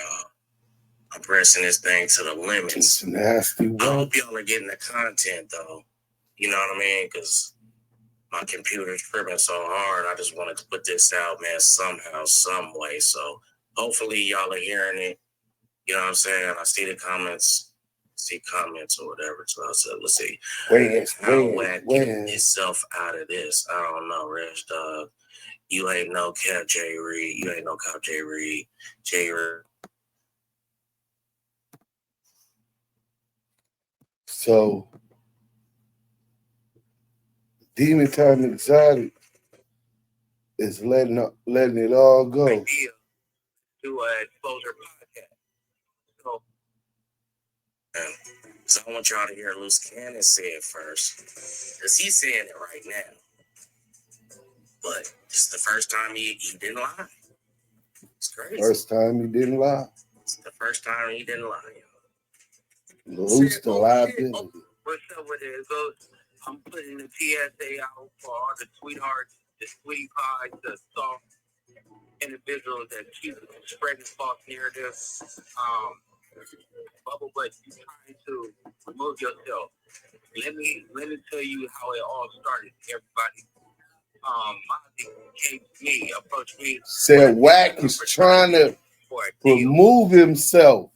y'all. I'm pressing this thing to the limits. It's nasty work. I hope y'all are getting the content, though. You know what I mean? Because my computer's tripping so hard. I just wanted to put this out, man, somehow, some way. So hopefully y'all are hearing it. You know what I'm saying? I see the comments. Or whatever. So I said, let's see. How Wack get itself out of this? I don't know, Rich Dog. You ain't no Cap J Reed. You ain't no Cap J Reed. J Reed. So, Demon Time Exotic is letting it all go. Idea to exposure podcast. So I want y'all to hear Luce Cannon say it first, because he's saying it right now. But it's the first time he didn't lie. It's crazy. First time he didn't lie. It's the first time he didn't lie. Luce the liability. What's up with it? So I'm putting the PSA out for all the sweethearts, the sweetie pies, the soft individuals that keep spreading false narratives. Bubble butt, you trying to remove yourself. Let me tell you how it all started, everybody. Mozzie came to me, approached me. Said Wack is trying to remove himself.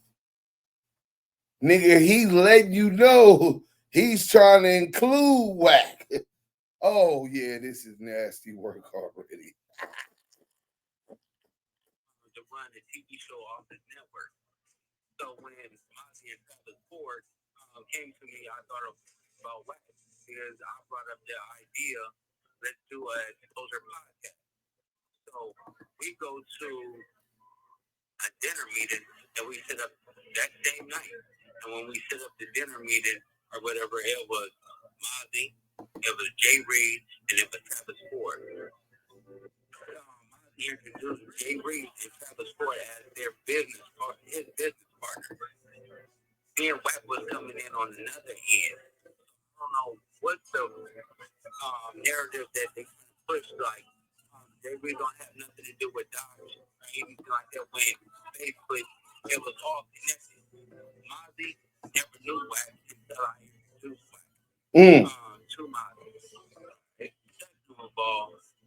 Nigga, he's letting you know he's trying to include Wack. Oh yeah, this is nasty work already. To run a TV show off the network. So when Mozzie and Travis Ford came to me, I thought about Wack because I brought up the idea, let's do a exposure podcast. So we go to a dinner meeting and we set up that same night. And when we set up the dinner meeting or whatever, it was Mozzie, it was Jay Reed, and it was Travis Ford. Mozzie introduced Jay Reed and Travis Ford as his business partner. Me and Wack was coming in on another end. I don't know what the narrative that they pushed, like Jay Reed don't have nothing to do with DOSH or anything like that, when basically it was all connected. Mozzie never knew Wack until I introduced Wack to Mozzie.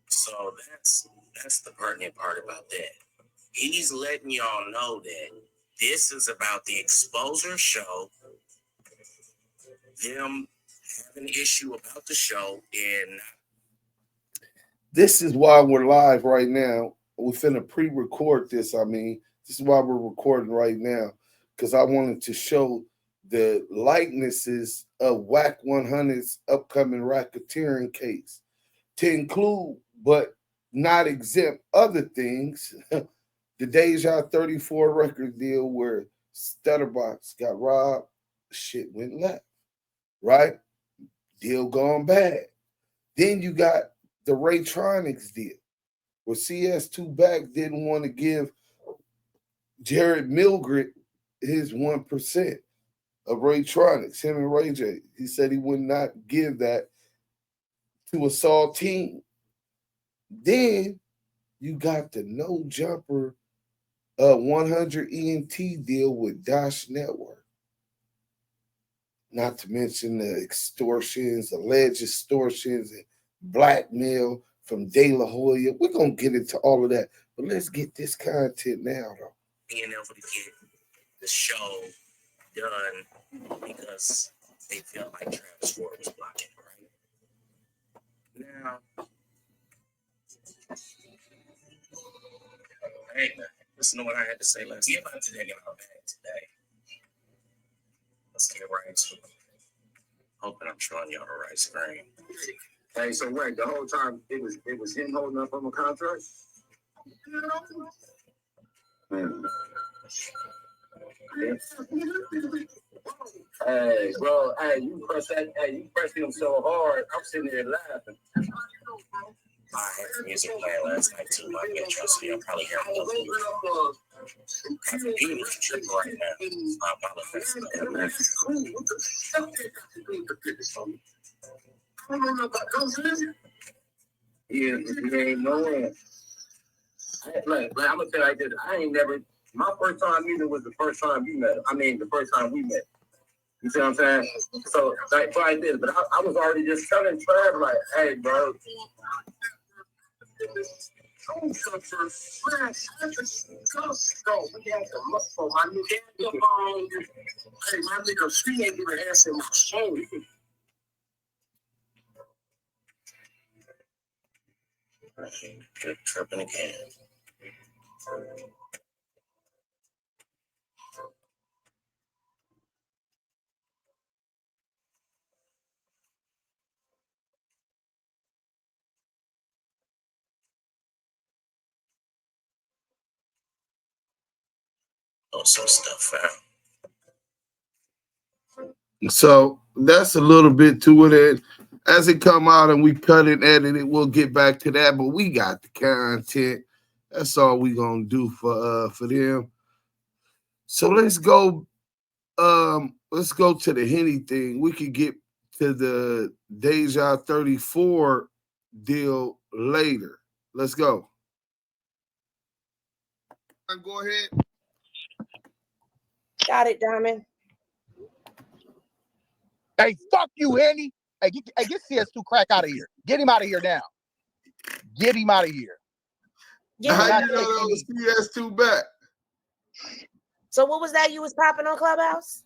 So that's the pertinent part about that. He's letting y'all know that this is about the exposure show, them having an issue about the show, and this is why we're live right now. We're finna pre-record this. This is why we're recording right now, because I wanted to show the likenesses of Wack 100's upcoming racketeering case to include, but not exempt, other things. The DEJA34 record deal where Stutterbox got robbed, shit went left, right? Deal gone bad. Then you got the RAYTRONIKS deal where CS2Back didn't want to give Jared Milgret his 1% of RAYTRONIKS, him and Ray J. He said he would not give that to a Saltine. Then you got the no jumper 100 ENT deal with DOSH Network. Not to mention the extortions, alleged extortions, and blackmail from De La Hoya. We're going to get into all of that. But let's get this content now, though. Being able to get the show done because they felt like Travis Ford was blocking, right? Now, hey, listen to what I had to say last night. About today in our bag today. Let's get right to it. Hoping I'm showing y'all the right screen. Hey, so wait, the whole time it was him holding up on the contract? Man. Hey, bro, you pressed him so hard, I'm sitting there laughing. I had music playing last night too. My trust me, I'm probably hearing my computer's tripping right now. I apologize for that. Yeah, you ain't knowing. Like, I'm gonna tell you like this. I ain't never My first time meeting was the first time you met. I mean, the first time we met. You see what I'm saying? So, like this, but I was already just telling Trav, like, hey, bro. Tripping again. Oh, some stuff, man. So that's a little bit to it. As it come out and we cut it, edit it, we'll get back to that. But we got the content. That's all we gonna do for them. So let's go to the Henny thing. We could get to the DEJA34 deal later. Let's go. Go ahead. Got it, Diamond. Hey, fuck you, Henny. Hey, get CS2Back out of here. Get him out of here now. Get him out of here. How you know that was CS2Back? So what was that you was popping on Clubhouse?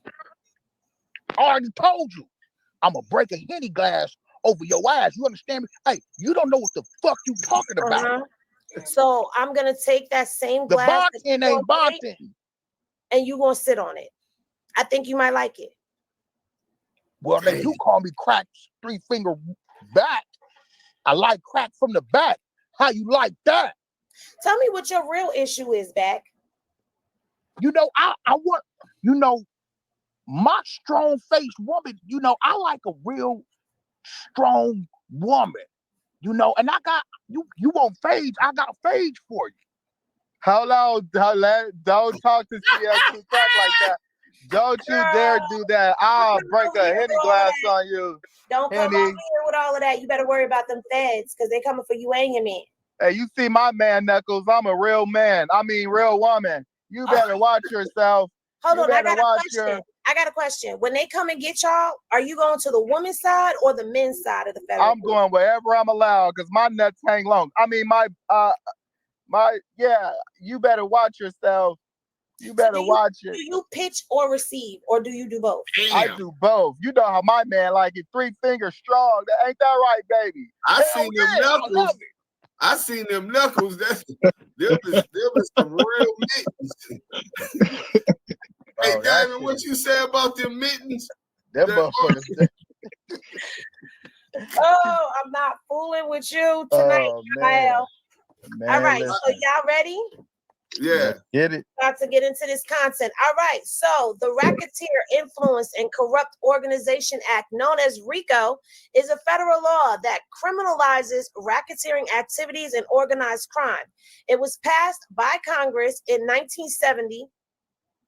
I already told you. I'm going to break a Henny glass over your ass. You understand me? Hey, you don't know what the fuck you talking about. So I'm going to take that same the glass. The bartend ain't bartend. And you going to sit on it. I think you might like it. Well, then you call me crack 3-finger back. I like crack from the back. How you like that? Tell me what your real issue is, Back. You know, I want, you know, my strong-faced woman, you know, I like a real strong woman, you know, and I got, you want phage, I got a phage for you. Hold on, don't talk to CS2Back like that. Don't you dare do that. I'll break a Henny glass on you. Don't come over here with all of that. You better worry about them feds because they coming for you and your man. Hey, you see my man knuckles. I'm a real man. I mean, real woman. You better watch yourself. Hold on, I got a question. I got a question. When they come and get y'all, are you going to the women's side or the men's side of the federal I'm going wherever I'm allowed because my nuts hang long. I mean, you better watch yourself. You better watch it. Do you pitch or receive, or do you do both? Damn. I do both. You know how my man like it, 3 fingers strong. Ain't that right, baby? I seen them knuckles. I seen them knuckles. That's them is some real mittens. Hey, Diamond, what you say about them mittens? Them motherfuckers. Oh, I'm not fooling with you tonight, Kyle. All right, listen. So y'all ready? Yeah. Get it. About to get into this content. All right. So the Racketeer Influence and Corrupt Organization Act, known as RICO, is a federal law that criminalizes racketeering activities and organized crime. It was passed by Congress in 1970.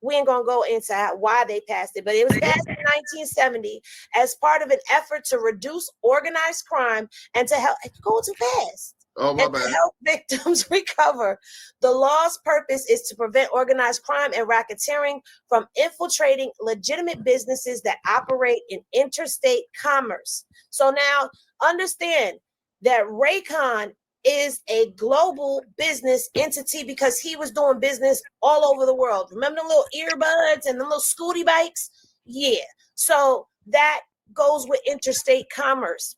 We ain't gonna go into why they passed it, but it was passed in 1970 as part of an effort to reduce organized crime and to help go too fast. Oh, my bad. To help victims recover. The law's purpose is to prevent organized crime and racketeering from infiltrating legitimate businesses that operate in interstate commerce. So now understand that Raycon is a global business entity because he was doing business all over the world. Remember the little earbuds and the little scooty bikes? Yeah. So that goes with interstate commerce.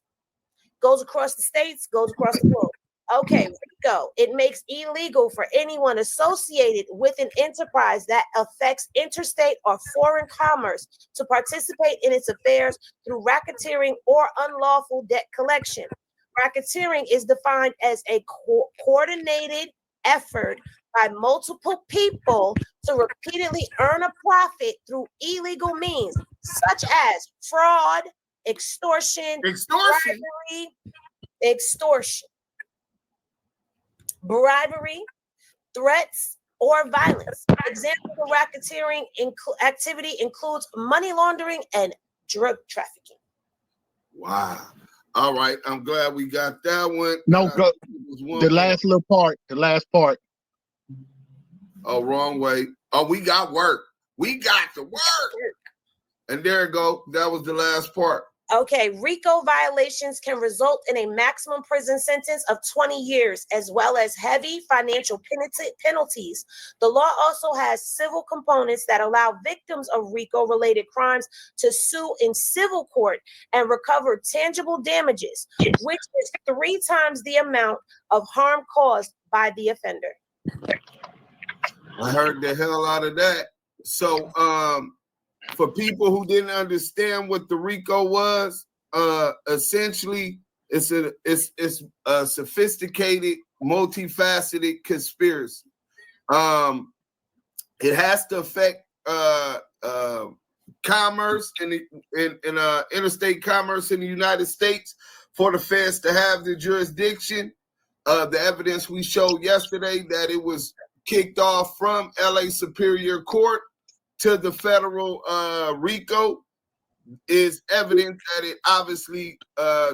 Goes across the states, goes across the world. Okay, RICO. It makes illegal for anyone associated with an enterprise that affects interstate or foreign commerce to participate in its affairs through racketeering or unlawful debt collection. Racketeering is defined as a coordinated effort by multiple people to repeatedly earn a profit through illegal means, such as fraud, extortion, bribery, threats, or violence. Examples of racketeering activity includes money laundering and drug trafficking. Wow. All right. I'm glad we got that one. No, the last little part. The last part. Oh, wrong way. Oh, we got work. We got to work. And there you go. That was the last part. Okay, RICO violations can result in a maximum prison sentence of 20 years, as well as heavy financial penalties. The law also has civil components that allow victims of RICO-related crimes to sue in civil court and recover tangible damages, which is 3 times the amount of harm caused by the offender. I heard the hell out of that. So, for people who didn't understand what the RICO was, essentially it's a sophisticated, multifaceted conspiracy. It has to affect commerce in interstate commerce in the United States for the feds to have the jurisdiction. The evidence we showed yesterday that it was kicked off from LA Superior Court to the federal RICO is evidence that it obviously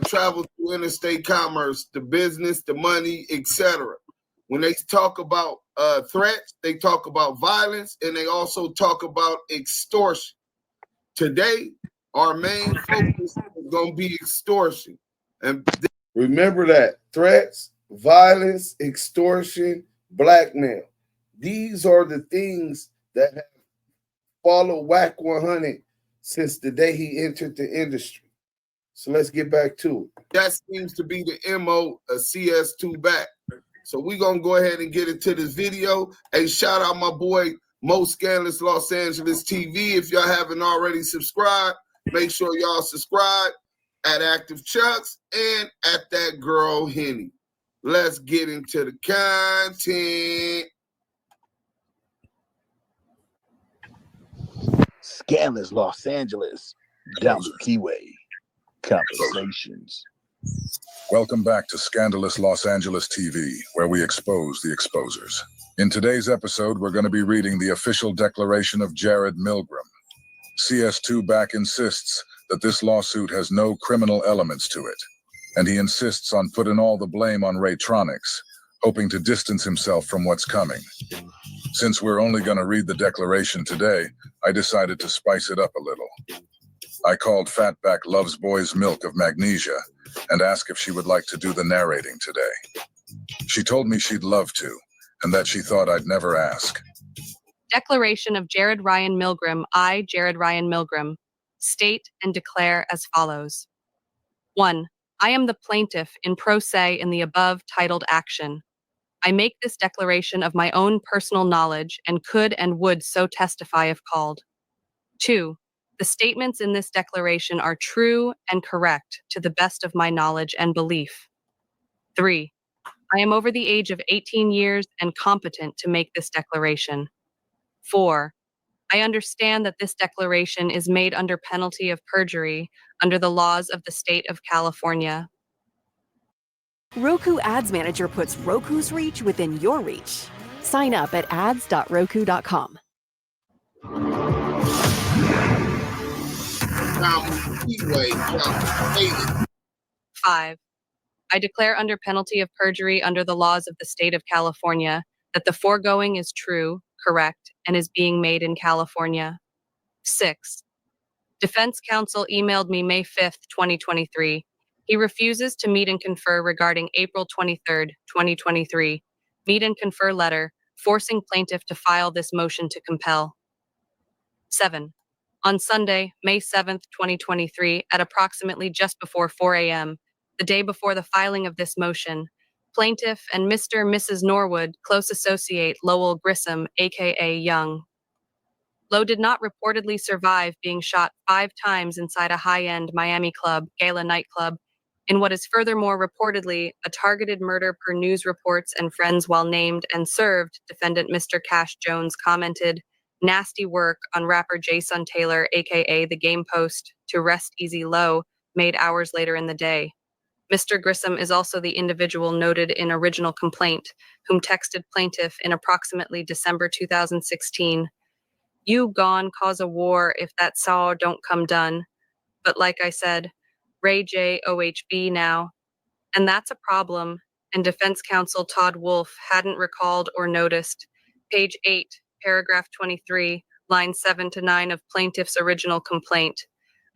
traveled through interstate commerce, the business, the money, etc. When they talk about threats, they talk about violence, and they also talk about extortion. Today, our main focus is going to be extortion. And remember that threats, violence, extortion, blackmail. These are the things that have followed Whack 100 since the day he entered the industry. So let's get back to it. That seems to be the MO of CS2Back. So we're going to go ahead and get into this video. Hey, shout out my boy, Mo Scandalous Los Angeles TV. If y'all haven't already subscribed, make sure y'all subscribe at Active Chucks and at that girl Henny. Let's get into the content. Scandalous Los Angeles, Damu Kiwe Conversations. Welcome back to Scandalous Los Angeles TV, where we expose the exposers. In today's episode, we're going to be reading the official declaration of Jared Milgram. CS2Back insists that this lawsuit has no criminal elements to it, and he insists on putting all the blame on RAYTRONIKS, hoping to distance himself from what's coming. Since we're only going to read the declaration today, I decided to spice it up a little. I called Fatback Loves Boy's Milk of Magnesia and asked if she would like to do the narrating today. She told me she'd love to, and that she thought I'd never ask. Declaration of Jared Ryan Milgram, I, Jared Ryan Milgram, state and declare as follows. 1. I am the plaintiff in pro se in the above titled action. I make this declaration of my own personal knowledge and could and would so testify if called. 2. The statements in this declaration are true and correct to the best of my knowledge and belief. 3. I am over the age of 18 years and competent to make this declaration. 4. I understand that this declaration is made under penalty of perjury under the laws of the state of California. Roku Ads Manager puts Roku's reach within your reach. Sign up at ads.roku.com. 5. I declare under penalty of perjury under the laws of the state of California that the foregoing is true, correct, and is being made in California. 6. Defense counsel emailed me May 5th, 2023. He refuses to meet and confer regarding April 23rd, 2023, meet and confer letter, forcing plaintiff to file this motion to compel. 7. On Sunday, May 7th, 2023, at approximately just before 4 a.m., the day before the filing of this motion, plaintiff and Mr. and Mrs. Norwood, close associate Lowell Grissom, aka Young. Lowe did not reportedly survive being shot 5 times inside a high-end Miami club, Gala nightclub, in what is furthermore reportedly a targeted murder per news reports and friends while named and served, defendant Mr. Cash Jones commented, nasty work on rapper Jason Taylor, aka The Game Post, to Rest Easy Low, made hours later in the day. Mr. Grissom is also the individual noted in original complaint, whom texted plaintiff in approximately December 2016. You gone cause a war if that saw don't come done. But like I said, Ray J. OHB now. And that's a problem, and defense counsel Todd Wolf hadn't recalled or noticed. Page 8, paragraph 23, lines 7 to 9 of plaintiff's original complaint,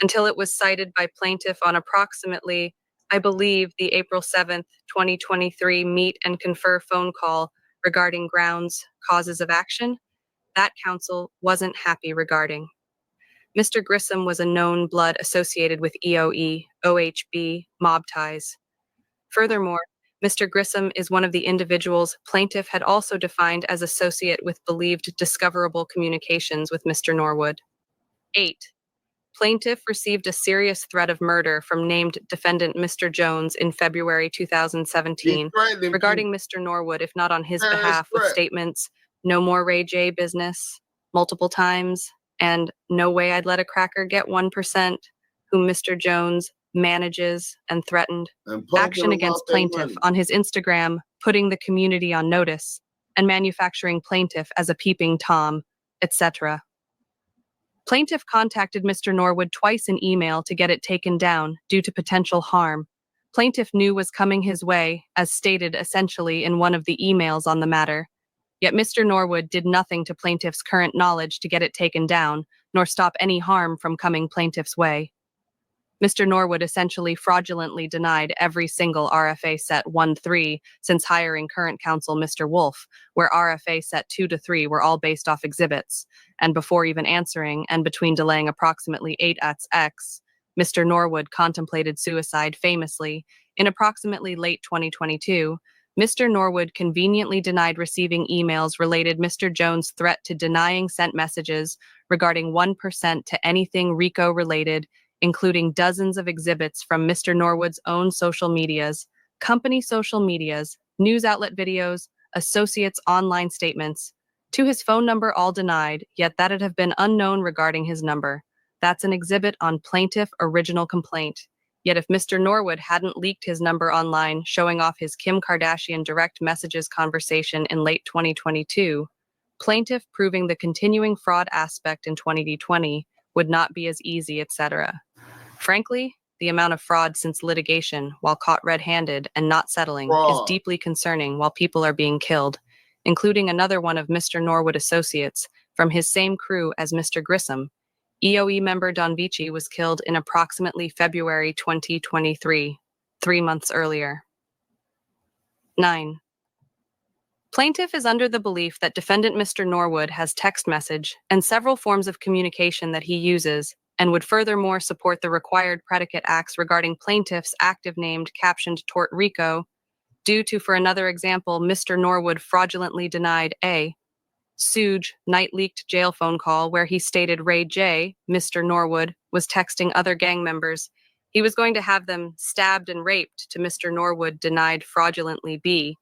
until it was cited by plaintiff on approximately, I believe, the April 7th, 2023 meet and confer phone call regarding grounds, causes of action, that counsel wasn't happy regarding. Mr. Grissom was a known blood associated with EOE, OHB, mob ties. Furthermore, Mr. Grissom is one of the individuals plaintiff had also defined as associate with believed discoverable communications with Mr. Norwood. 8. Plaintiff received a serious threat of murder from named defendant Mr. Jones in February 2017 regarding Mr. Norwood, if not on his behalf, with statements, "No more Ray J business," multiple times, and "No way I'd let a cracker get 1%, whom Mr. Jones manages and threatened. Action against plaintiff on his Instagram, putting the community on notice, and manufacturing plaintiff as a peeping Tom, etc. Plaintiff contacted Mr. Norwood twice in email to get it taken down due to potential harm. Plaintiff knew was coming his way, as stated essentially in one of the emails on the matter. Yet Mr. Norwood did nothing to plaintiff's current knowledge to get it taken down, nor stop any harm from coming plaintiff's way. Mr. Norwood essentially fraudulently denied every single RFA set 1-3 since hiring current counsel Mr. Wolf, where RFA set 2-3 were all based off exhibits, and before even answering and between delaying approximately 8x, Mr. Norwood contemplated suicide famously. In approximately late 2022, Mr. Norwood conveniently denied receiving emails related Mr. Jones' threat to denying sent messages regarding 1% to anything RICO related, including dozens of exhibits from Mr. Norwood's own social medias, company social medias, news outlet videos, associates' online statements, to his phone number all denied, yet that it have been unknown regarding his number. That's an exhibit on plaintiff original complaint. Yet if Mr. Norwood hadn't leaked his number online showing off his Kim Kardashian direct messages conversation in late 2022, plaintiff proving the continuing fraud aspect in 2020 would not be as easy, etc. Frankly, the amount of fraud since litigation, while caught red-handed and not settling, is deeply concerning while people are being killed, including another one of Mr. Norwood associates from his same crew as Mr. Grissom. EOE member Don Vici was killed in approximately February 2023, 3 months earlier. 9. Plaintiff is under the belief that defendant Mr. Norwood has text message and several forms of communication that he uses, and would furthermore support the required predicate acts regarding plaintiff's active named captioned tort RICO, due to, for another example, Mr. Norwood fraudulently denied a Suge night leaked jail phone call where he stated Ray J, Mr. Norwood, was texting other gang members he was going to have them stabbed and raped to Mr. Norwood denied fraudulently b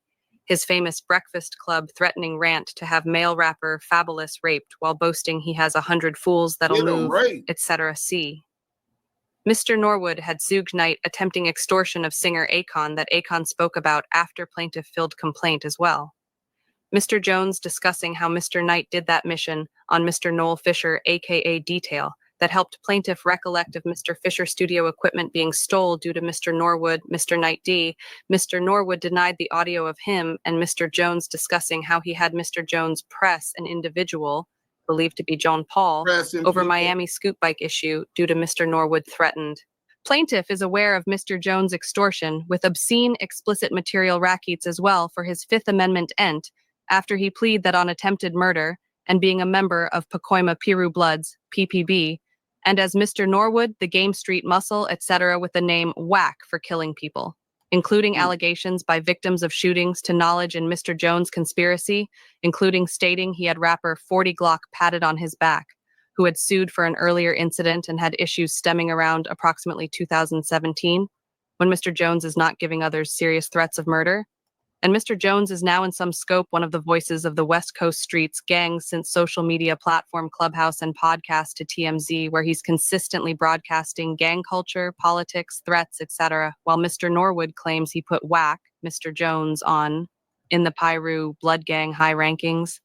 his famous Breakfast Club threatening rant to have male rapper Fabulous raped while boasting he has 100 fools that'll move, etc. C. Mr. Norwood had Suge Knight attempting extortion of singer Akon that Akon spoke about after plaintiff filled complaint as well. Mr. Jones discussing how Mr. Knight did that mission on Mr. Noel Fisher, aka Detail, that helped plaintiff recollect of Mr. Fisher studio equipment being stole due to Mr. Norwood, Mr. Knight D. Mr. Norwood denied the audio of him and Mr. Jones discussing how he had Mr. Jones press an individual, believed to be John Paul, over Miami scoop bike issue due to Mr. Norwood threatened. Plaintiff is aware of Mr. Jones' extortion with obscene, explicit material racketes as well for his Fifth Amendment ent after he pleaded that on attempted murder and being a member of Pacoima Piru Bloods, PPB, and as Mr. Norwood, the Game Street Muscle, etc. with the name Whack for killing people, including allegations by victims of shootings to knowledge in Mr. Jones' conspiracy, including stating he had rapper 40 Glock patted on his back, who had sued for an earlier incident and had issues stemming around approximately 2017, when Mr. Jones is not giving others serious threats of murder. And Mr. Jones is now in some scope one of the voices of the West Coast streets gangs since social media platform Clubhouse and podcast to TMZ, where he's consistently broadcasting gang culture, politics, threats, etc., while Mr. Norwood claims he put Whack, Mr. Jones, on in the Piru Blood Gang high rankings,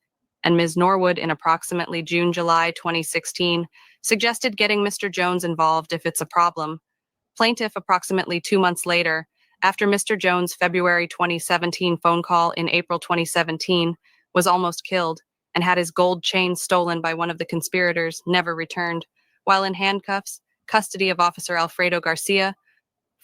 and Ms. Norwood in approximately June-July 2016 suggested getting Mr. Jones involved if it's a problem. Plaintiff approximately 2 months later, after Mr. Jones' February 2017 phone call in April 2017 was almost killed, and had his gold chain stolen by one of the conspirators, never returned. While in handcuffs, custody of Officer Alfredo Garcia,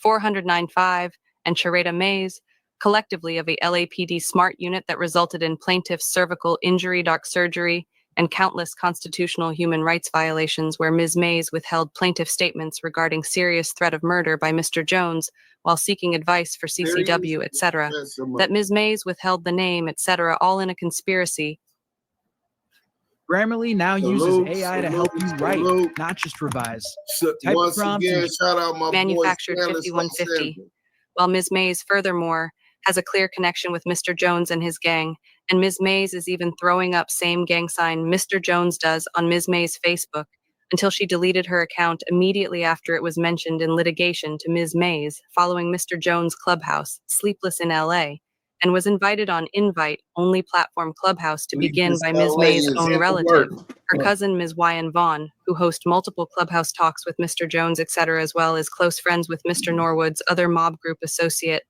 409-5, and Chareda Mays, collectively of a LAPD SMART unit that resulted in plaintiff's cervical injury, doc surgery, and countless constitutional human rights violations where Ms. Mays withheld plaintiff statements regarding serious threat of murder by Mr. Jones while seeking advice for CCW, etc., that Ms. Mays withheld the name, etc., all in a conspiracy. Grammarly now uses AI to help you write, not just revise. Type Once prompts again, and shout out my manufactured boy, Scandalous 5150. While Ms. Mays, furthermore, has a clear connection with Mr. Jones and his gang, and Ms. Mays is even throwing up same gang sign Mr. Jones does on Ms. Mays' Facebook until she deleted her account immediately after it was mentioned in litigation to Ms. Mays following Mr. Jones' Clubhouse, Sleepless in LA, and was invited on invite-only platform Clubhouse to begin by Ms. Mays' own relative, her cousin Ms. Wyan Vaughn, who hosts multiple Clubhouse talks with Mr. Jones, etc., as well as close friends with Mr. Norwood's other mob group associate.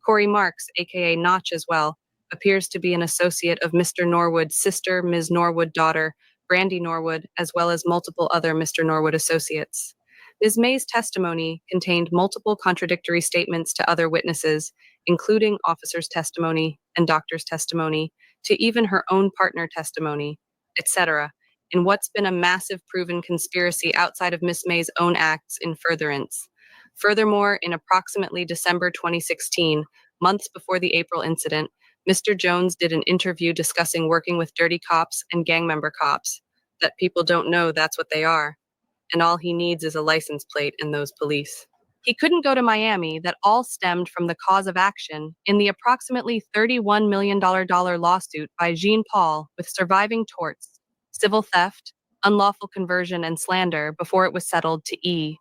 Corey Marks, aka Notch as well, appears to be an associate of Mr. Norwood's sister, Ms. Norwood daughter, Brandy Norwood, as well as multiple other Mr. Norwood associates. Ms. May's testimony contained multiple contradictory statements to other witnesses, including officers' testimony and doctors' testimony, to even her own partner testimony, etc., in what's been a massive proven conspiracy outside of Ms. May's own acts in furtherance. Furthermore, in approximately December 2016, months before the April incident, Mr. Jones did an interview discussing working with dirty cops and gang member cops, that people don't know that's what they are, and all he needs is a license plate and those police. He couldn't go to Miami, that all stemmed from the cause of action in the approximately $31 million lawsuit by Jean Paul with surviving torts, civil theft, unlawful conversion, and slander before it was settled to E.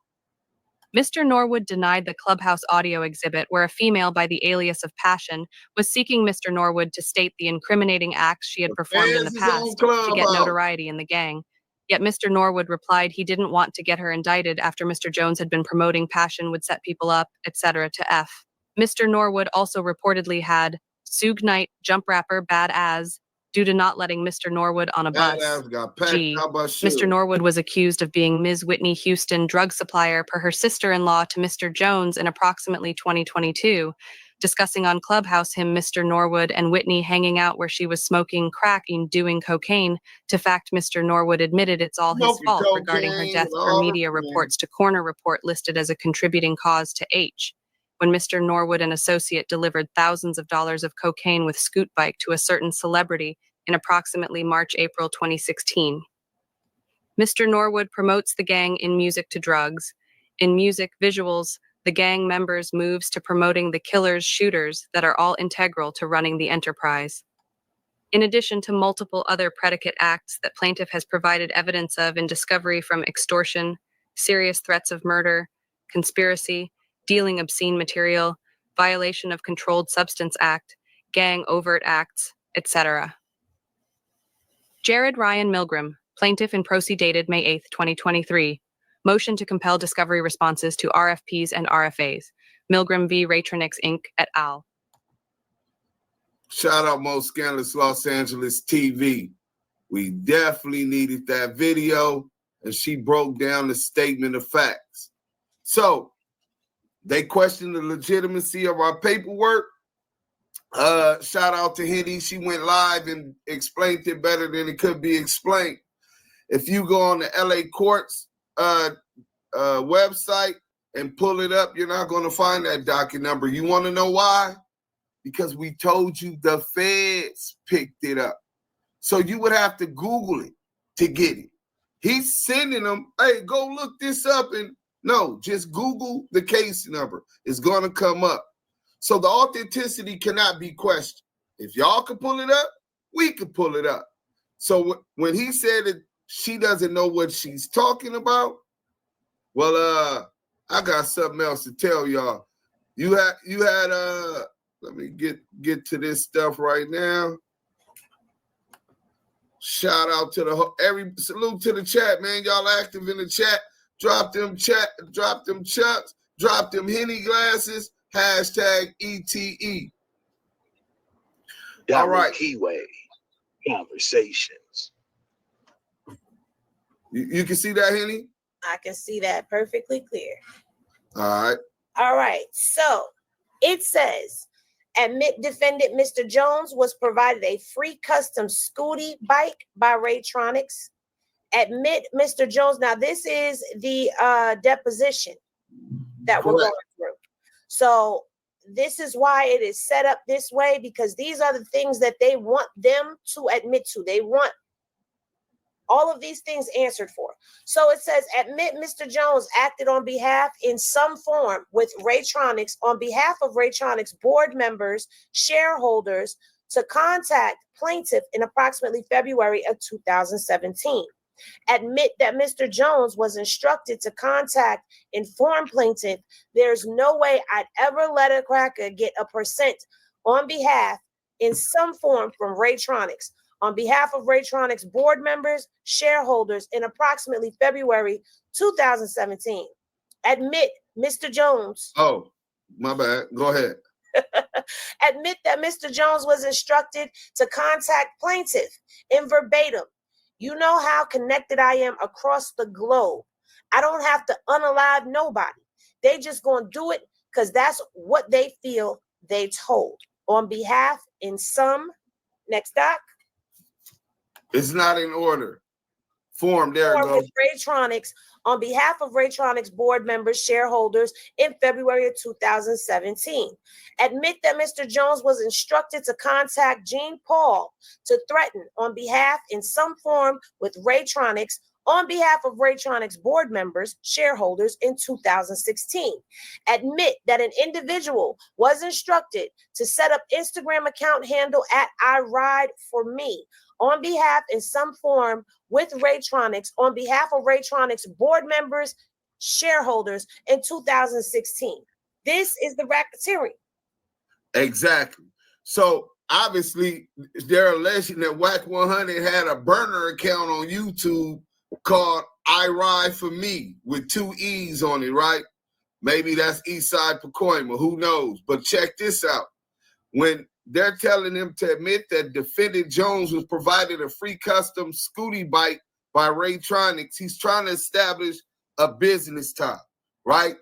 Mr. Norwood denied the Clubhouse audio exhibit where a female by the alias of Passion was seeking Mr. Norwood to state the incriminating acts she had performed in the past to get notoriety in the gang. Yet Mr. Norwood replied he didn't want to get her indicted after Mr. Jones had been promoting Passion would set people up, etc. to F. Mr. Norwood also reportedly had Suge Knight jump rapper Bad Az due to not letting Mr. Norwood on a bus. G. Mr. Norwood was accused of being Ms. Whitney Houston drug supplier per her sister-in-law to Mr. Jones in approximately 2022, discussing on Clubhouse him, Mr. Norwood, and Whitney hanging out where she was smoking crack and doing cocaine. To fact, Mr. Norwood admitted it's all his fault regarding her death per media reports to Corner Report listed as a contributing cause to H, when Mr. Norwood and associate delivered thousands of dollars of cocaine with Scoot Bike to a certain celebrity in approximately March-April 2016. Mr. Norwood promotes the gang in music to drugs. In music visuals, the gang members moves to promoting the killers, shooters that are all integral to running the enterprise. In addition to multiple other predicate acts that plaintiff has provided evidence of in discovery from extortion, serious threats of murder, conspiracy, dealing obscene material, violation of Controlled Substance Act, gang overt acts, etc. Jared Ryan Milgram, plaintiff in proceed dated May 8, 2023. Motion to compel discovery responses to RFPs and RFAs. Milgram v. RAYTRONIKS, Inc. et al. Shout out Most Scandalous Los Angeles TV. We definitely needed that video, and she broke down the statement of facts. So, they questioned the legitimacy of our paperwork. Shout out to Henny. She went live and explained it better than it could be explained. If you go on the LA courts website and pull it up, you're not going to find that docket number. You want to know why? Because we told you the feds picked it up. So you would have to Google it to get it. He's sending them, hey, go look this up. And no, just Google the case number. It's going to come up. So the authenticity cannot be questioned. If y'all can pull it up, we can pull it up. So when he said that she doesn't know what she's talking about, well, I got something else to tell y'all. You had let me get to this stuff right now. Shout out to salute to the chat, man. Y'all active in the chat. Drop them chucks, drop them Henny glasses, hashtag ETE. Damu All right. Kiwe. Conversations. You can see that, Henny? I can see that perfectly clear. All right. So it says, admit defendant Mr. Jones was provided a free custom Scooty bike by RAYTRONIKS. Admit Mr. Jones. Now, this is the deposition that we're going through. So this is why it is set up this way, because these are the things that they want them to admit to. They want all of these things answered for. So it says, admit Mr. Jones acted on behalf in some form with RAYTRONIKS on behalf of RAYTRONIKS board members, shareholders, to contact plaintiff in approximately February of 2017. Admit that Mr. Jones was instructed to contact informed plaintiff. There's no way I'd ever let a cracker get a percent on behalf in some form from RAYTRONIKS on behalf of RAYTRONIKS board members, shareholders in approximately February 2017. Admit Mr. Jones. Oh, my bad. Go ahead. Admit that Mr. Jones was instructed to contact plaintiff in verbatim. You know how connected I am across the globe. I don't have to unalive nobody. They just gonna do it because that's what they feel they told. On behalf in some, next doc. It's not in order. Form, there it goes. With RAYTRONIKS on behalf of RAYTRONIKS board members, shareholders in February of 2017. Admit that Mr. Jones was instructed to contact Jean Paul to threaten on behalf in some form with RAYTRONIKS on behalf of RAYTRONIKS board members, shareholders in 2016. Admit that an individual was instructed to set up Instagram account handle at I Ride For Me on behalf in some form with RAYTRONIKS on behalf of RAYTRONIKS board members, shareholders in 2016. This is the racketeering. Exactly. So obviously they're alleging that Whack 100 had a burner account on YouTube called I Ride For Me with 2 E's on it, right? Maybe that's Eastside Pacoima, who knows? But check this out. When they're telling him to admit that defendant Jones was provided a free custom Scooty bike by RAYTRONIKS, he's trying to establish a business tie, right?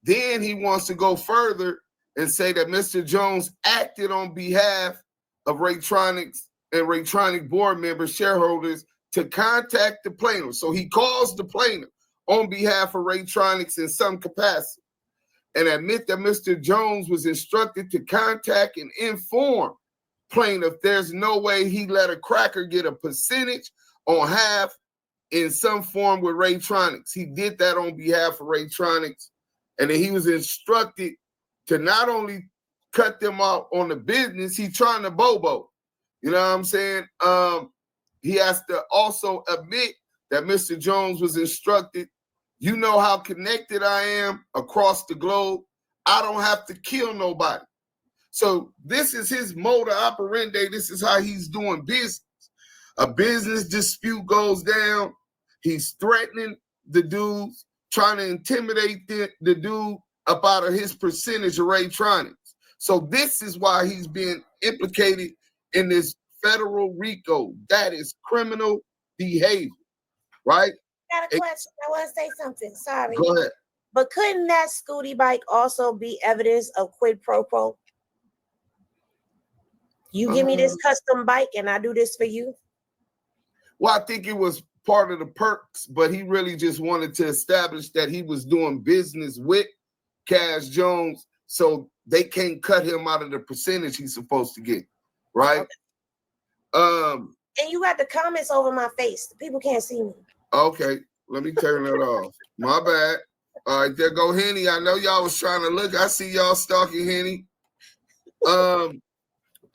Then he wants to go further and say that Mr. Jones acted on behalf of RAYTRONIKS and RAYTRONIKS board members, shareholders to contact the plaintiff. So he calls the plaintiff on behalf of RAYTRONIKS in some capacity and admit that Mr. Jones was instructed to contact and inform plaintiff there's no way he let a cracker get a percentage on half in some form with RAYTRONIKS. He did that on behalf of RAYTRONIKS, and then he was instructed to not only cut them off on the business, he's trying to bobo. You know what I'm saying? He has to also admit that Mr. Jones was instructed, you know how connected I am across the globe. I don't have to kill nobody. So this is his modus operandi. This is how he's doing business. A business dispute goes down. He's threatening the dudes, trying to intimidate the dude up out of his percentage of RAYTRONIKS. So this is why he's being implicated in this federal RICO. That is criminal behavior, right? Got a question. I want to say something. Sorry. Go ahead. But couldn't that Scooty bike also be evidence of quid pro quo? You give me this custom bike and I do this for you? Well, I think it was part of the perks, but he really just wanted to establish that he was doing business with Cash Jones, so they can't cut him out of the percentage he's supposed to get, right? Okay. And you got the comments over my face. People can't see me. Okay, let me turn that off. My bad. All right, there go Henny. I know y'all was trying to look. I see y'all stalking Henny.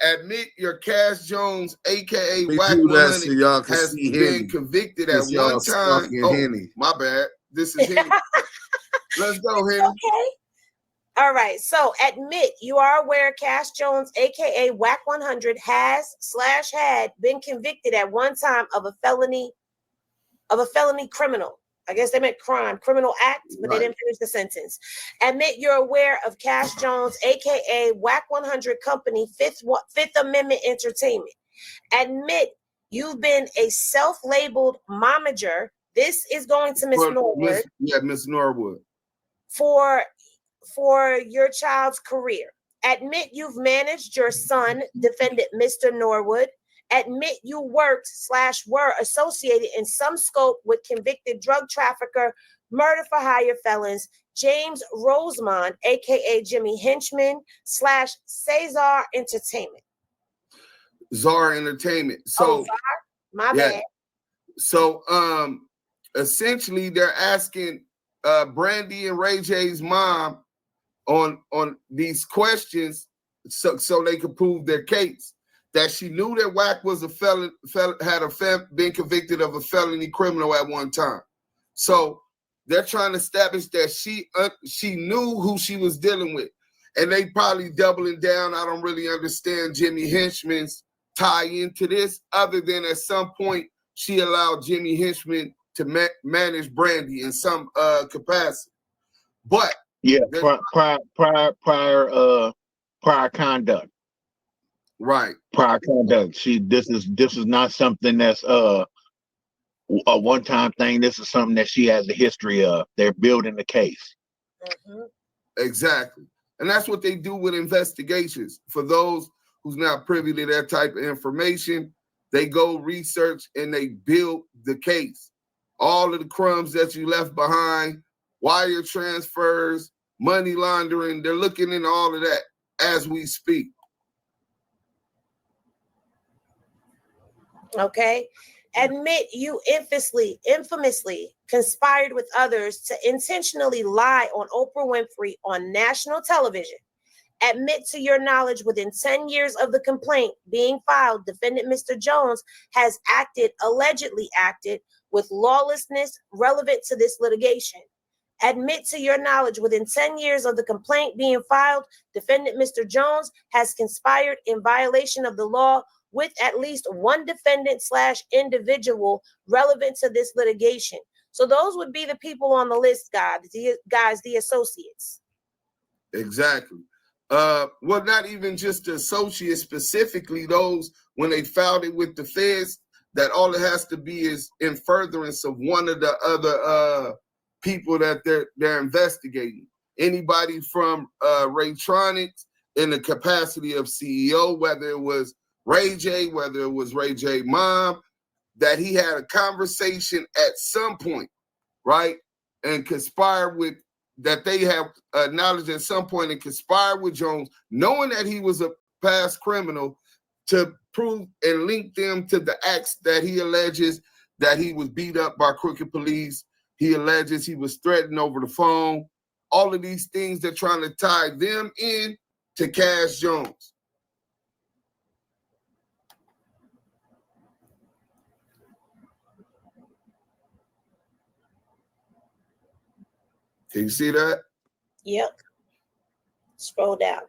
Admit your Cash Jones, aka Whack 100, has been convicted at one time. Oh, my bad. This is Henny. Let's go, Henny. Okay. All right. So admit you are aware Cash Jones, aka Whack 100, had been convicted at one time of a felony criminal. I guess they meant criminal act, but they didn't finish the sentence. Admit you're aware of Cash Jones, aka Whack 100 Company, Fifth Amendment Entertainment. Admit you've been a self-labeled momager. This is going to Miss Norwood. Miss Norwood. For your child's career. Admit you've managed your son, defendant Mr. Norwood. Admit you worked/were associated in some scope with convicted drug trafficker, murder for hire felons, James Rosemond, aka Jimmy Henchman / Cesar Entertainment. Czar Entertainment. So Czar? My bad. So essentially they're asking Brandy and Ray J's mom on these questions so they could prove their case. That she knew that Wack was a felon, been convicted of a felony criminal at one time. So they're trying to establish that she knew who she was dealing with. And they probably doubling down. I don't really understand Jimmy Henchman's tie into this, other than at some point she allowed Jimmy Henchman to manage Brandy in some capacity. But yeah, prior conduct. Right. Prior conduct. This is not something that's a one-time thing. This is something that she has a history of. They're building the case. Mm-hmm. Exactly. And that's what they do with investigations. For those who's not privy to that type of information, they go research and they build the case. All of the crumbs that you left behind, wire transfers, money laundering, they're looking into all of that as we speak. Okay. Admit you infamously conspired with others to intentionally lie on Oprah Winfrey on national television. Admit to your knowledge within 10 years of the complaint being filed, defendant Mr. Jones has allegedly acted with lawlessness relevant to this litigation. Admit to your knowledge within 10 years of the complaint being filed, defendant Mr. Jones has conspired in violation of the law with at least one defendant / individual relevant to this litigation. So those would be the people on the list, the associates. Exactly. Well, not even just the associates specifically, those when they filed it with the feds, that all it has to be is in furtherance of one of the other people that they're investigating. Anybody from RAYTRONIKS in the capacity of CEO, whether it was Ray J, whether it was Ray J mom, that he had a conversation at some point, right? And conspired with, that they have acknowledged at some point and conspired with Jones, knowing that he was a past criminal, to prove and link them to the acts that he alleges that he was beat up by crooked police. He alleges he was threatened over the phone. All of these things, they're trying to tie them in to Cash Jones. Can you see that? Yep. Scroll down.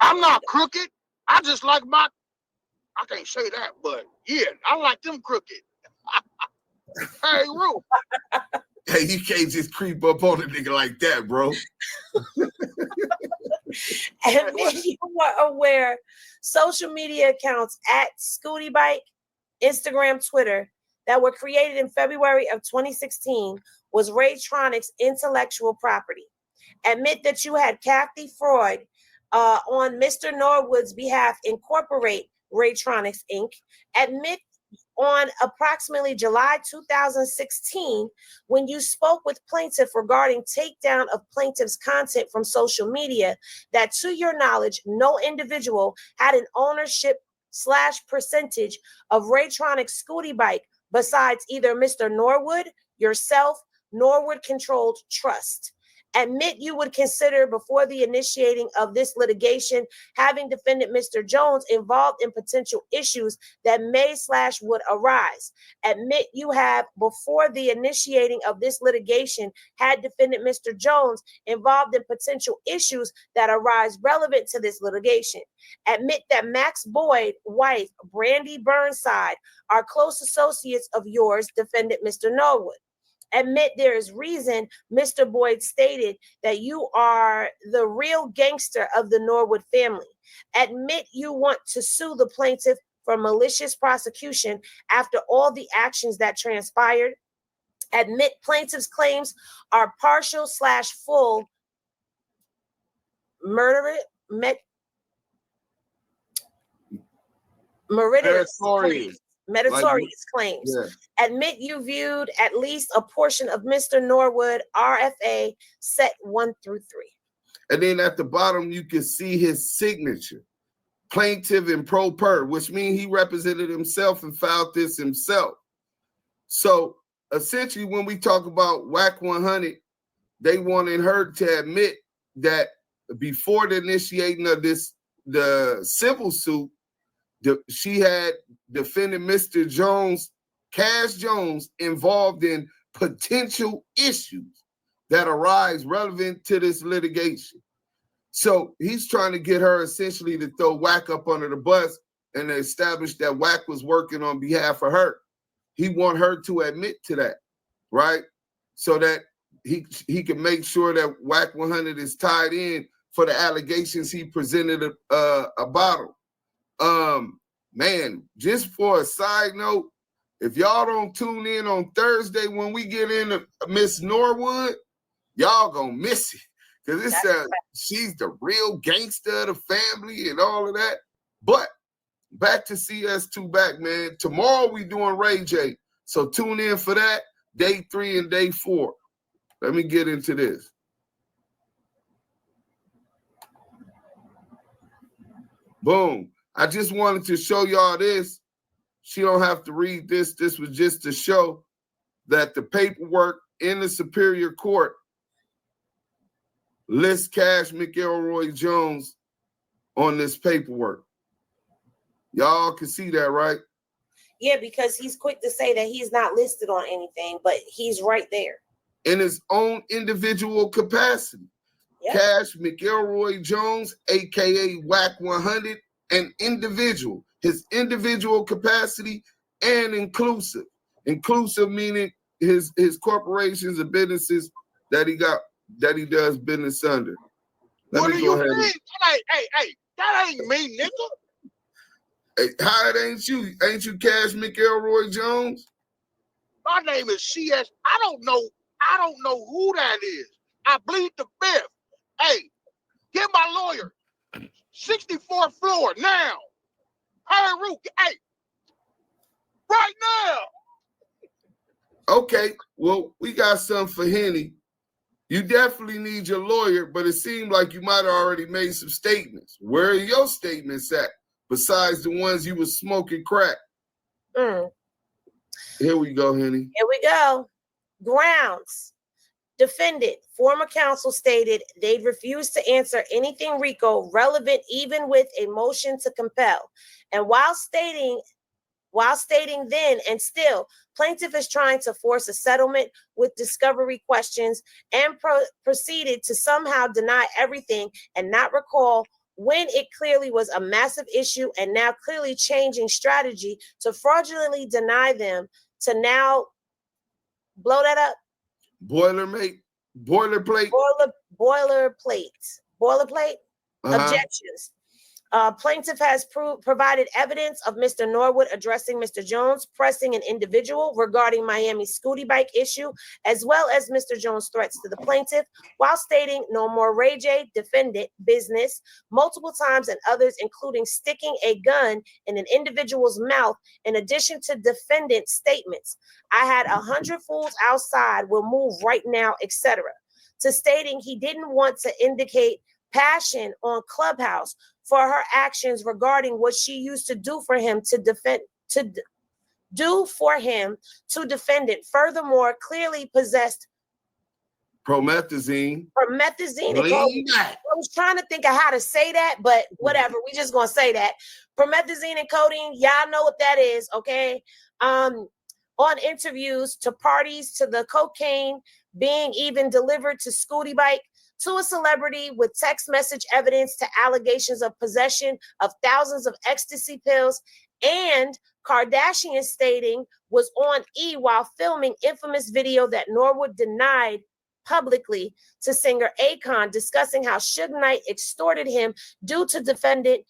I'm not crooked. I just like I can't say that, but yeah, I like them crooked. Hey, Roo. Hey, you can't just creep up on a nigga like that, bro. And then you were aware social media accounts at SCootyBike, Instagram, Twitter, that were created in February of 2016 was RAYTRONIKS intellectual property. Admit that you had Kathy Freud on Mr. Norwood's behalf incorporate RAYTRONIKS Inc. Admit on approximately July 2016, when you spoke with plaintiff regarding takedown of plaintiff's content from social media, that to your knowledge, no individual had an ownership / percentage of RAYTRONIKS SCootyBike besides either Mr. Norwood, yourself, Norwood Controlled Trust. Admit you would consider, before the initiating of this litigation, having defendant Mr. Jones involved in potential issues that may / would arise. Admit you have, before the initiating of this litigation, had defendant Mr. Jones involved in potential issues that arise relevant to this litigation. Admit that Max Boyd, wife Brandy Burnside, are close associates of yours, defendant Mr. Norwood. Admit there is reason Mr. Boyd stated that you are the real gangster of the Norwood family. Admit you want to sue the plaintiff for malicious prosecution after all the actions that transpired. Admit plaintiff's claims are partial / full meritorious claims. Yeah. Admit you viewed at least a portion of Mr. Norwood RFA set 1 through 3. And then at the bottom, you can see his signature. Plaintiff in pro per, which means he represented himself and filed this himself. So essentially, when we talk about WAC 100, they wanted her to admit that before the initiating of the civil suit, she had defendant Mr. Jones, Cash Jones, involved in potential issues that arise relevant to this litigation. So he's trying to get her essentially to throw WAC up under the bus and establish that WAC was working on behalf of her. He want her to admit to that, right? So that he can make sure that WAC 100 is tied in for the allegations he presented about him. Man, just for a side note, if y'all don't tune in on Thursday when we get into Miss Norwood, y'all gonna miss it. Because she's the real gangster of the family and all of that. But back to CS2Back, man. Tomorrow we doing Ray J. So tune in for that, day 3 and day 4. Let me get into this. Boom. I just wanted to show y'all this. She don't have to read this. This was just to show that the paperwork in the Superior Court lists Cash McElroy Jones on this paperwork. Y'all can see that, right? Yeah, because he's quick to say that he's not listed on anything, but he's right there. In his own individual capacity. Yep. Cash McElroy Jones, a.k.a. WAC 100, an individual. His individual capacity and inclusive. Inclusive meaning his corporations and businesses that he does business under. What do you mean? Hey, that ain't me, nigga. Hey, how it ain't you? Ain't you Cash McElroy Jones? My name is CS. I don't know who that is. I bleed the fifth. Hey, get my lawyer. 64th floor now. Hey, Rook. Hey, right now. Okay, well, we got something for Henny. You definitely need your lawyer, but it seemed like you might have already made some statements. Where are your statements at, besides the ones you was smoking crack? Here we go, Henny. Here we go. Grounds. Defendant, former counsel stated they'd refuse to answer anything RICO relevant, even with a motion to compel. And while stating then and still, plaintiff is trying to force a settlement with discovery questions and proceeded to somehow deny everything and not recall when it clearly was a massive issue, and now clearly changing strategy to fraudulently deny them to now blow that up. Boilerplate. Boilerplate. Objections. Plaintiff has provided evidence of Mr. Norwood addressing Mr. Jones, pressing an individual regarding Miami Scooty Bike issue, as well as Mr. Jones' threats to the plaintiff, while stating no more Ray J defendant business multiple times, and others, including sticking a gun in an individual's mouth, in addition to defendant statements. I had 100 fools outside, will move right now, etc. To stating he didn't want to indicate passion on Clubhouse for her actions regarding what she used to do for him to defend it. Furthermore, clearly possessed promethazine. I was trying to think of how to say that, but whatever. We just gonna say that promethazine and codeine. Y'all know what that is, okay? On interviews to parties, to the cocaine being even delivered to Scooty Bike, to a celebrity with text message evidence, to allegations of possession of thousands of ecstasy pills, and Kardashian stating was on E while filming infamous video that Norwood denied publicly to singer Akon, discussing how Suge Knight extorted him due to defendant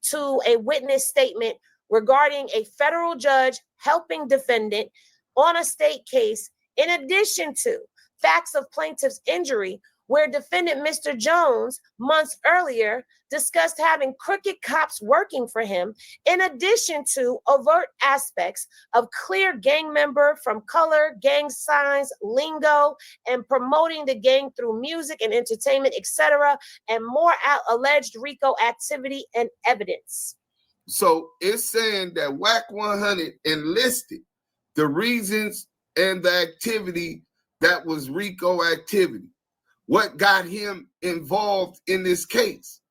to a witness statement regarding a federal judge helping defendant on a state case, in addition to facts of plaintiff's injury, where defendant Mr. Jones months earlier discussed having crooked cops working for him, in addition to overt aspects of clear gang member from color, gang signs, lingo, and promoting the gang through music and entertainment, etc., and more alleged RICO activity and evidence. So it's saying that WAC 100 enlisted the reasons and the activity that was RICO activity. What got him involved in this case?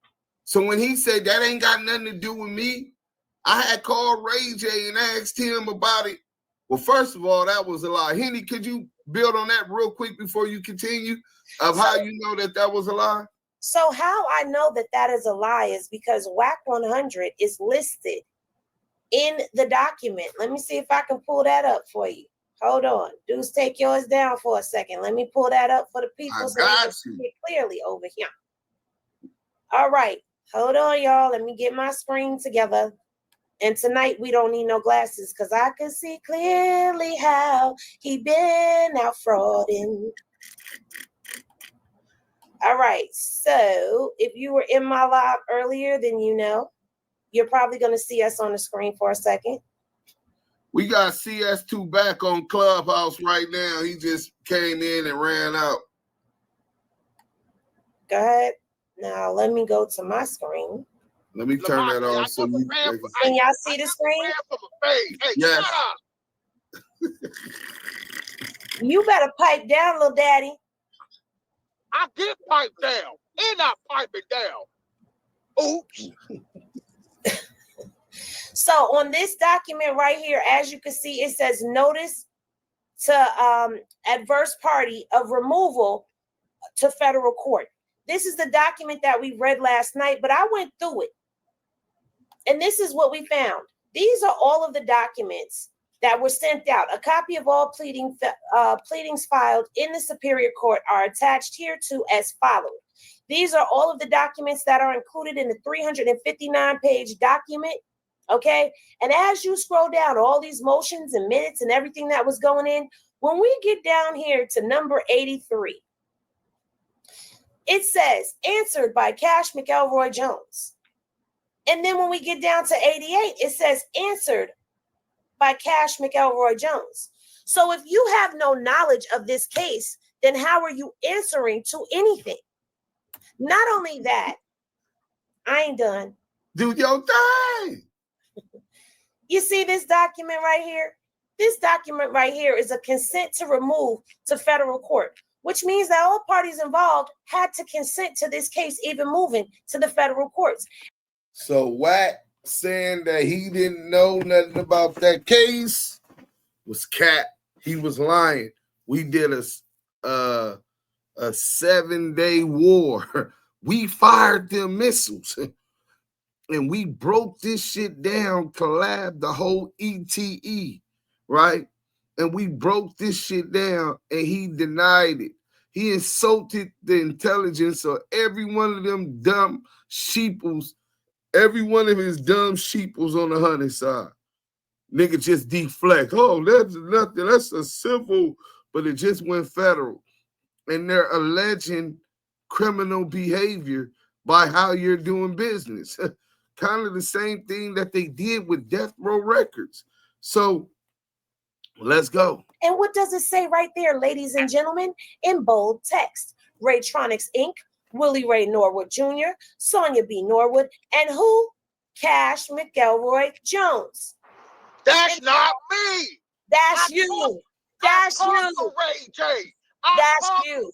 So when he said that ain't got nothing to do with me, I had called Ray J and asked him about it. Well, first of all, that was a lie. Henny, could you build on that real quick before you continue of how you know that that was a lie? So how I know that that is a lie is because WAC 100 is listed in the document. Let me see if I can pull that up for you. Hold on. Deuce, take yours down for a second. Let me pull that up for the people so they can see it clearly over here. All right. Hold on, y'all. Let me get my screen together. And tonight we don't need no glasses because I can see clearly how he been out frauding. All right. So if you were in my live earlier, then you know. You're probably going to see us on the screen for a second. We got CS2Back on Clubhouse right now. He just came in and ran out. Go ahead. Now let me go to my screen. Let me turn that on so you can y'all see the screen? Hey, yes. You better pipe down, little daddy. I get piped down, and I pipe it down. Oops. So on this document right here, as you can see, it says notice to adverse party of removal to federal court. This is the document that we read last night, but I went through it. And this is what we found. These are all of the documents that were sent out. A copy of all pleadings filed in the Superior Court are attached hereto as follows. These are all of the documents that are included in the 359-page document. Okay. And as you scroll down all these motions and minutes and everything that was going in, when we get down here to number 83, it says answered by Cash McElroy Jones. And then when we get down to 88, it says answered by Cash McElroy Jones. So if you have no knowledge of this case, then how are you answering to anything? Not only that, I ain't done. Do your thing. You see this document right here? This document right here is a consent to remove to federal court, which means that all parties involved had to consent to this case even moving to the federal courts. So WAC saying that he didn't know nothing about that case was cap. He was lying. We did a 7-day war. We fired them missiles. And we broke this shit down, collab the whole ETE, right? And we broke this shit down, and he denied it. He insulted the intelligence of every one of them dumb sheeples, every one of his dumb sheeples on the hunting side. Nigga just deflect. Oh, that's nothing. That's a civil, but it just went federal. And they're alleging criminal behavior by how you're doing business. Kind of the same thing that they did with Death Row Records. So let's go. And what does it say right there, ladies and gentlemen, in bold text? RAYTRONIKS Inc., Willie Ray Norwood Jr., Sonia B. Norwood, and who? Cash McElroy Jones. That's not me. That's you. That's you. Ray J. That's you.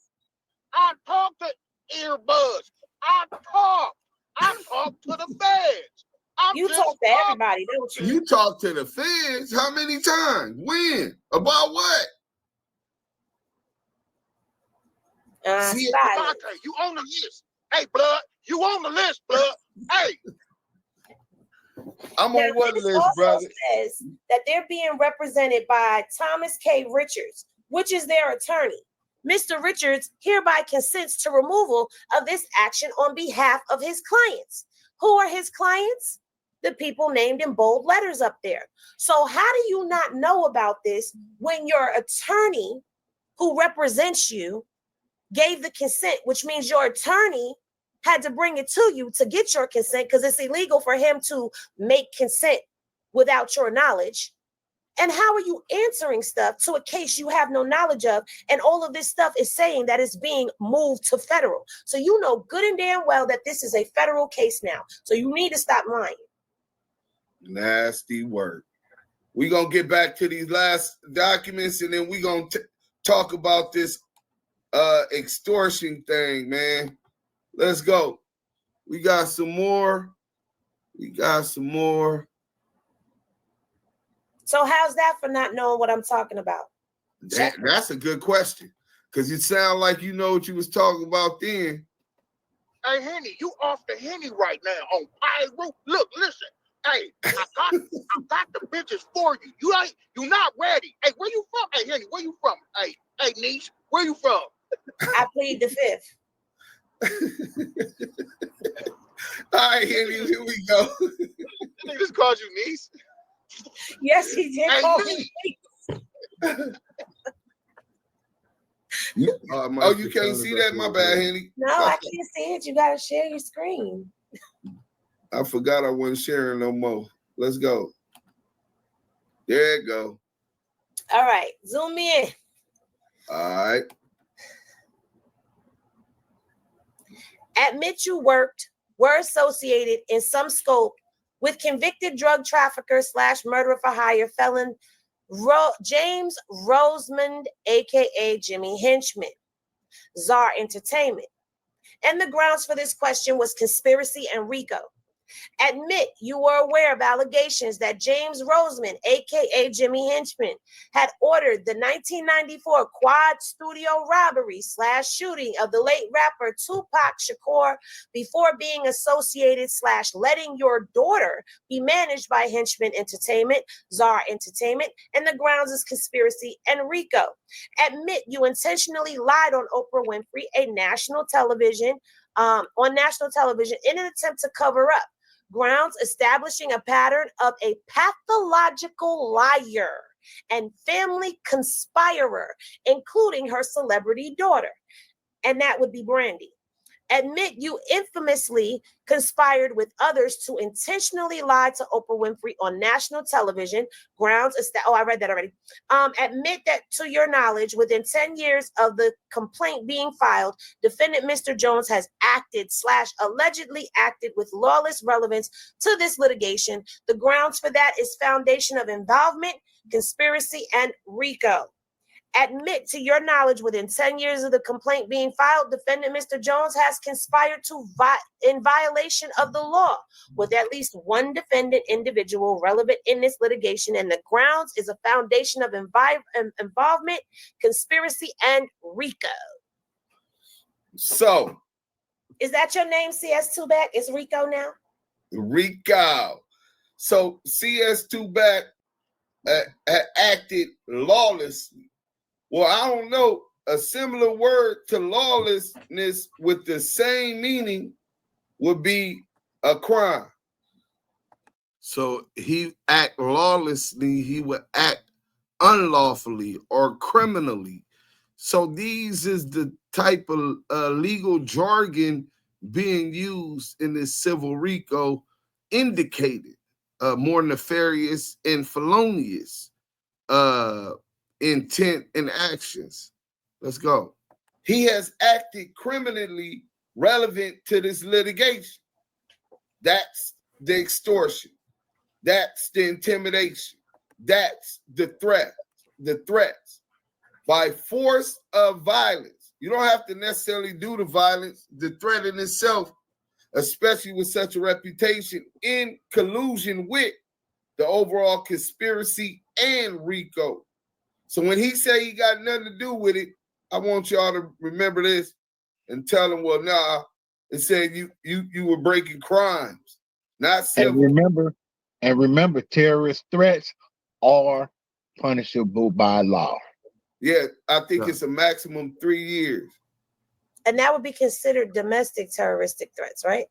I talk to earbuds. I talk to the feds. You talk to everybody, don't you? You talk to the feds? How many times? When? About what? See, you on the list. Hey, blood, you on the list, blood. Hey. I'm on what list, brother? Says that they're being represented by Thomas K. Richards, which is their attorney. Mr. Richards hereby consents to removal of this action on behalf of his clients. Who are his clients? The people named in bold letters up there. So how do you not know about this when your attorney who represents you gave the consent, which means your attorney had to bring it to you to get your consent, because it's illegal for him to make consent without your knowledge? And how are you answering stuff to a case you have no knowledge of? And all of this stuff is saying that it's being moved to federal. So you know good and damn well that this is a federal case now. So you need to stop lying. Nasty word. We're going to get back to these last documents, and then we're going to talk about this extortion thing, man. Let's go. We got some more. So how's that for not knowing what I'm talking about? That's a good question, because you sound like you know what you was talking about then. Hey, Henny, you off the Henny right now on Pyro. Look, listen. Hey, I got the bitches for you. You not ready. Hey, where you from? Hey, Henny, where you from? Hey, niece, where you from? I plead the fifth. All right, Henny, here we go. He just called you niece. Yes, he did. Hey, call niece. me. Oh, you can't see that? My bad, Henny. No, I can't see it. You got to share your screen. I forgot I wasn't sharing no more. Let's go. There you go. All right, zoom in. All right. Admit you were associated in some scope with convicted drug trafficker / murderer for hire felon James Rosemond, aka Jimmy Henchman, Czar Entertainment. And the grounds for this question was conspiracy and RICO. Admit you were aware of allegations that James Rosemond, aka Jimmy Henchman, had ordered the 1994 quad studio robbery / shooting of the late rapper Tupac Shakur before being associated / letting your daughter be managed by Henchman Entertainment, Czar Entertainment, and the grounds is conspiracy and RICO. Admit you intentionally lied on Oprah Winfrey, on national television in an attempt to cover up. Grounds establishing a pattern of a pathological liar and family conspirer, including her celebrity daughter, and that would be Brandy. Admit you infamously conspired with others to intentionally lie to Oprah Winfrey on national television. Grounds, I read that already. Admit that to your knowledge, within 10 years of the complaint being filed, defendant Mr. Jones has acted / allegedly acted with lawless relevance to this litigation. The grounds for that is foundation of involvement, conspiracy, and RICO. Admit to your knowledge, within 10 years of the complaint being filed, defendant Mr. Jones has conspired in violation of the law with at least one defendant individual relevant in this litigation, and the grounds is a foundation of involvement, conspiracy, and RICO. So, is that your name, CS2Back? It's RICO now? RICO. So, CS2Back acted lawlessly. Well, I don't know, a similar word to lawlessness with the same meaning would be a crime. So he act lawlessly, he would act unlawfully or criminally. So these is the type of legal jargon being used in this civil RICO, indicated more nefarious and felonious intent and actions. Let's go. He has acted criminally relevant to this litigation. That's the extortion. That's the intimidation. That's the threats. By force of violence. You don't have to necessarily do the violence. The threat in itself, especially with such a reputation, in collusion with the overall conspiracy and RICO. So when he say he got nothing to do with it, I want y'all to remember this and tell him, well, nah, it said you were breaking crimes, not civil. And remember, terrorist threats are punishable by law. Yeah, I think it's a maximum 3 years. And that would be considered domestic terroristic threats, right?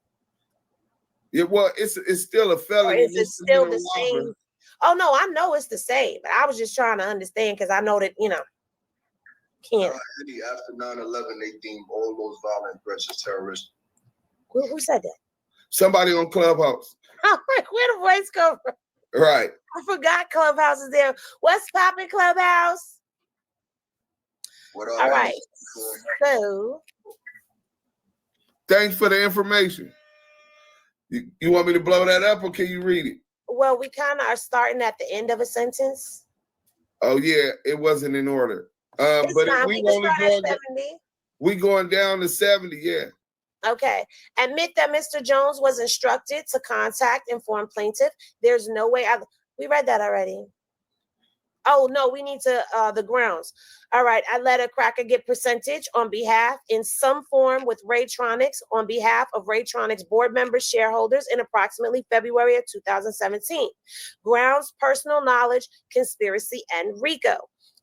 Yeah, well, it's still a felony. Or is it still the same? Oh no, I know it's the same, but I was just trying to understand because I know that can't. Eddie, after 9/11, they deemed all those violent threats as terrorist. Who said that? Somebody on Clubhouse. Where the voice come from? Right. I forgot Clubhouse is there. What's poppin', Clubhouse? What up? All right. So thanks for the information. You want me to blow that up or can you read it? Well, we kind of are starting at the end of a sentence. Oh yeah, it wasn't in order. But we going down to 70, yeah. Okay. Admit that Mr. Jones was instructed to contact informed plaintiff. There's no way we read that already. Oh no, we need to the grounds. All right, I let a cracker get percentage on behalf in some form with RAYTRONIKS on behalf of RAYTRONIKS board members, shareholders in approximately February of 2017. Grounds, personal knowledge, conspiracy, and RICO.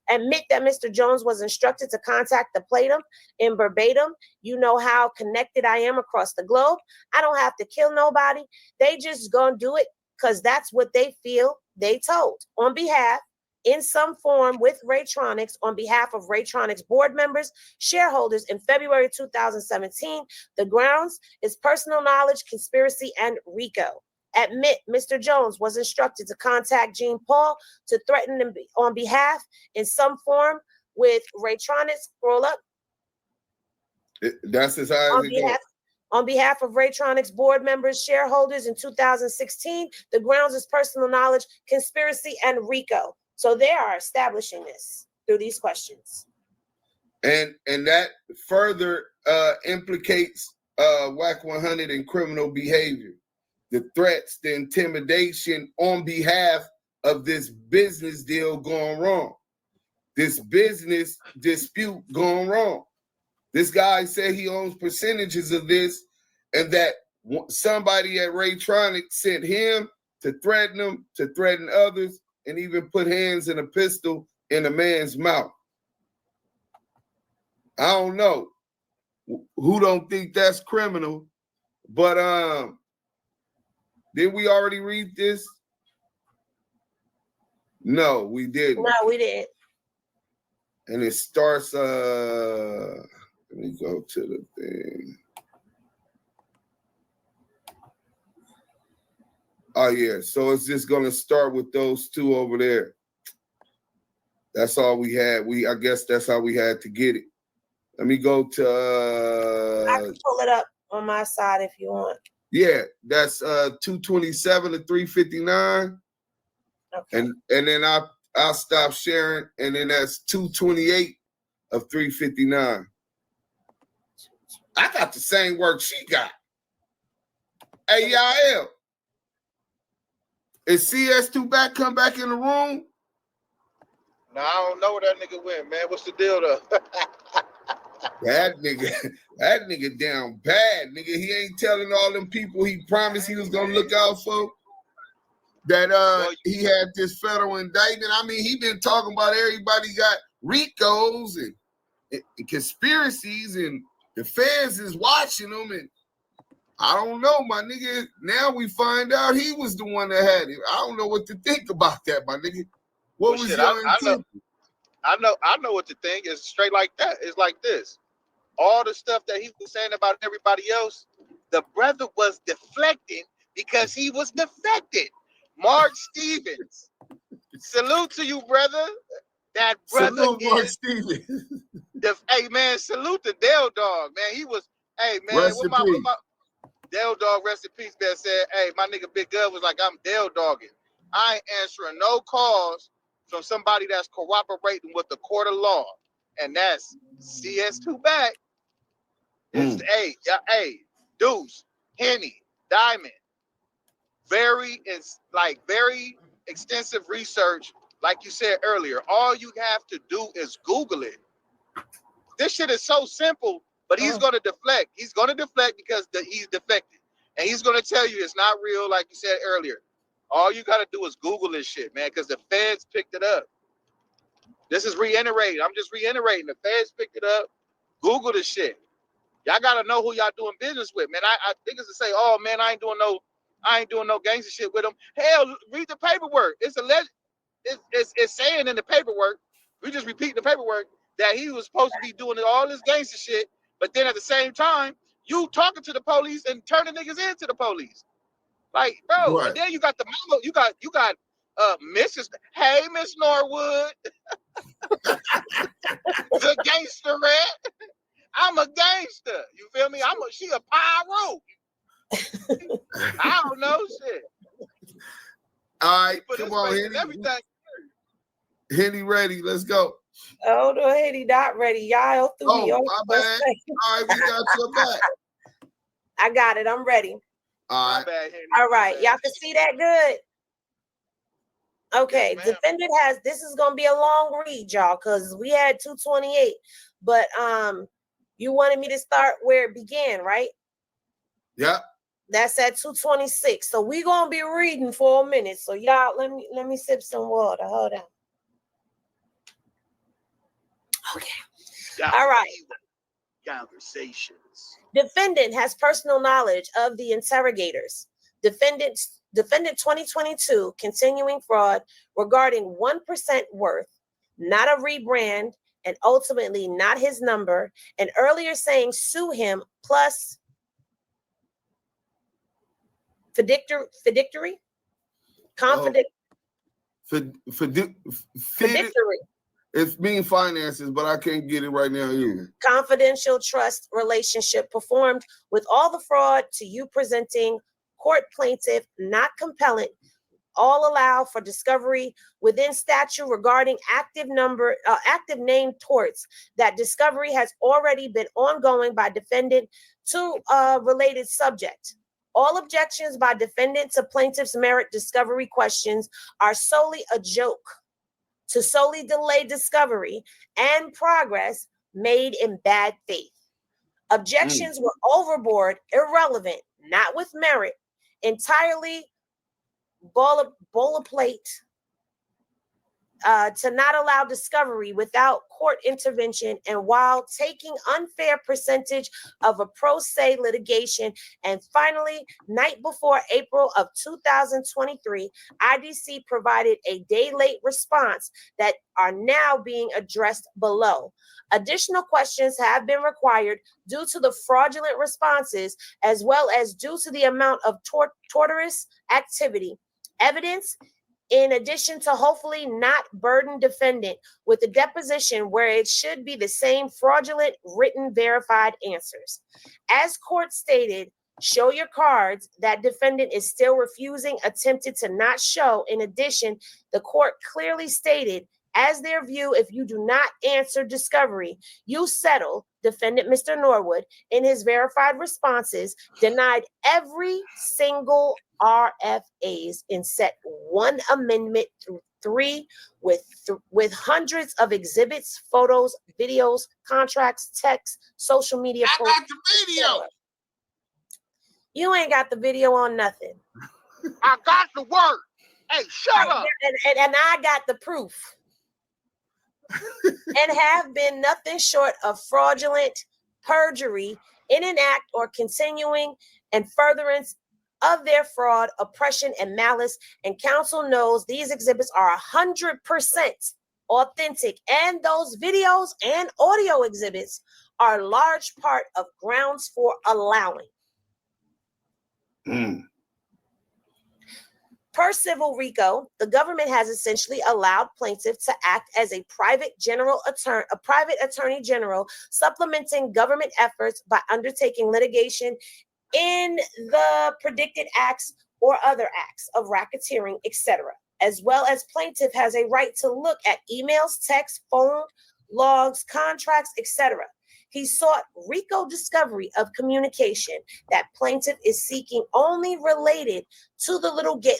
Admit that Mr. Jones was instructed to contact the plaintiff in verbatim. You know how connected I am across the globe. I don't have to kill nobody. They just gonna do it because that's what they feel they told. On behalf, in some form with RAYTRONIKS on behalf of RAYTRONIKS board members, shareholders in February 2017. The grounds is personal knowledge, conspiracy, and RICO. Admit Mr. Jones was instructed to contact Jean Paul to threaten him on behalf in some form with RAYTRONIKS. Scroll up. That's as high as it goes. On behalf of RAYTRONIKS board members, shareholders in 2016, the grounds is personal knowledge, conspiracy, and RICO. So they are establishing this through these questions. And that further implicates WAC 100 in criminal behavior. The threats, the intimidation on behalf of this business deal going wrong. This business dispute going wrong. This guy said he owns percentages of this and that somebody at RAYTRONIKS sent him to threaten others, and even put hands and a pistol in a man's mouth. I don't know who don't think that's criminal, but did we already read this? No, we didn't. No, we didn't. And it starts, let me go to the thing. Oh, yeah. So it's just going to start with those two over there. That's all we had. I guess that's how we had to get it. Let me go to... I can pull it up on my side if you want. Yeah, that's 227 to 359. Okay. And then I'll stop sharing. And then that's 228 of 359. I got the same work she got. Hey, y'all. Is CS2Back come back in the room? No, I don't know where that nigga went, man. What's the deal though? That nigga down bad, nigga. He ain't telling all them people he promised he was gonna look out for. That he had this federal indictment. I mean, he been talking about everybody got RICOs and conspiracies, and the feds is watching them, and I don't know, my nigga. Now we find out he was the one that had it. I don't know what to think about that, my nigga. What was your intent? I know what to think. It's straight like that. It's like this. All the stuff that he was saying about everybody else, the brother was deflecting because he was defected. Mark Stevens. Salute to you, brother. That brother salute Mark Stevens. Hey man, salute the Dale Dog, man. He was, hey man, rest in peace. Dale Dog, rest in peace, man, said, hey, my nigga Big Gov was like, I'm Dale Dogging. I ain't answering no calls from somebody that's cooperating with the court of law. And that's CS2Back. It's hey, Duse, Henny, Diamond. Very extensive research. Like you said earlier, all you have to do is Google it. This shit is so simple. But he's going to deflect. He's going to deflect because he's defected. And he's going to tell you it's not real, like you said earlier. All you got to do is Google this shit, man, because the feds picked it up. This is reiterating. I'm just reiterating. The feds picked it up. Google the shit. Y'all gotta know who y'all doing business with, man. I think it's to say, oh man, I ain't doing no gangster shit with them. Hell, read the paperwork. It's alleged. It's saying in the paperwork. We just repeat the paperwork that he was supposed to be doing all this gangster shit, but then at the same time, you talking to the police and turning niggas into the police. Like, bro, Right. and then you got the mama, you got Mrs. Hey, Miss Norwood, the gangsterette. I'm a gangster. You feel me? She a pyro. I don't know shit. All right, But come on, Henny. Everything. Henny ready. Let's go. Oh, no, Henny not ready. Y'all threw me off. My bad. All right, we got your back. I got it. I'm ready. All right. Bad, All right. Y'all can see that good? Okay. Yes, defendant has, this is going to be a long read, y'all, because we had 228. But you wanted me to start where it began, right? Yep. That's at 226. So we're going to be reading for a minute. So y'all, let me sip some water. Hold on. Okay. All right. Conversations. Defendant has personal knowledge of the interrogators. Defendant 2022 continuing fraud regarding 1% worth, not a rebrand, and ultimately not his number, and earlier saying sue him plus fiduciary. It's mean finances, but I can't get it right now either. Confidential trust relationship performed with all the fraud to you presenting court plaintiff, not compelling, all allow for discovery within statute regarding active name torts that discovery has already been ongoing by defendant to a related subject. All objections by defendant to plaintiff's merit discovery questions are solely a joke to solely delay discovery and progress made in bad faith. Objections were overboard, irrelevant, not with merit, entirely boilerplate, to not allow discovery without court intervention, and while taking unfair percentage of a pro se litigation. And finally, night before April of 2023, IDC provided a day late response that are now being addressed below. Additional questions have been required due to the fraudulent responses, as well as due to the amount of torturous activity. Evidence, in addition to hopefully not burden defendant with a deposition where it should be the same fraudulent written verified answers. As court stated, show your cards. That defendant is still refusing, attempted to not show. In addition, the court clearly stated as their view, if you do not answer discovery, you settle. Defendant Mr. Norwood, in his verified responses, denied every single RFAs in set one amendment through three with hundreds of exhibits, photos, videos, contracts, texts, social media posts. I got the video. You ain't got the video on nothing. I got the word. Hey, shut up. And I got the proof. And have been nothing short of fraudulent perjury in an act or continuing and furtherance of their fraud, oppression, and malice. And counsel knows these exhibits are 100% authentic, and those videos and audio exhibits are a large part of grounds for allowing. Per civil RICO, the government has essentially allowed plaintiffs to act as a private attorney general, supplementing government efforts by undertaking litigation in the predicted acts or other acts of racketeering, etc. As well as plaintiff has a right to look at emails, texts, phone logs, contracts, etc. He sought RICO discovery of communication that plaintiff is seeking only related to the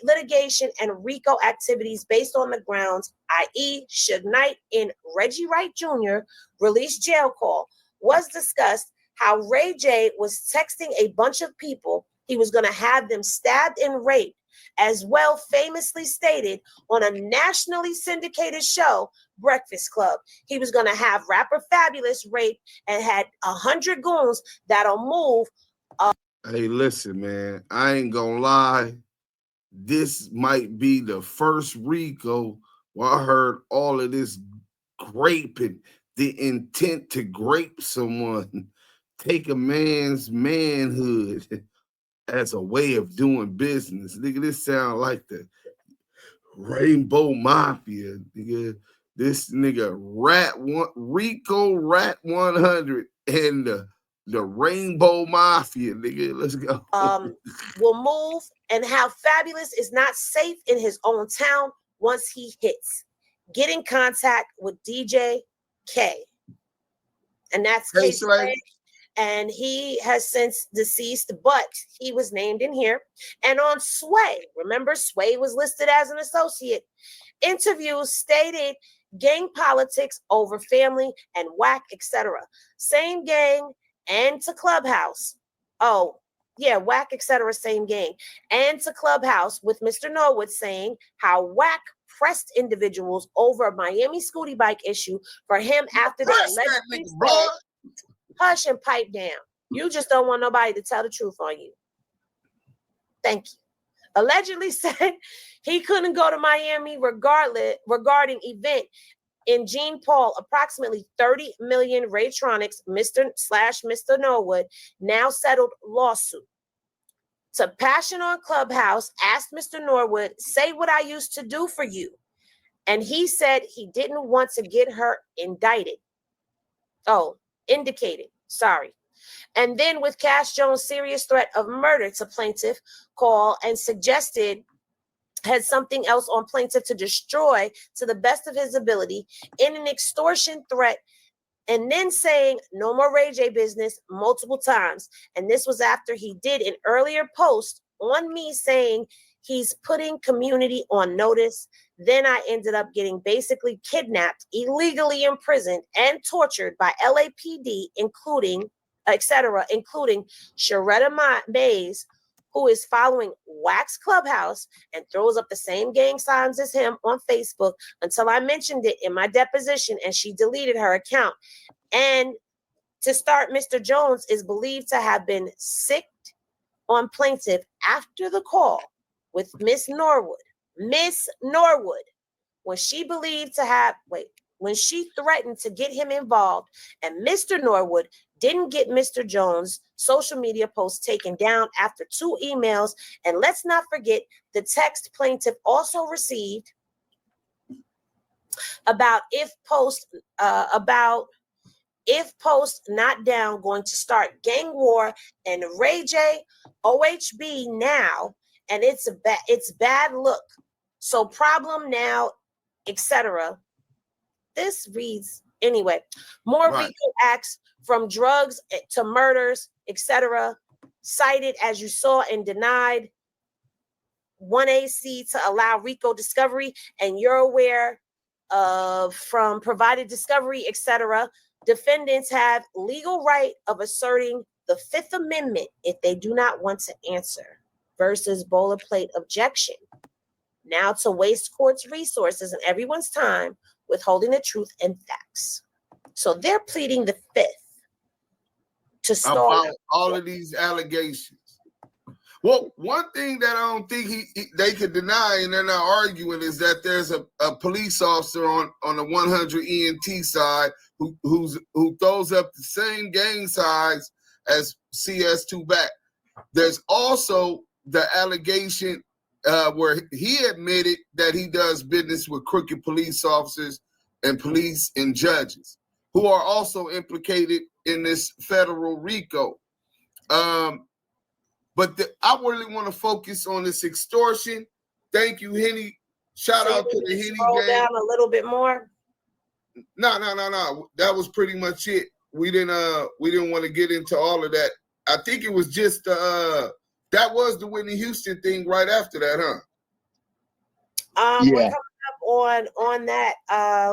litigation and RICO activities based on the grounds, i.e. Suge Knight in Reggie Wright Jr. released jail call, was discussed how Ray J was texting a bunch of people he was going to have them stabbed and raped, as well famously stated on a nationally syndicated show, Breakfast Club. He was going to have rapper Fabulous rape and had 100 goons that'll move. Hey, listen, man, I ain't gonna lie. This might be the first RICO where I heard all of this graping, the intent to grape someone, take a man's manhood as a way of doing business. Nigga, this sound like the Rainbow Mafia. Nigga, this nigga RICO Rat 100 and the Rainbow Mafia. Nigga, let's go. Will move, and how Fabulous is not safe in his own town once he hits. Get in contact with DJ K. And that's K. And he has since deceased, but he was named in here. And on Sway, remember Sway was listed as an associate. Interviews stated gang politics over family and whack, etc. Same gang and to Clubhouse. Oh, yeah, whack, etc. Same gang. And to Clubhouse with Mr. Norwood saying how whack pressed individuals over a Miami Scooty bike issue for him after they allegedly said, hush and pipe down. You just don't want nobody to tell the truth on you. Thank you. Allegedly said he couldn't go to Miami regarding event in Gene Paul, approximately 30 million RAYTRONIKS, Mr. Norwood, now settled lawsuit. To Passion on Clubhouse asked Mr. Norwood, say what I used to do for you. And he said he didn't want to get her indicted. Oh, indicated, sorry. And then with Cash Jones' serious threat of murder to plaintiff call and suggested had something else on plaintiff to destroy to the best of his ability in an extortion threat, and then saying no more Ray J business multiple times. And this was after he did an earlier post on me saying he's putting community on notice. Then I ended up getting basically kidnapped, illegally imprisoned, and tortured by LAPD, including Sharetta Mays, who is following Wax Clubhouse and throws up the same gang signs as him on Facebook until I mentioned it in my deposition and she deleted her account. And to start, Mr. Jones is believed to have been sicked on plaintiff after the call with Miss Norwood. Miss Norwood, when she threatened to get him involved, and Mr. Norwood didn't get Mr. Jones' social media posts taken down after 2 emails. And let's not forget the text plaintiff also received about if post not down going to start gang war and Ray J, OHB now, and it's bad look. So problem now, etc. This reads anyway. More RICO acts from drugs to murders, etc. Cited as you saw and denied 1AC to allow RICO discovery, and you're aware of from provided discovery, etc. Defendants have legal right of asserting the Fifth Amendment if they do not want to answer versus boilerplate objection. Now to waste court's resources and everyone's time withholding the truth and facts. So they're pleading the Fifth to stall about all of these allegations. Well, one thing that I don't think they could deny, and they're not arguing, is that there's a police officer on the 100 ENT side who throws up the same gang size as CS2Back. There's also the allegation where he admitted that he does business with crooked police officers and police and judges who are also implicated in this federal RICO. But I really want to focus on this extortion. Thank you, Henny. Shout out to the Henny gang. Scroll down a little bit more. No. That was pretty much it. We didn't want to get into all of that. I think it was just that was the Whitney Houston thing right after that, huh? Yeah. We're coming up on that.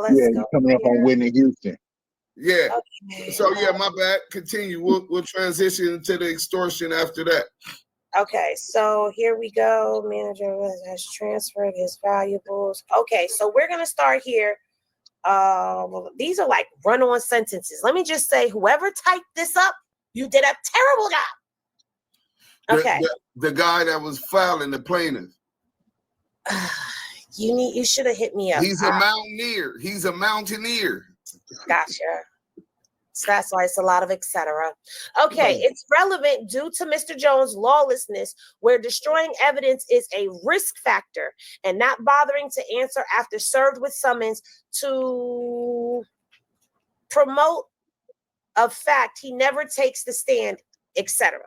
Let's go. Coming up on Whitney Houston. Yeah. Okay. So yeah, my bad. Continue. We'll transition to the extortion after that. Okay, so here we go. Manager has transferred his valuables. Okay, so we're gonna start here. These are like run-on sentences. Let me just say, whoever typed this up, you did a terrible job. Okay. The guy that was filing the plaintiff. You should have hit me up. He's a mountaineer. He's a mountaineer. Gotcha. So that's why it's a lot of etc. Okay, it's relevant due to Mr. Jones' lawlessness, where destroying evidence is a risk factor and not bothering to answer after served with summons to promote a fact he never takes the stand, etc.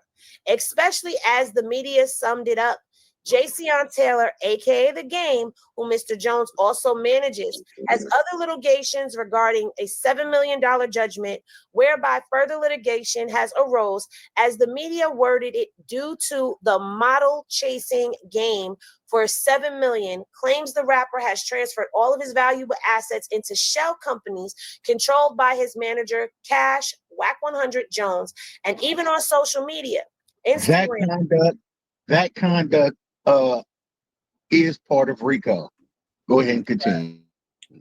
Especially as the media summed it up. Jason Taylor, aka The Game, who Mr. Jones also manages, has other litigations regarding a $7 million judgment, whereby further litigation has arose, as the media worded it, due to the model chasing game for $7 million, claims the rapper has transferred all of his valuable assets into shell companies controlled by his manager, Cash Whack 100 Jones, and even on social media, Instagram. That conduct is part of RICO. Go ahead and continue.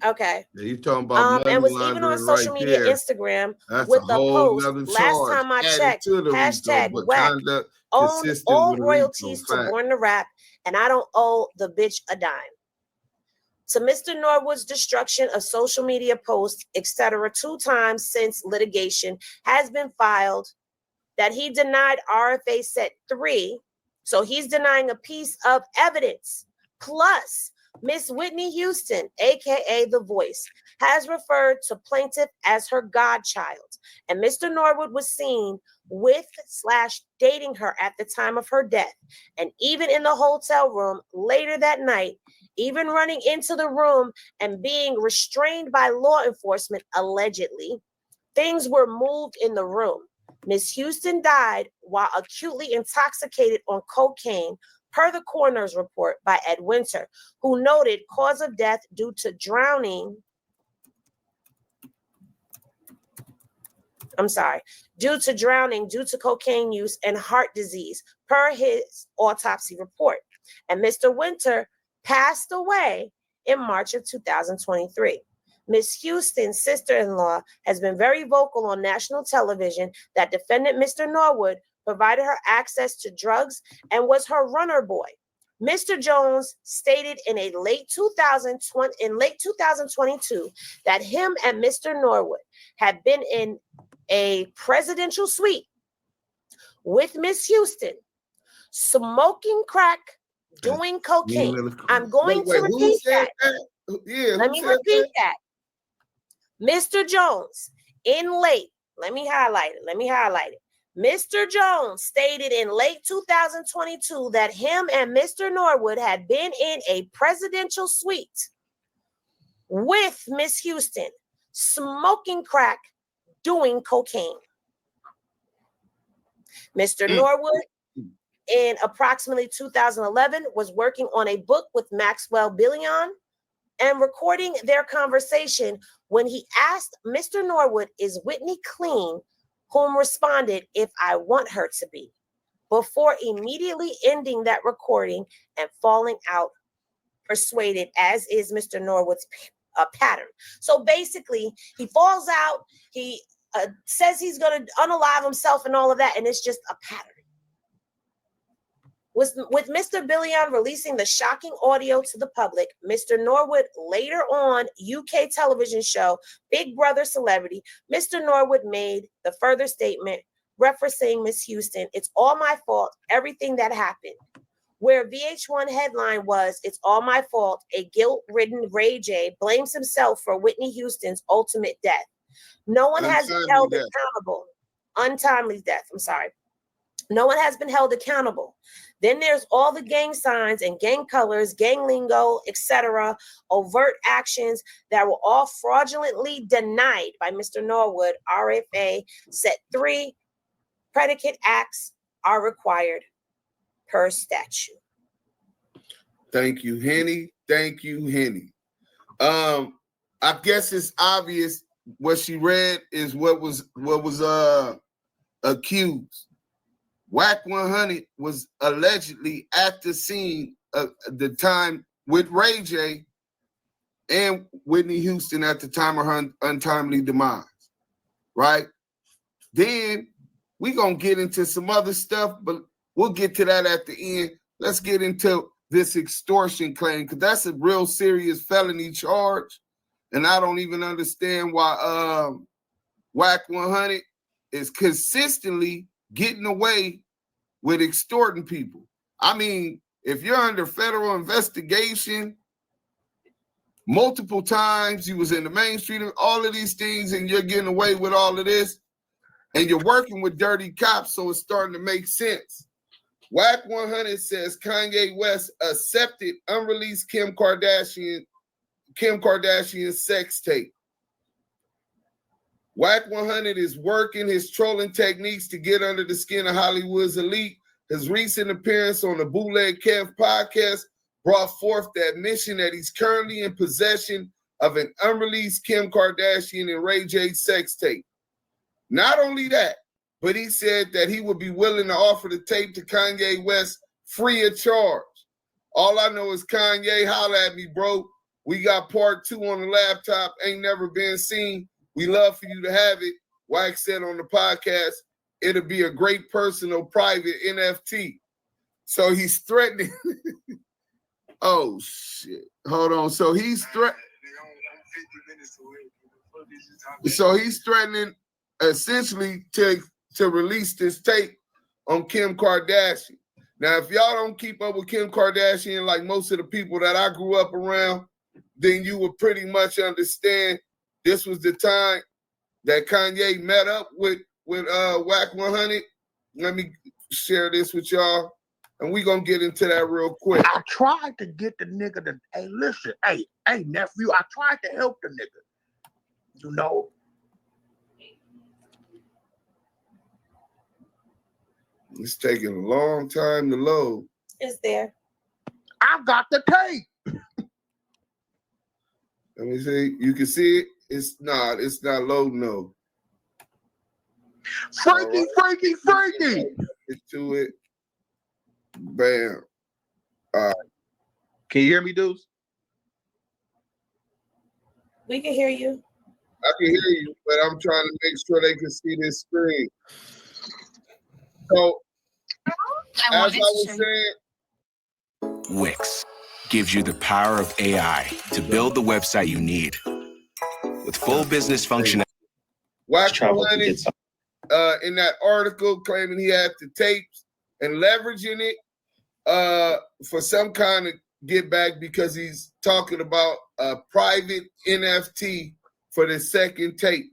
Okay. Yeah, you talking about and was even on social media, Instagram, with the post. Last time I checked, hashtag whack owned all royalties to Born to Rap, and I don't owe the bitch a dime. To Mr. Norwood's destruction of social media posts, etc., 2 times since litigation has been filed, that he denied RFA set 3. So he's denying a piece of evidence. Plus, Miss Whitney Houston, aka The Voice, has referred to plaintiff as her godchild. And Mr. Norwood was seen with/dating her at the time of her death. And even in the hotel room later that night, even running into the room and being restrained by law enforcement, allegedly, things were moved in the room. Miss Houston died while acutely intoxicated on cocaine, per the coroner's report by Ed Winter, who noted cause of death due to drowning. Due to cocaine use and heart disease, per his autopsy report. And Mr. Winter passed away in March of 2023. Miss Houston's sister-in-law has been very vocal on national television that defendant Mr. Norwood provided her access to drugs and was her runner boy. Mr. Jones stated in late 2022 that him and Mr. Norwood had been in a presidential suite with Miss Houston, smoking crack, doing cocaine. I'm going to repeat that. Let me repeat that. Mr. Jones, let me highlight it. Mr. Jones stated in late 2022 that him and Mr. Norwood had been in a presidential suite with Miss Houston, smoking crack, doing cocaine. Mr. Norwood, in approximately 2011, was working on a book with Maxwell Billion and recording their conversation when he asked Mr. Norwood, "Is Whitney clean?" whom responded, "If I want her to be," before immediately ending that recording and falling out persuaded, as is Mr. Norwood's pattern. So basically, he falls out, he says he's going to unalive himself and all of that, and it's just a pattern. With Mr. Billion releasing the shocking audio to the public, Mr. Norwood later on UK television show Big Brother Celebrity, Mr. Norwood made the further statement referencing Miss Houston, "It's all my fault, everything that happened." Where VH1 headline was, "It's all my fault, a guilt-ridden Ray J blames himself for Whitney Houston's ultimate death. No one has been held accountable." Untimely death, I'm sorry. No one has been held accountable. Then there's all the gang signs and gang colors, gang lingo, etc., overt actions that were all fraudulently denied by Mr. Norwood. RFA set 3 predicate acts are required per statute. Thank you, Henny. I guess it's obvious what she read is what was accused. Whack 100 was allegedly at the scene of the time with Ray J and Whitney Houston at the time of her untimely demise, right? Then we gonna get into some other stuff, but we'll get to that at the end. Let's get into this extortion claim, because that's a real serious felony charge, and I don't even understand why Whack 100 is consistently getting away with extorting people. I mean, if you're under federal investigation multiple times, you was in the mainstream, all of these things, and you're getting away with all of this, and you're working with dirty cops, so it's starting to make sense. Whack 100 says Kanye West accepted unreleased Kim Kardashian sex tape. Whack 100 is working his trolling techniques to get under the skin of Hollywood's elite. His recent appearance on the Bootleg Kev podcast brought forth the admission that he's currently in possession of an unreleased Kim Kardashian and Ray J sex tape. Not only that, but he said that he would be willing to offer the tape to Kanye West free of charge. All I know is Kanye, holla at me, bro. We got part 2 on the laptop, ain't never been seen. We love for you to have it. Wack said on the podcast, it'll be a great personal private NFT. So he's threatening. Oh, shit. Hold on. So he's threatening. So he's threatening essentially to release this tape on Kim Kardashian. Now, if y'all don't keep up with Kim Kardashian like most of the people that I grew up around, then you would pretty much understand this was the time that Kanye met up with Whack 100. Let me share this with y'all, and we're going to get into that real quick. I tried to get the nigga to, hey, listen, hey, nephew, I tried to help the nigga. You know? It's taking a long time to load. It's there. I got the tape. Let me see. You can see it. It's not loading, no. Freaky, freaky, freaky. Get to it. Bam. All right. Can you hear me, Deuce? We can hear you. I can hear you, but I'm trying to make sure they can see this screen. So, as I was saying, Wix gives you the power of AI to build the website you need. With full business functionality. Whack 100 in that article claiming he had the tapes and leveraging it for some kind of get back because he's talking about a private NFT for the second tape.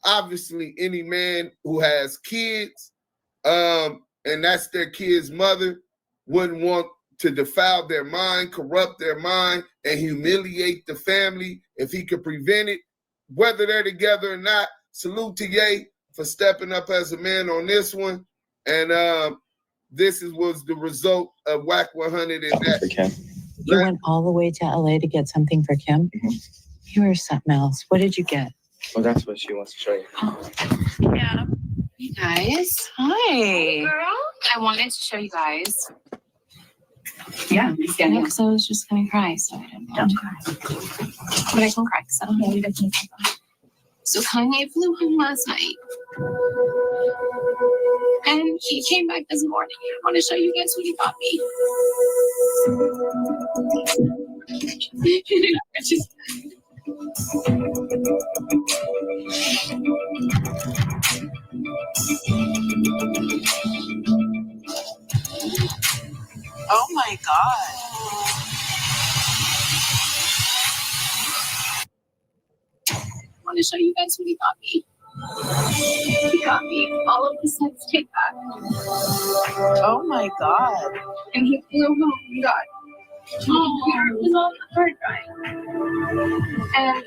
Obviously, any man who has kids, and that's their kid's mother, wouldn't want to defile their mind, corrupt their mind, and humiliate the family if he could prevent it. Whether they're together or not, salute to Ye for stepping up as a man on this one. And this was the result of Whack 100 in that. You went all the way to LA to get something for Kim? Mm-hmm. You were something else. What did you get? Well, that's what she wants to show you. Oh. Yeah. Hey guys. Hi. Hey, Girl. I wanted to show you guys. Yeah. Because I was just going to cry, so I didn't want to cry. But I can cry because I don't know what I can cry. So Kanye flew home last night. And he came back this morning. I want to show you guys what he bought me. Oh my God. I want to show you guys what he got me. He got me all of the sets take back. Oh my God. And he flew home and got computer was on the hard drive. And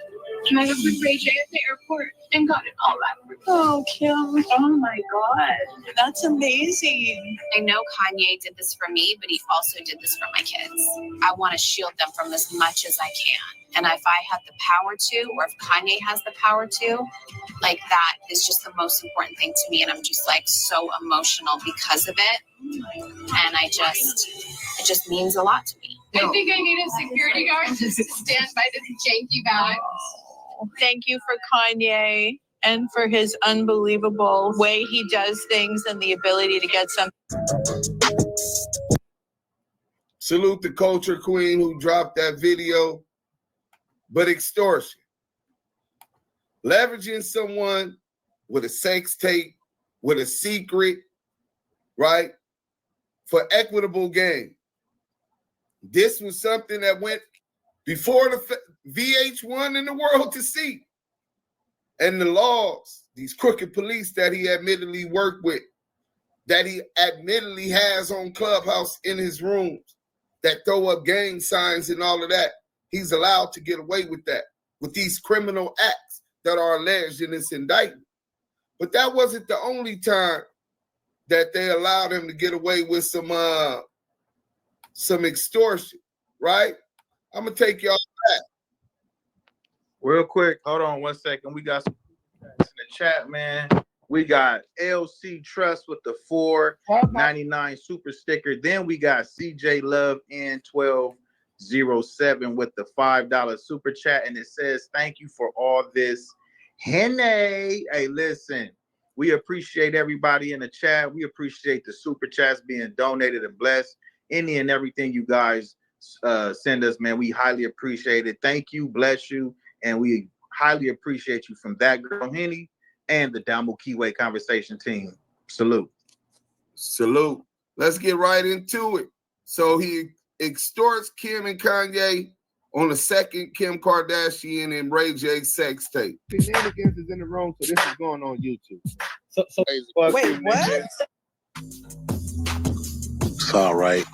And I was with Ray J at the airport and got it all back. Oh, Kim. Oh my God. That's amazing. I know Kanye did this for me, but he also did this for my kids. I want to shield them from as much as I can. And if I have the power to, or if Kanye has the power to, like that is just the most important thing to me. And I'm just like so emotional because of it. And it just means a lot to me. I think I need a security guard just to stand by this janky bag. Thank you for Kanye and for his unbelievable way he does things and the ability to get some. Salute the culture queen who dropped that video. But extortion. Leveraging someone with a sex tape, with a secret, right? For equitable gain. This was something that went before the VH1 in the world to see. And the laws, these crooked police that he admittedly worked with, that he admittedly has on Clubhouse in his rooms, that throw up gang signs and all of that, he's allowed to get away with that, with these criminal acts that are alleged in this indictment. But that wasn't the only time that they allowed him to get away with some extortion, right? I'm gonna take y'all back. Real quick, hold on 1 second. We got some in the chat, man. We got LC Trust with the $4.99 super sticker. Then we got CJ Love N1207 with the $5 super chat, and it says, "Thank you for all this, Henny." Hey, listen, we appreciate everybody in the chat. We appreciate the super chats being donated and blessed. Any and everything you guys send us, man, we highly appreciate it. Thank you, bless you, and we highly appreciate you from that girl Henny and the Damu Kiwe Conversation team. Salute. Salute. Let's get right into it. So he extorts Kim and Kanye on the second Kim Kardashian and Ray J sex tape. Shenanigans is in the room, so this is going on YouTube. Wait, what? It's all right.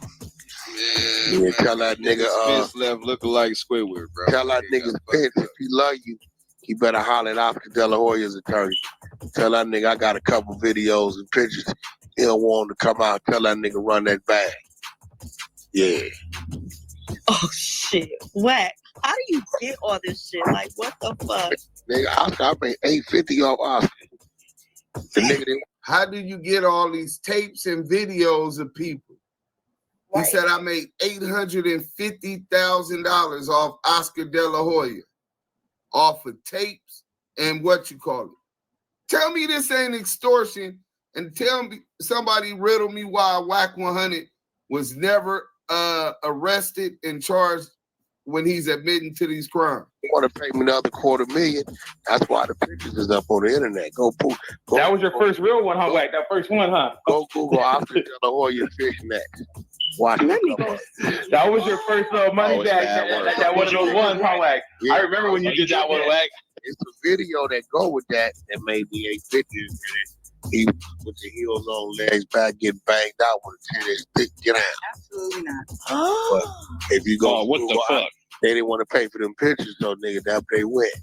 Yeah, tell that nigga left looking like Squidward, bro. Tell that nigga Spence if he love you, he better holler at Oscar De La Hoya's attorney. Tell that nigga I got a couple videos and pictures. He don't want him to come out. Tell that nigga run that bag. Yeah. Oh shit. What? How do you get all this shit? Like what the fuck? Nigga, Oscar, I made $850 off Oscar. The nigga didn't. How do you get all these tapes and videos of people? He said, I made $850,000 off Oscar De La Hoya, off of tapes and what you call it. Tell me this ain't extortion, and tell me, somebody riddle me why Whack 100 was never arrested and charged when he's admitting to these crimes. You want to pay me another $250,000? That's why the pictures is up on the internet. Go that was your first real one, huh, Whack? That first one, huh? Go Google Oscar De La Hoya fishnet. Watch it. That was your first money back. That one of those ones, huh, Whack? Yeah. I remember when you did that one, Whack. It's a video that go with that made me $850. He with the heels on, legs back, getting banged out with a 10-inch stick. Get out. Absolutely not. But if you go, what the fuck? They didn't want to pay for them pictures, so nigga, that they went.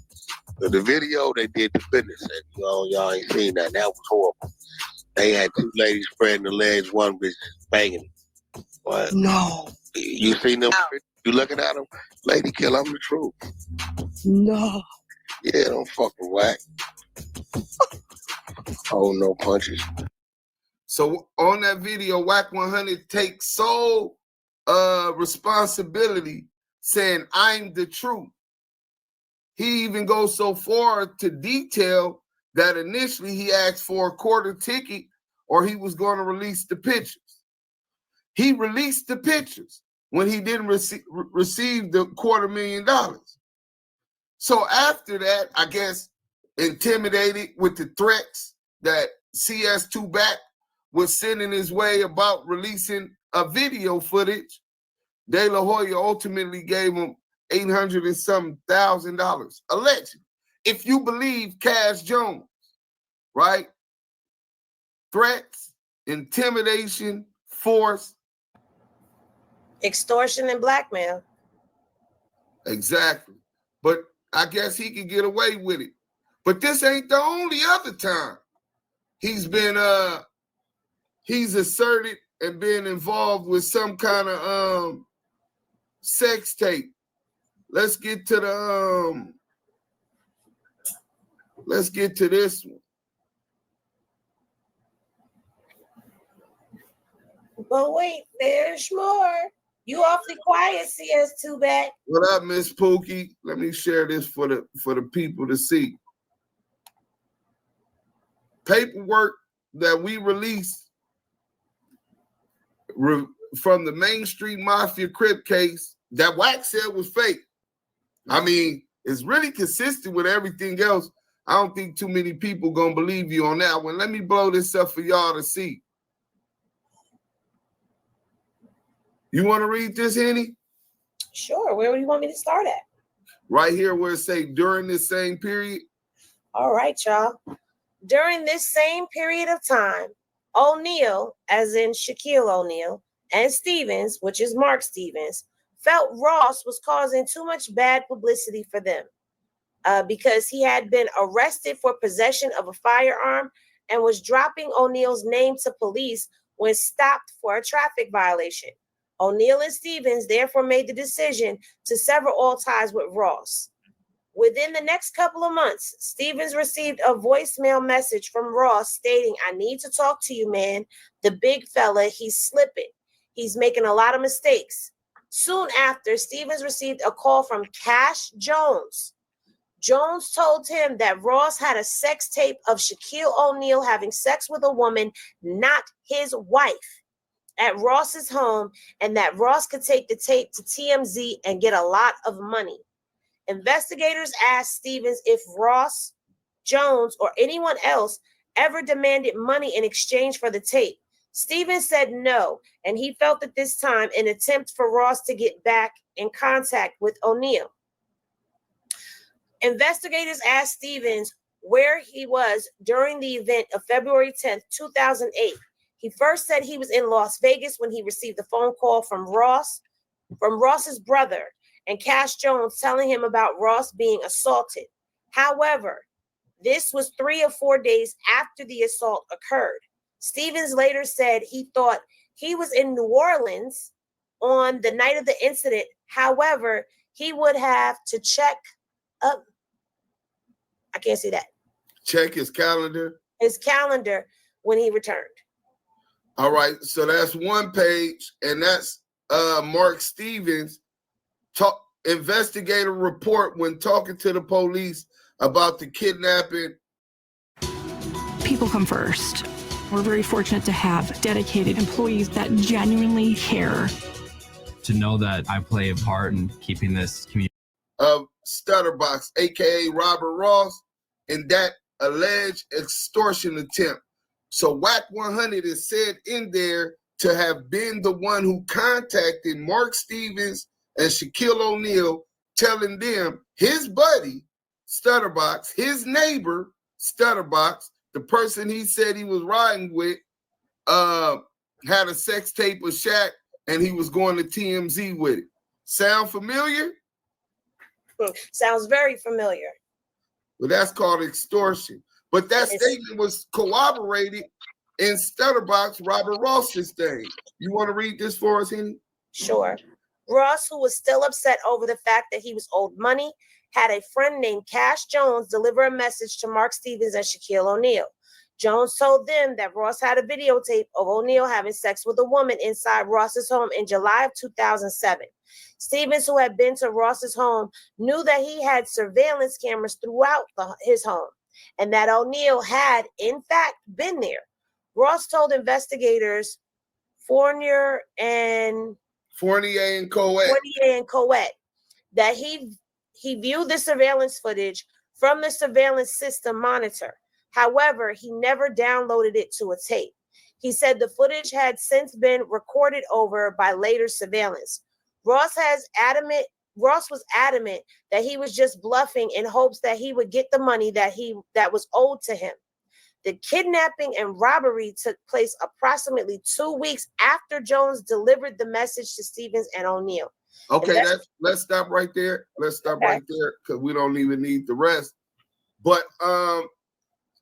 But the video, they did the business. And, y'all ain't seen that. That was horrible. They had two ladies spreading the legs, one bitch banging. What? No. You seen them? You looking at them? Lady kill, I'm the truth. No. Yeah, don't fucking Whack. Oh, no punches. So on that video, Whack 100 takes sole responsibility, saying, I'm the truth. He even goes so far to detail that initially he asked for a quarter ticket or he was going to release the pictures. He released the pictures when he didn't receive the $250,000. So after that, I guess, intimidated with the threats that CS2Back was sending his way about releasing a video footage, De La Hoya ultimately gave him $800 and some thousand, allegedly. If you believe Cash Jones, right? Threats, intimidation, force, extortion, and blackmail. Exactly. But I guess he could get away with it. But this ain't the only other time he's been he's asserted and been involved with some kind of sex tape. Let's get to the let's get to this one. But wait, there's more. You awfully quiet, CS2Back. What up, Miss Pookie? Let me share this for the people to see. Paperwork that we released from the Main Street Mafia Crip case that Wack said was fake. I mean, it's really consistent with everything else. I don't think too many people gonna believe you on that one. Let me blow this up for y'all to see. You want to read this, Henny? Sure. Where do you want me to start at? Right here where it say during this same period. All right, y'all. During this same period of time, O'Neal, as in Shaquille O'Neal, and Stevens, which is Mark Stevens, felt Ross was causing too much bad publicity for them because he had been arrested for possession of a firearm and was dropping O'Neal's name to police when stopped for a traffic violation. O'Neal and Stevens therefore made the decision to sever all ties with Ross. Within the next couple of months, Stevens received a voicemail message from Ross stating, "I need to talk to you, man. The big fella, he's slipping. He's making a lot of mistakes." Soon after, Stevens received a call from Cash Jones. Jones told him that Ross had a sex tape of Shaquille O'Neal having sex with a woman, not his wife, at Ross's home, and that Ross could take the tape to TMZ and get a lot of money. Investigators asked Stevens if Ross, Jones, or anyone else ever demanded money in exchange for the tape. Stevens said no, and he felt at this time an attempt for Ross to get back in contact with O'Neal. Investigators asked Stevens where he was during the event of February 10th, 2008. He first said he was in Las Vegas when he received a phone call from Ross's brother, and Cash Jones telling him about Ross being assaulted. However, this was 3 or 4 days after the assault occurred. Stevens later said he thought he was in New Orleans on the night of the incident. However, he would have to check up. I can't see that. Check his calendar. His calendar when he returned. All right, so that's one page, and that's Mark Stevens investigative report when talking to the police about the kidnapping. People come first. We're very fortunate to have dedicated employees that genuinely care. To know that I play a part in keeping this community. Stutterbox, aka Robert Ross, in that alleged extortion attempt. So Wack 100 is said in there to have been the one who contacted Mark Stevens and Shaquille O'Neal, telling them his buddy, Stutterbox, his neighbor, Stutterbox, the person he said he was riding with, had a sex tape with Shaq, and he was going to TMZ with it. Sound familiar? Sounds very familiar. Well, that's called extortion. But that statement was corroborated in Stutterbox, Robert Ross's thing. You want to read this for us, Henny? Sure. Ross, who was still upset over the fact that he was owed money, had a friend named Cash Jones deliver a message to Mark Stevens and Shaquille O'Neal. Jones told them that Ross had a videotape of O'Neal having sex with a woman inside Ross's home in July of 2007. Stevens, who had been to Ross's home, knew that he had surveillance cameras throughout his home, and that O'Neal had, in fact, been there. Ross told investigators Fournier and Coet that he viewed the surveillance footage from the surveillance system monitor. However, he never downloaded it to a tape. He said the footage had since been recorded over by later surveillance. Ross was adamant that he was just bluffing in hopes that he would get the money that was owed to him. The kidnapping and robbery took place approximately 2 weeks after Jones delivered the message to Stevens and O'Neal. Okay, let's stop right there. Let's stop right there because we don't even need the rest. But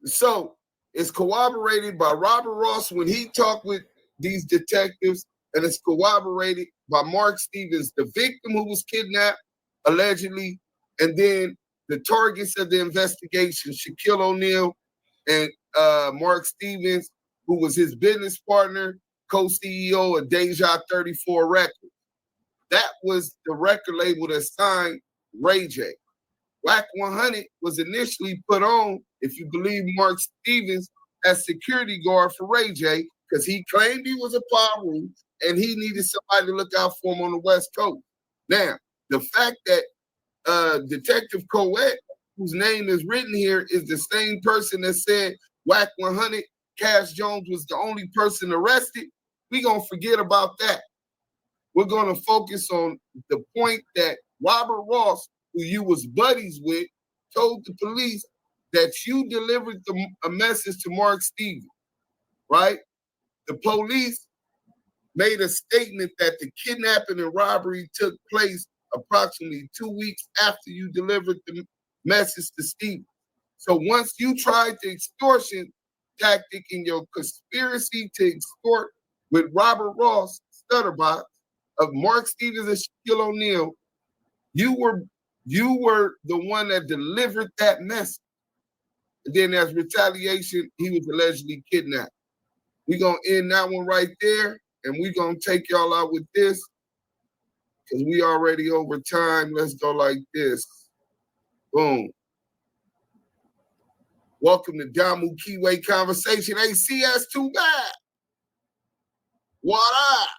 so it's corroborated by Robert Ross when he talked with these detectives, and it's corroborated by Mark Stevens, the victim who was kidnapped allegedly, and then the targets of the investigation, Shaquille O'Neal and Mark Stevens, who was his business partner, co-CEO of DEJA34 Records. That was the record label that signed Ray J. Wack 100 was initially put on, if you believe Mark Stevens, as security guard for Ray J, because he claimed he was a Paru and he needed somebody to look out for him on the West Coast. Now, the fact that Detective Coet, whose name is written here, is the same person that said Wack 100, Cash Jones was the only person arrested, we're going to forget about that. We're going to focus on the point that Robert Ross, who you was buddies with, told the police that you delivered a message to Mark Stevens, right? The police made a statement that the kidnapping and robbery took place approximately 2 weeks after you delivered the message to Stevens. So once you tried the extortion tactic in your conspiracy to extort with Robert Ross, Stutterbox, of Mark Stevens and Shaquille O'Neal, you were the one that delivered that message. And then as retaliation, he was allegedly kidnapped. We're going to end that one right there, and we're going to take y'all out with this, because we already over time. Let's go like this. Boom. Welcome to Damu Kiwe Conversation. Hey, CS2Back. What up?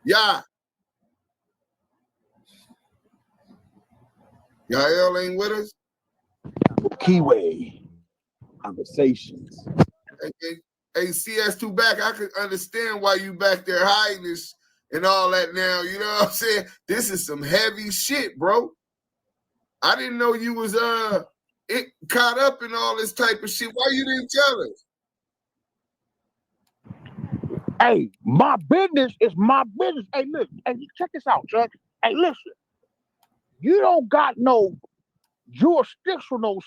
Yeah. Y'all ain't with us? Kiwe Conversations. Hey, CS2Back, I could understand why you back there hiding this and all that now. You know what I'm saying? This is some heavy shit, bro. I didn't know you was caught up in all this type of shit. Why you didn't tell us? Hey, my business is my business. Hey, look, hey, check this out, Chuck. Hey, listen. You don't got no jurisdictional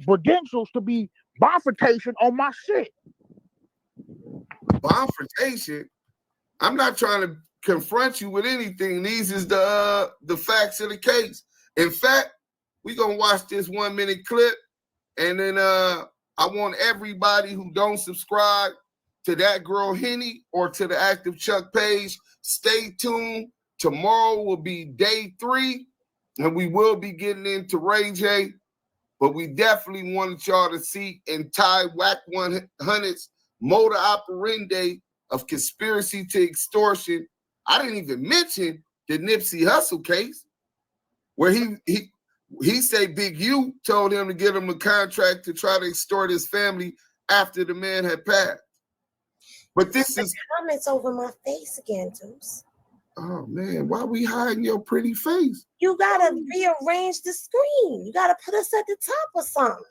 credentials to be bifurcation on my shit. Bifurcation? I'm not trying to confront you with anything. These is the facts of the case. In fact, we're going to watch this 1 minute clip, and then I want everybody who don't subscribe to That Girl Henny or to the Active Chuck page, stay tuned. Tomorrow will be day 3, and we will be getting into Ray J, but we definitely wanted y'all to see and tie Wack 100's motor operandi of conspiracy to extortion. I didn't even mention the Nipsey Hussle case, where he said Big U told him to get him a contract to try to extort his family after the man had passed. But this is comments over my face again, Deuce. Oh man, why we hiding your pretty face? You gotta rearrange the screen. You gotta put us at the top or something.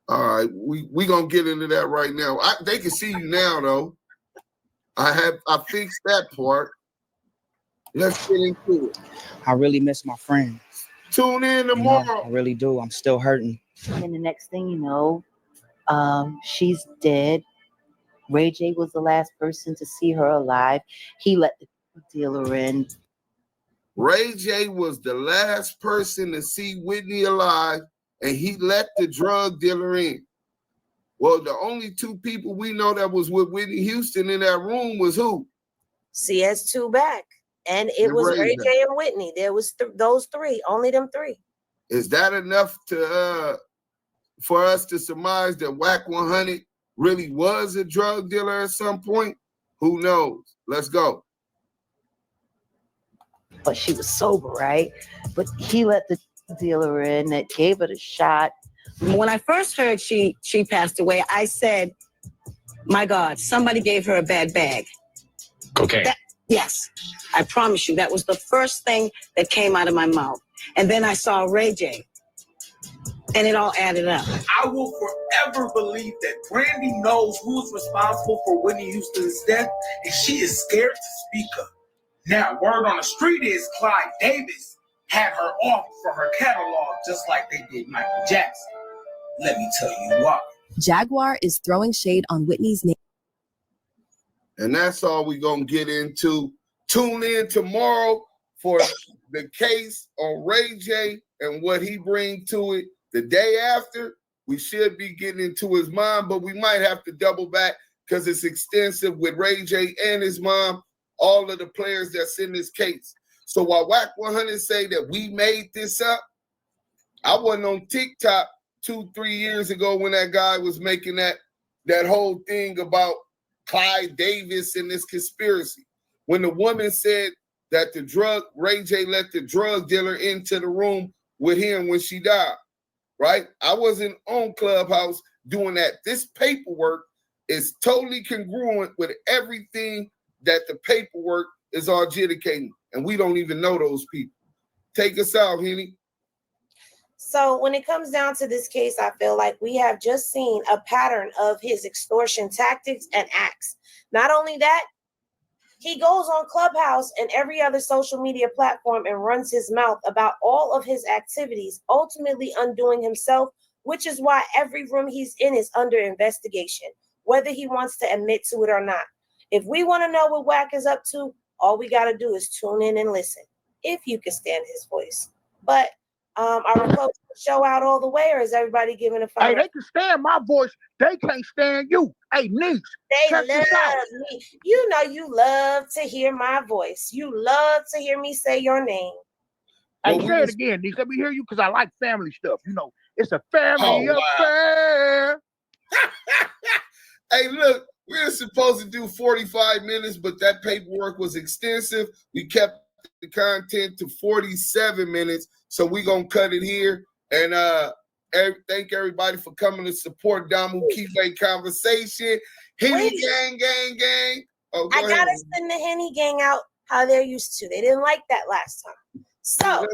All right, we gonna get into that right now. They can see you now though. I fixed that part. Let's get into it. I really miss my friend. Tune in tomorrow. I really do. I'm still hurting. And the next thing you know, she's dead. Ray J was the last person to see her alive. He let the dealer in. Ray J was the last person to see Whitney alive, and he let the drug dealer in. Well, the only 2 people we know that was with Whitney Houston in that room was who? CS2Back. And it was Ray J and Whitney. There was those 3, only them 3. Is that enough to for us to surmise that Wack 100 really was a drug dealer at some point? Who knows? Let's go. But she was sober, right? But he let the dealer in that gave it a shot. When I first heard she passed away, I said, my God, somebody gave her a bad bag. Cocaine. Yes, I promise you, that was the first thing that came out of my mouth. And then I saw Ray J. And it all added up. I will forever believe that Brandy knows who's responsible for Whitney Houston's death, and she is scared to speak up. Now, word on the street is Clyde Davis had her off for her catalog, just like they did Michael Jackson. Let me tell you why. Jaguar is throwing shade on Whitney's name. And that's all we're going to get into. Tune in tomorrow for the case on Ray J and what he brings to it. The day after, we should be getting into his mom, but we might have to double back because it's extensive with Ray J and his mom, all of the players that's in this case. So while WAC 100 say that we made this up, I wasn't on TikTok 2-3 years ago when that guy was making that whole thing about Clyde Davis and this conspiracy. When the woman said that Ray J let the drug dealer into the room with him when she died, right? I wasn't on Clubhouse doing that. This paperwork is totally congruent with everything that the paperwork is adjudicating, and we don't even know those people. Take us out, Henny. So when it comes down to this case, I feel like we have just seen a pattern of his extortion tactics and acts. Not only that, he goes on Clubhouse and every other social media platform and runs his mouth about all of his activities, ultimately undoing himself, which is why every room he's in is under investigation, whether he wants to admit to it or not. If we want to know what WAC is up to, all we got to do is tune in and listen, if you can stand his voice. But are we close the show out all the way, or is everybody giving a final? Hey, they can stand my voice. They can't stand you. Hey, niece, they check this out. love me. You know you love to hear my voice. You love to hear me say your name. Hey, say it again, niece. Let me hear you because I like family stuff. You know, it's a family affair. Hey, look, we were supposed to do 45 minutes, but that paperwork was extensive. We kept the content to 47 minutes, so we're going to cut it here. And thank everybody for coming to support Damu Kiwe Conversation. Henny gang, gang, gang. Oh, I got to send the Henny gang out how they're used to. They didn't like that last time. So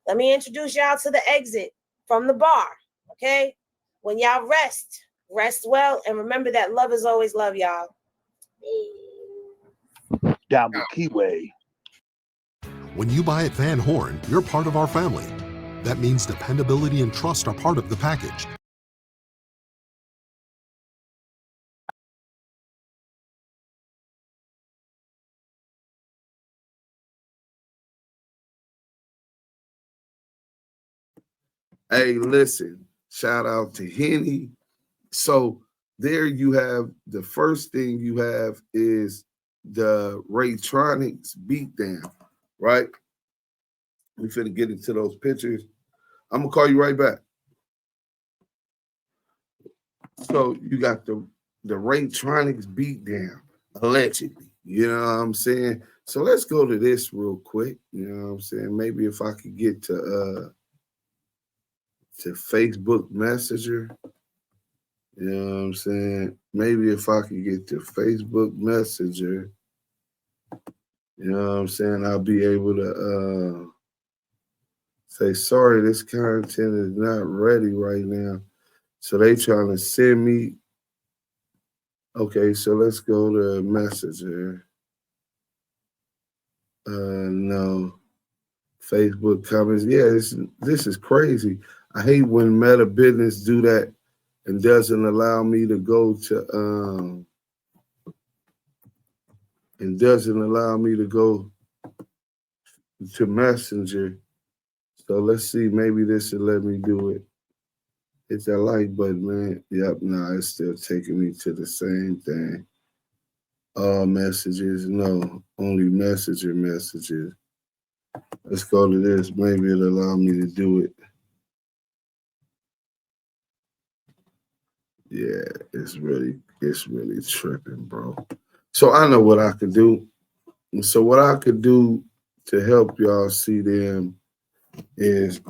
let me introduce y'all to the exit from the bar, okay? When y'all rest well, and remember that love is always love, y'all. Damu Kiwe. When you buy at Van Horn, you're part of our family. That means dependability and trust are part of the package. Hey, listen, shout out to Henny. So there you have, the first thing you have is the RAYTRONIKS beatdown, right? We finna get into those pictures. I'm gonna call you right back. So you got the RAYTRONIKS beatdown, allegedly. You know what I'm saying? So let's go to this real quick. You know what I'm saying? Maybe if I could get to Facebook Messenger. You know what I'm saying? Maybe if I could get to Facebook Messenger, you know what I'm saying, I'll be able to say, sorry, this content is not ready right now. So they trying to send me. Okay, so let's go to Messenger. No. Facebook comments. Yeah, this is crazy. I hate when Meta Business do that and doesn't allow me to go to Messenger. So let's see, maybe this will let me do it. Hit that like button, man. Yep, no, it's still taking me to the same thing. All messages, no, only Messenger messages. Let's go to this. Maybe it'll allow me to do it. Yeah, it's really tripping, bro. So I know what I could do. So what I could do to help y'all see them is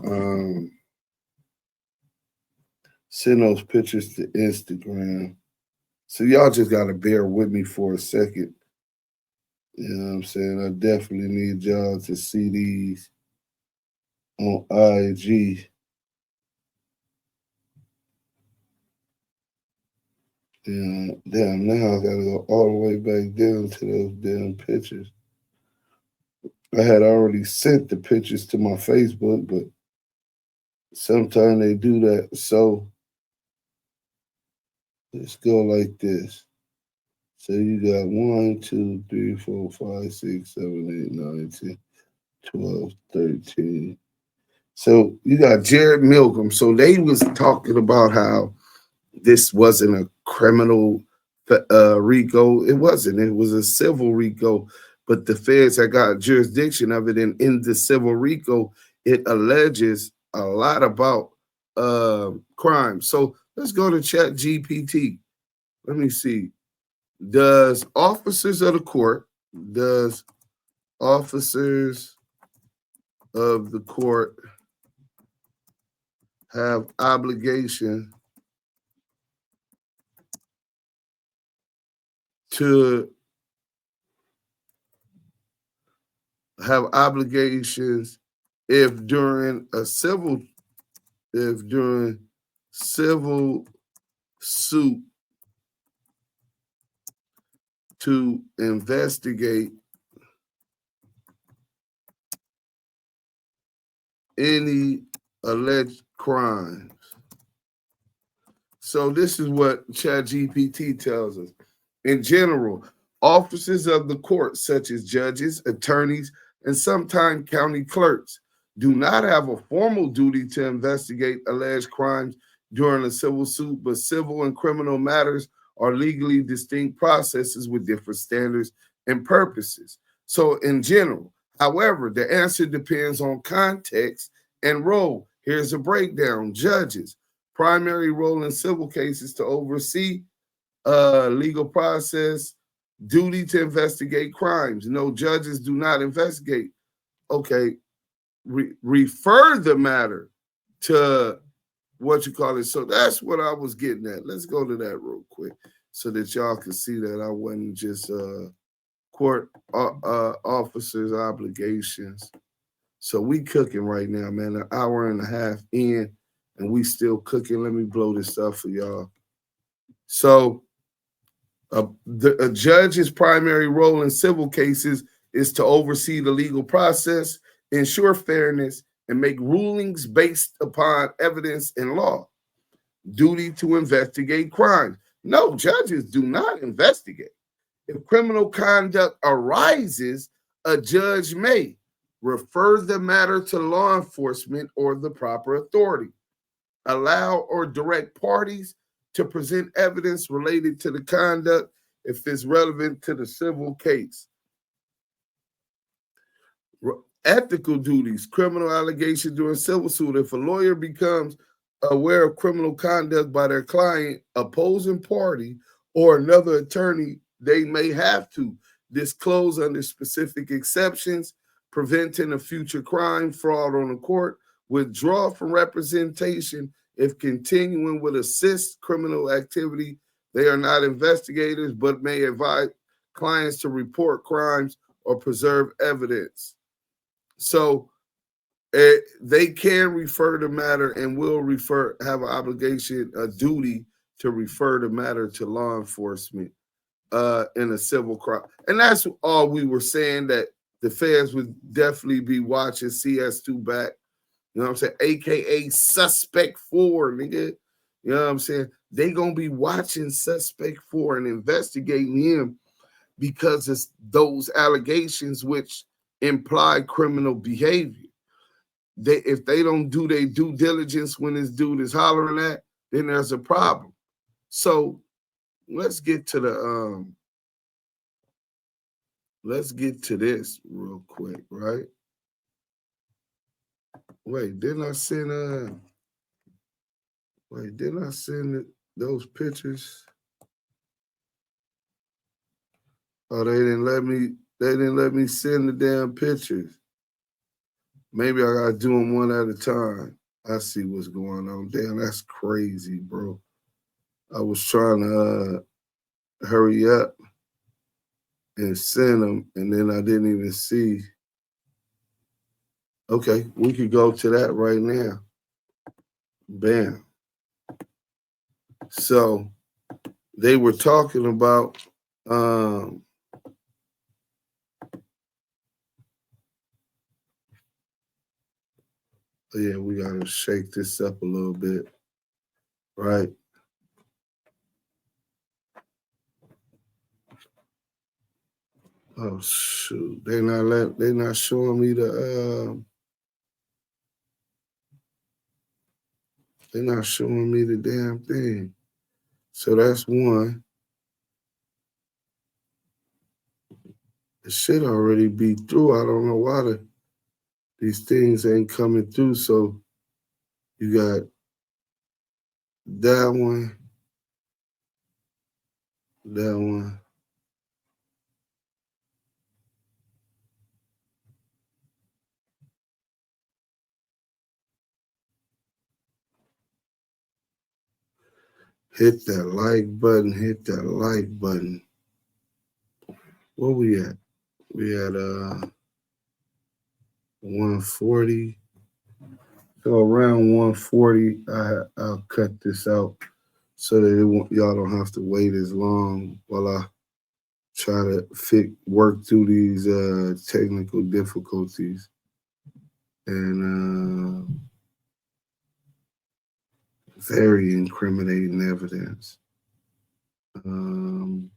send those pictures to Instagram. So y'all just gotta bear with me for a second. You know what I'm saying? I definitely need y'all to see these on IG. Yeah, damn, now I gotta go all the way back down to those damn pictures. I had already sent the pictures to my Facebook, but sometimes they do that. So let's go like this. So you got 1, 2, 3, 4, 5, 6, 7, 8, 9, 10, 12, 13. So you got Jared Milgram. So they was talking about how this wasn't a criminal RICO. It wasn't. It was a civil RICO. But the feds had got jurisdiction of it. And in the civil RICO, it alleges a lot about crime. So let's go to ChatGPT. Let me see. Does officers of the court have obligation to have obligations if during civil suit to investigate any alleged crimes. So this is what ChatGPT tells us. In general, officers of the court, such as judges, attorneys, and sometimes county clerks, do not have a formal duty to investigate alleged crimes during a civil suit, but civil and criminal matters are legally distinct processes with different standards and purposes. So in general, however, the answer depends on context and role. Here's a breakdown. Judges, primary role in civil cases to oversee legal process, duty to investigate crimes. No, judges do not investigate. Okay, refer the matter to what you call it. So that's what I was getting at. Let's go to that real quick so that y'all can see that I wasn't just court officers' obligations. So we cooking right now, man. An hour and a half in, and we still cooking. Let me blow this up for y'all. So a judge's primary role in civil cases is to oversee the legal process, ensure fairness, and make rulings based upon evidence and law. Duty to investigate crimes. No, judges do not investigate. If criminal conduct arises, a judge may refer the matter to law enforcement or the proper authority, allow or direct parties to present evidence related to the conduct if it's relevant to the civil case. Ethical duties, criminal allegations during civil suit. If a lawyer becomes aware of criminal conduct by their client, opposing party, or another attorney, they may have to disclose under specific exceptions, preventing a future crime, fraud on the court, withdraw from representation if continuing with assist criminal activity. They are not investigators, but may advise clients to report crimes or preserve evidence. So they can refer the matter and will have an obligation, a duty to refer the matter to law enforcement in a civil crime. And that's all we were saying, that the feds would definitely be watching CS2Back, you know what I'm saying? AKA Suspect 4, nigga. You know what I'm saying? They gonna be watching Suspect 4 and investigating him because it's those allegations which imply criminal behavior. If they don't do their due diligence when this dude is hollering at, then there's a problem. So let's get to this real quick, right? Wait, didn't I send those pictures? Oh, they didn't let me send the damn pictures. Maybe I gotta do them one at a time. I see what's going on. Damn, that's crazy, bro. I was trying to hurry up and send them, and then I didn't even see. Okay, we could go to that right now. Bam. So they were talking about yeah, we gotta shake this up a little bit, right? Oh shoot, they're not showing me the they're not showing me the damn thing. So that's one. The shit already beat through. I don't know why these things ain't coming through. So you got that one, that one. Hit that like button, hit that like button. Where we at? We at 140. So around 140, I'll cut this out so that y'all don't have to wait as long while I try to work through these technical difficulties. And very incriminating evidence. Bam.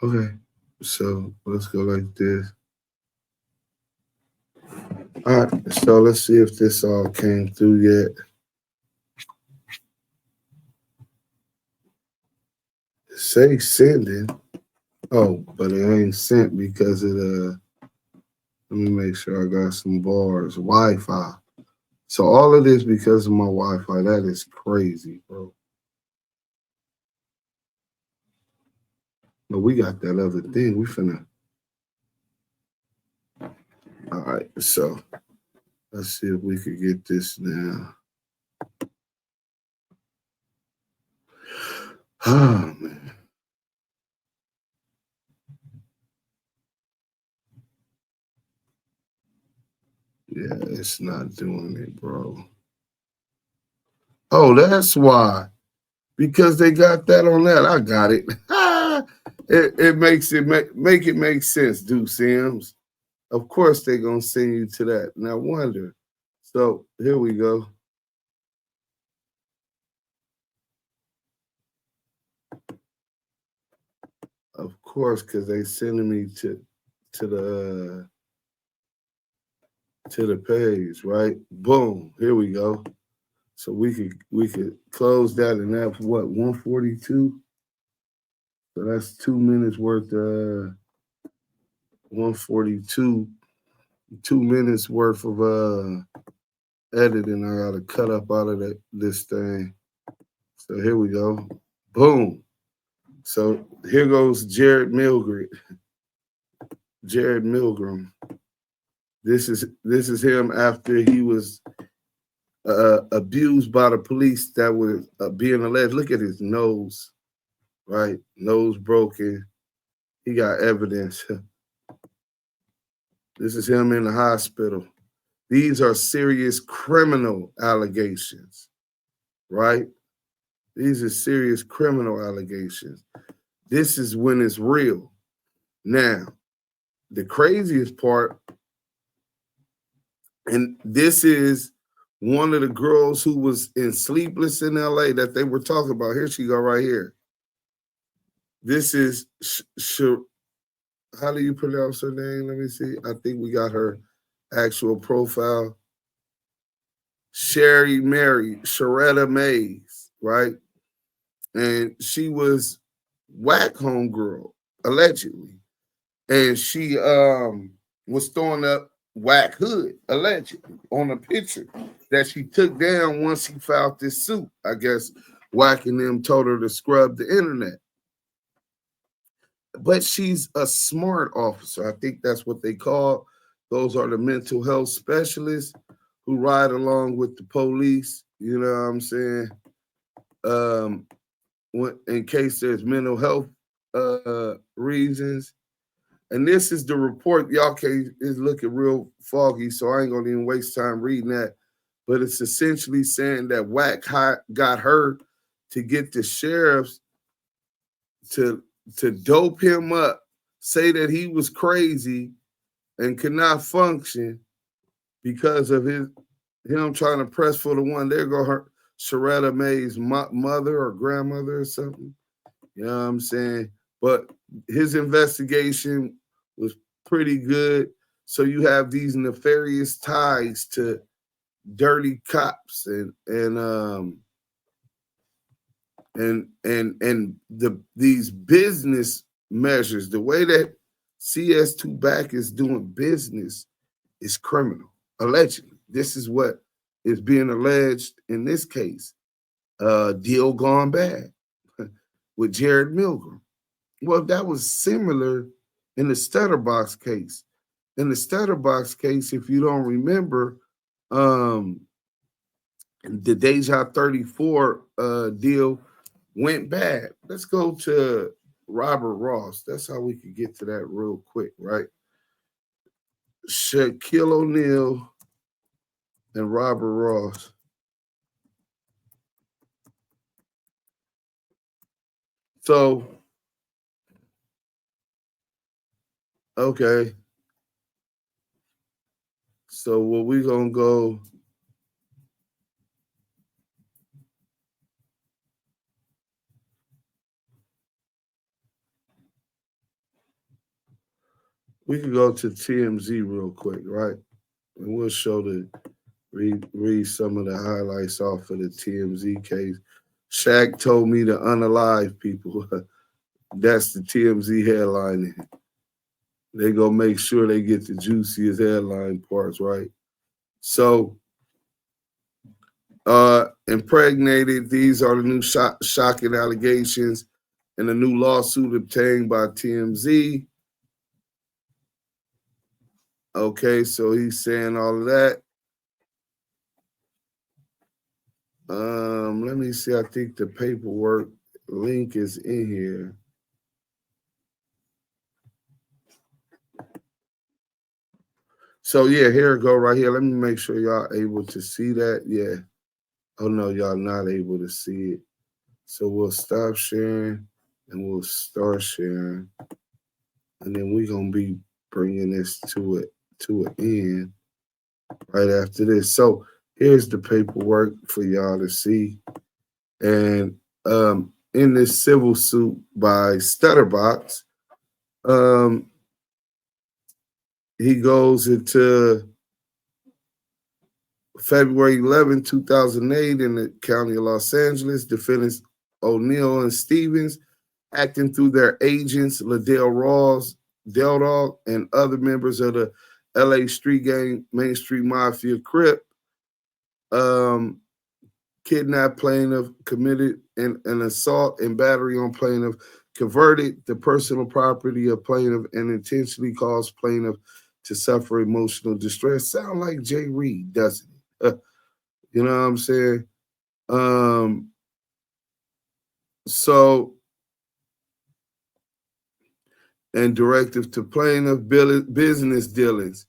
Okay, so let's go like this. All right, so let's see if this all came through yet. Say sending. Oh, but it ain't sent because it let me make sure I got some bars. Wi-Fi. So all of this because of my Wi-Fi. That is crazy, bro. But we got that other thing. We finna. All right, so let's see if we could get this now. Oh, man. Yeah, it's not doing it, bro. Oh, that's why. Because they got that on that. I got it. It makes it make sense, Duse M. Of course they're gonna send you to that. Now wonder. So here we go. Of course, because they sending me to the page, right? Boom. Here we go. So we could close that, and that's what, 142? So that's 2 minutes worth 142, 2 minutes worth of editing I gotta cut up out of this thing. So here we go. Boom. So here goes Jared Milgram. This is him after he was abused by the police that was being alleged. Look at his nose, right? Nose broken. He got evidence. This is him in the hospital. These are serious criminal allegations, right? These are serious criminal allegations. This is when it's real. Now, the craziest part, and this is one of the girls who was in Sleepless in LA that they were talking about. Here she go right here. This is, how do you pronounce her name? Let me see. I think we got her actual profile. Sharetta Mays, right? And she was whack homegirl, allegedly. And she was throwing up whack hood, allegedly, on a picture that she took down once he filed this suit. I guess Whack and them told her to scrub the internet. But she's a smart officer. I think that's what they call. Those are the mental health specialists who ride along with the police. You know what I'm saying? In case there's mental health reasons. And this is the report. Y'all is looking real foggy, so I ain't gonna even waste time reading that. But it's essentially saying that Whack got her to get the sheriffs to dope him up, say that he was crazy and could not function because of him trying to press for the one. There go her Sharetta May's mother or grandmother or something. You know what I'm saying? But his investigation was pretty good. So you have these nefarious ties to dirty cops and these business measures. The way that CS2Back is doing business is criminal, allegedly. This is what is being alleged in this case. Deal gone bad with Jared Milgram. Well, that was similar in the Stutterbox case. In the Stutterbox case, if you don't remember, the DEJA34 deal went bad. Let's go to Robert Ross. That's how we could get to that real quick, right? Shaquille O'Neal and Robert Ross. So, okay. So what we gonna go? We can go to TMZ real quick, right? And we'll show read some of the highlights off of the TMZ case. Shaq told me to unalive people. That's the TMZ headline. They gonna make sure they get the juiciest headline parts, right? So, impregnated, these are the new shocking allegations in a new lawsuit obtained by TMZ. Okay, so he's saying all of that. Let me see. I think the paperwork link is in here. So yeah, here it go right here. Let me make sure y'all able to see that. Yeah. Oh no, y'all not able to see it. So we'll stop sharing and we'll start sharing. And then we're gonna be bringing this to an end right after this. So here's the paperwork for y'all to see. And in this civil suit by Stutterbox, he goes into February 11, 2008 in the county of Los Angeles. Defendants O'Neal and Stevens, acting through their agents, Liddell Rawls, Del Dog, and other members of the LA street gang, Main Street Mafia Crip, kidnapped plaintiff, committed an assault and battery on plaintiff, converted the personal property of plaintiff, and intentionally caused plaintiff to suffer emotional distress. Sound like Jay Reed, doesn't it? You know what I'm saying? So, and directive to plaintiff business dealings.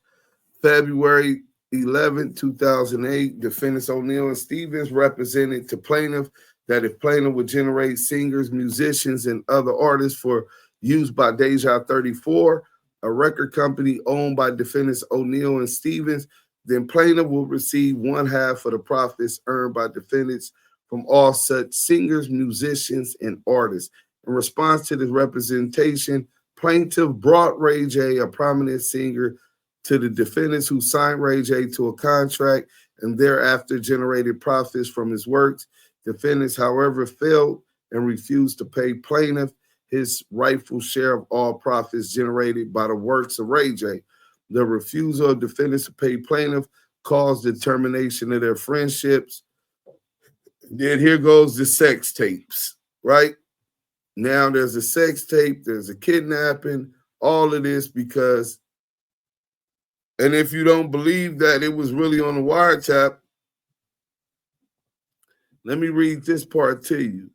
February 11, 2008, defendants O'Neal and Stevens represented to plaintiff that if plaintiff would generate singers, musicians, and other artists for use by DEJA34, a record company owned by defendants O'Neal and Stevens, then plaintiff will receive 1/2 of the profits earned by defendants from all such singers, musicians, and artists. In response to this representation, plaintiff brought Ray J, a prominent singer, to the defendants who signed Ray J to a contract and thereafter generated profits from his works. Defendants, however, failed and refused to pay plaintiff his rightful share of all profits generated by the works of Ray J. The refusal of defendants to pay plaintiff caused the termination of their friendships. Then here goes the sex tapes, right? Now there's a sex tape, there's a kidnapping, all of this because, and if you don't believe that it was really on the wiretap, let me read this part to you.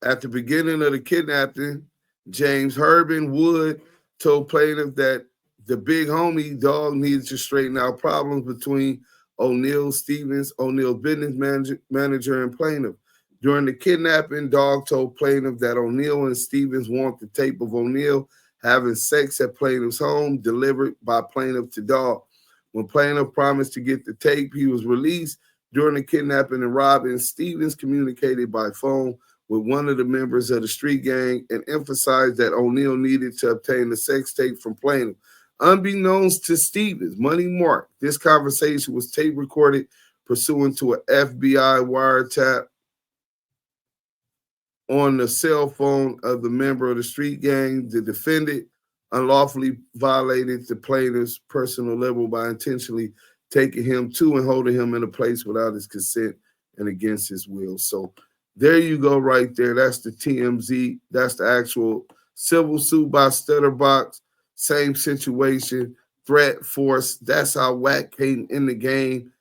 At the beginning of the kidnapping, James Herbin Wood told plaintiff that the big homie dog needed to straighten out problems between O'Neal Stevens, O'Neal's business manager and plaintiff. During the kidnapping, Dog told plaintiff that O'Neal and Stevens want the tape of O'Neal having sex at plaintiff's home delivered by plaintiff to Dog. When plaintiff promised to get the tape, he was released. During the kidnapping and robbing, Stevens communicated by phone with one of the members of the street gang and emphasized that O'Neal needed to obtain the sex tape from plaintiff. Unbeknownst to Stevens, Money Mark, this conversation was tape recorded pursuant to an FBI wiretap on the cell phone of the member of the street gang. The defendant unlawfully violated the plaintiff's personal liberty by intentionally taking him to and holding him in a place without his consent and against his will. So there you go right there. That's the TMZ. That's the actual civil suit by Stutterbox. Same situation, threat, force. That's how WACK came in the game.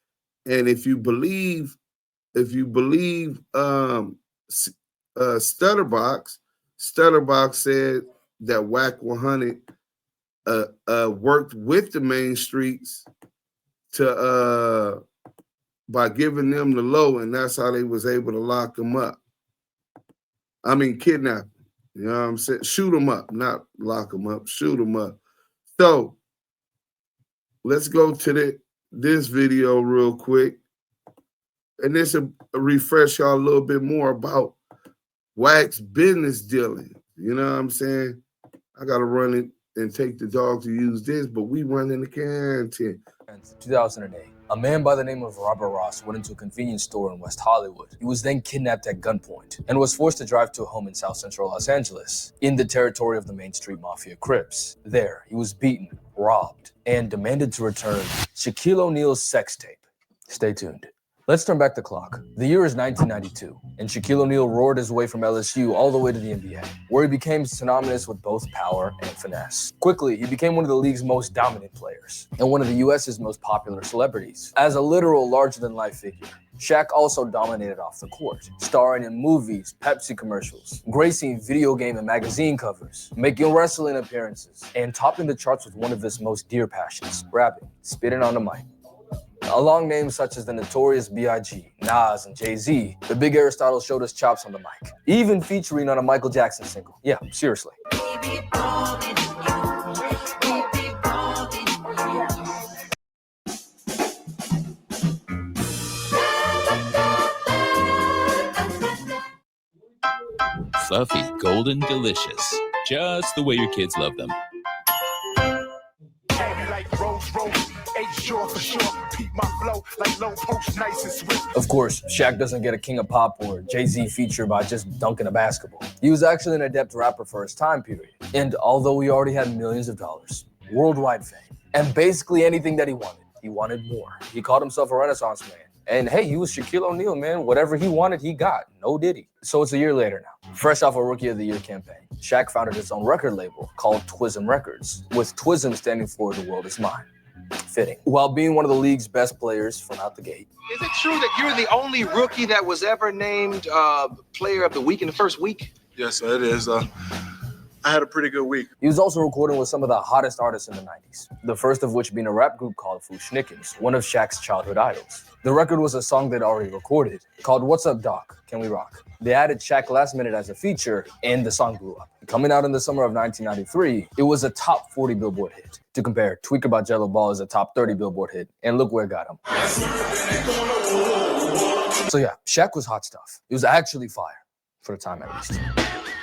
And if you believe Stutterbox said that WACK 100 worked with the main streets to by giving them the low, and that's how they was able to lock them up. I mean, kidnap them. You know what I'm saying? Shoot them up, not lock them up. Shoot them up. So let's go to this video real quick, and this will refresh y'all a little bit more about WACK's business dealing. You know what I'm saying? I gotta run it and take the dog to use this, but we running the content. 2008, a man by the name of Robert Ross went into a convenience store in West Hollywood. He was then kidnapped at gunpoint and was forced to drive to a home in South Central Los Angeles, in the territory of the Main Street Mafia Crips. There, he was beaten, robbed, and demanded to return Shaquille O'Neal's sex tape. Stay tuned. Let's turn back the clock. The year is 1992, and Shaquille O'Neal roared his way from LSU all the way to the NBA, where he became synonymous with both power and finesse. Quickly, he became one of the league's most dominant players, and one of the US's most popular celebrities. As a literal larger-than-life figure, Shaq also dominated off the court, starring in movies, Pepsi commercials, gracing video game and magazine covers, making wrestling appearances, and topping the charts with one of his most dear passions, rapping, spitting on the mic. Along names such as the Notorious B.I.G., Nas, and Jay-Z, the big Aristotle showed us chops on the mic, even featuring on a Michael Jackson single. Yeah, seriously. Fluffy, golden, delicious. Just the way your kids love them. Of course, Shaq doesn't get a King of Pop or Jay-Z feature by just dunking a basketball. He was actually an adept rapper for his time period. And although he already had millions of dollars, worldwide fame, and basically anything that he wanted more. He called himself a Renaissance man. And hey, he was Shaquille O'Neal, man. Whatever he wanted, he got. No diddy. So it's a year later now. Fresh off a Rookie of the Year campaign, Shaq founded his own record label called Twism Records, with Twism standing for The World Is Mine. Fitting. While being one of the league's best players from out the gate. Is it true that you're the only rookie that was ever named Player of the Week in the first week? Yes, it is. I had a pretty good week. He was also recording with some of the hottest artists in the 90s, the first of which being a rap group called Fushnikins, one of Shaq's childhood idols. The record was a song they'd already recorded, called What's Up Doc, Can We Rock? They added Shaq last minute as a feature, and the song blew up. Coming out in the summer of 1993, it was a top 40 Billboard hit. To compare, Tweaker by Jello Ball is a top 30 Billboard hit, and look where it got him. So yeah, Shaq was hot stuff. It was actually fire, for the time at least.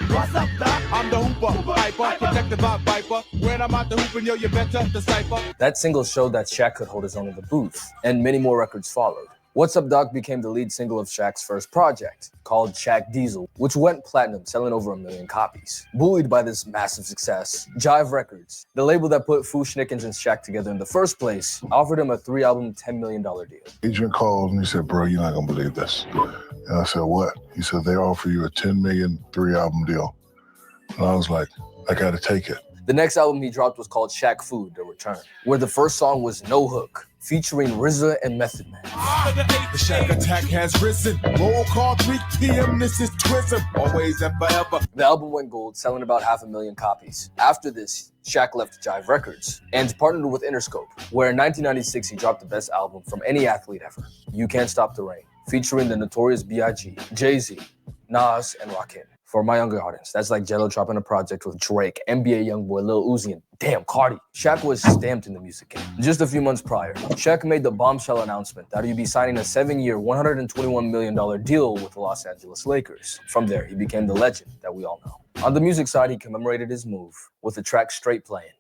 What's up, Doc? I'm the hooper, viper, protected by viper. When I'm out the hooping, yo, you better decipher. That single showed that Shaq could hold his own in the booth, and many more records followed. What's Up Doc became the lead single of Shaq's first project, called Shaq Diesel, which went platinum, selling over 1 million copies. Buoyed by this massive success, Jive Records, the label that put Fushnikins and Shaq together in the first place, offered him a 3-album, $10 million deal. Adrian called and he said, bro, you're not gonna believe this. And I said, what? He said, they offer you a $10 million 3-album deal. And I was like, I gotta take it. The next album he dropped was called Shaq Food, The Return, where the first song was no hook, featuring RZA and Method Man. The Shack attack has risen. Roll call 3 p.m. This is Twism. Always and forever. The album went gold, selling about 500,000 copies. After this, Shaq left Jive Records and partnered with Interscope, where in 1996 he dropped the best album from any athlete ever, You Can't Stop the Rain, featuring the Notorious B.I.G., Jay-Z, Nas, and Rakim. For my younger audience, that's like Jello dropping a project with Drake, NBA Youngboy, Lil Uzi, and damn, Cardi. Shaq was stamped in the music game. Just a few months prior, Shaq made the bombshell announcement that he'd be signing a 7-year, $121 million deal with the Los Angeles Lakers. From there, he became the legend that we all know. On the music side, he commemorated his move with the track Straight Playing.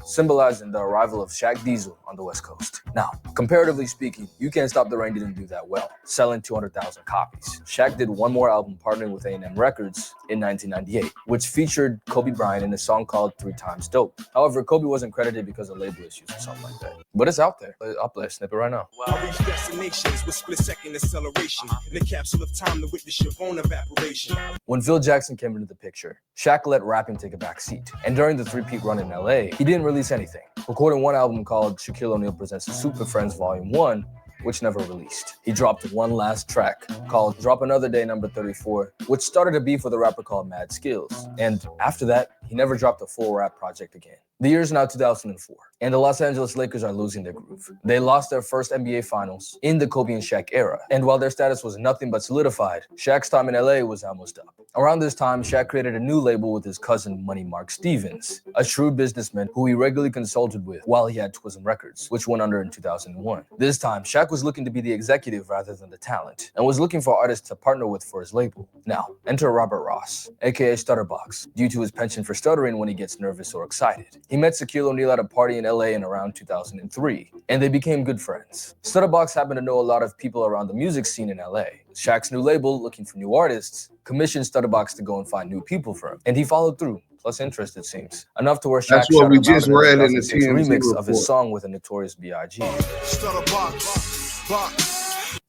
Symbolizing the arrival of Shaq Diesel on the West Coast. Now, comparatively speaking, You Can't Stop the Rain didn't do that well, selling 200,000 copies. Shaq did one more album partnering with A&M Records in 1998, which featured Kobe Bryant in a song called 3 Times Dope. However, Kobe wasn't credited because of label issues or something like that. But it's out there. I'll play a snippet right now. I reach destinations with split-second acceleration. In the capsule of time to witness your own evaporation. When Phil Jackson came into the picture, Shaq let rapping take a back seat. And during the three-peat run in LA, he didn't release anything, recording one album called Shaquille O'Neal Presents the Super Friends Volume 1, which never released. He dropped one last track called Drop Another Day No. 34, which started a beef with a rapper called Mad Skills. And after that, he never dropped a full rap project again. The year is now 2004, and the Los Angeles Lakers are losing their groove. They lost their first NBA Finals in the Kobe and Shaq era, and while their status was nothing but solidified, Shaq's time in LA was almost up. Around this time, Shaq created a new label with his cousin Money Mark Stevens, a shrewd businessman who he regularly consulted with while he had Twism Records, which went under in 2001. This time, Shaq was looking to be the executive rather than the talent, and was looking for artists to partner with for his label. Now, enter Robert Ross, aka Stutterbox, due to his penchant for stuttering when he gets nervous or excited. He met Shaquille O'Neal at a party in LA in around 2003, and they became good friends. Stutterbox happened to know a lot of people around the music scene in LA. Shaq's new label, looking for new artists, commissioned Stutterbox to go and find new people for him, and he followed through. Plus interest, it seems. Enough to where Shaq That's what we just read in the 2006 TMZ remix report of his song with a Notorious B.I.G.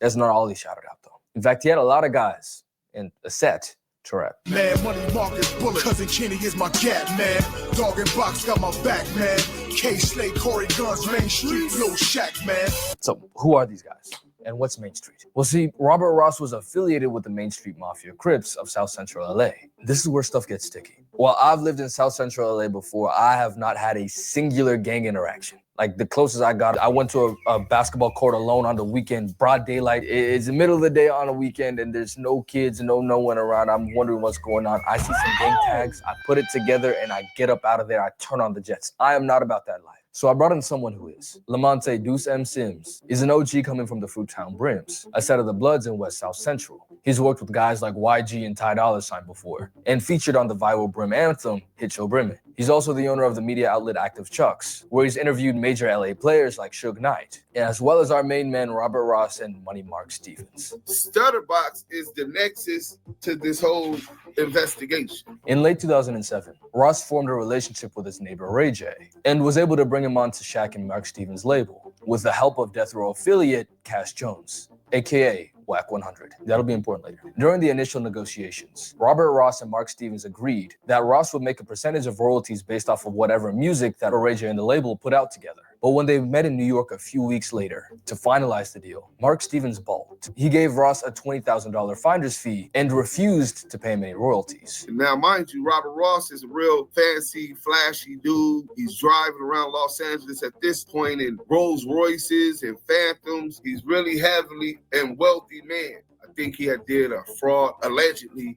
That's not all he shouted out, though. In fact, he had a lot of guys in a set to rap. Man, Money Marcus Bullet, Cousin Kenny is my cat, man. Dog and Box got my back, man. K Slay, Corey Guns, Main Street, Lil Shaq, man. So who are these guys? And what's Main Street? Well, see, Robert Ross was affiliated with the Main Street Mafia Crips of South Central LA. This is where stuff gets sticky. While I've lived in South Central LA before, I have not had a singular gang interaction. Like, the closest I got, I went to a basketball court alone on the weekend, broad daylight. It's the middle of the day on a weekend, and there's no kids, no one around. I'm wondering what's going on. I see some gang tags, I put it together, and I get up out of there. I turn on the jets. I am not about that life. So I brought in someone who is. Lamonte Duse M Sims is an OG coming from the Fruittown Brims, a set of the Bloods in West South Central. He's worked with guys like YG and Ty Dolla $ign before, and featured on the viral Brim anthem, Hit Yo Brimmin'. He's also the owner of the media outlet Active Chucks, where he's interviewed major LA players like Suge Knight, as well as our main men Robert Ross and Money Mark Stevens. Stutterbox is the nexus to this whole investigation. In late 2007, Ross formed a relationship with his neighbor Ray J, and was able to bring him onto Shaq and Mark Stevens' label, with the help of Death Row affiliate Cash Jones, aka Wack 100. That'll be important later. During the initial negotiations, Robert Ross and Mark Stevens agreed that Ross would make a percentage of royalties based off of whatever music that Ray J and the label put out together. But when they met in New York a few weeks later to finalize the deal, Mark Stevens balked. He gave Ross a $20,000 finder's fee and refused to pay him any royalties. Now, mind you, Robert Ross is a real fancy, flashy dude. He's driving around Los Angeles at this point in Rolls Royces and Phantoms. He's really heavily and wealthy man. I think he had did a fraud, allegedly,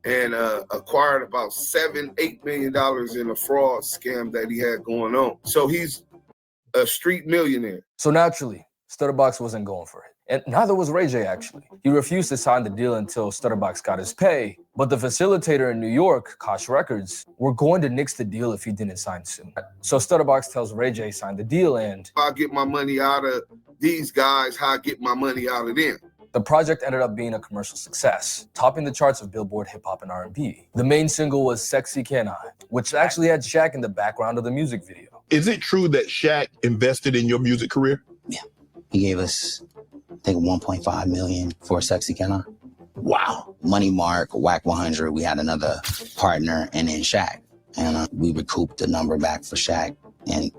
and acquired about $7-8 million in a fraud scam that he had going on. So he's a street millionaire. So naturally, Stutterbox wasn't going for it. And neither was Ray J, actually. He refused to sign the deal until Stutterbox got his pay. But the facilitator in New York, Kosh Records, were going to nix the deal if he didn't sign soon. So Stutterbox tells Ray J sign the deal, and if I get my money out of these guys, how I get my money out of them. The project ended up being a commercial success, topping the charts of Billboard Hip Hop and R&B. The main single was Sexy Can I, which actually had Shaq in the background of the music video. Is it true that Shaq invested in your music career? Yeah. He gave us, I think, $1.5 million for Sexy Can I. Wow. Money Mark, Wack 100, we had another partner, and then Shaq. And we recouped the number back for Shaq in,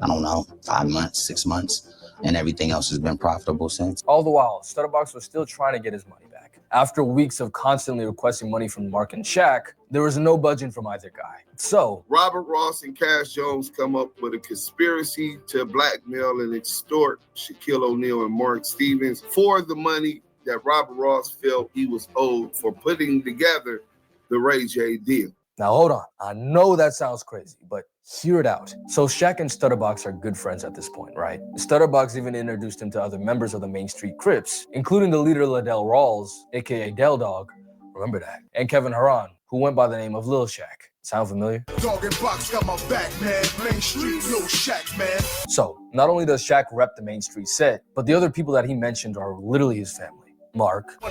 I don't know, 5 months, 6 months. And everything else has been profitable since. All the while, Stutterbox was still trying to get his money back. After weeks of constantly requesting money from Mark and Shaq, there was no budging from either guy. So Robert Ross and Cash Jones come up with a conspiracy to blackmail and extort Shaquille O'Neal and Mark Stevens for the money that Robert Ross felt he was owed for putting together the Ray J deal. Now hold on, I know that sounds crazy, but hear it out. So Shaq and Stutterbox are good friends at this point, right? Stutterbox even introduced him to other members of the Main Street Crips, including the leader Liddell Rawls, aka Del Dog, remember that, and Kevin Haran, who went by the name of Lil Shaq. Sound familiar? Dog and Box got my back, man. Main Street, Lil Shaq, man. So, not only does Shaq rep the Main Street set, but the other people that he mentioned are literally his family. Mark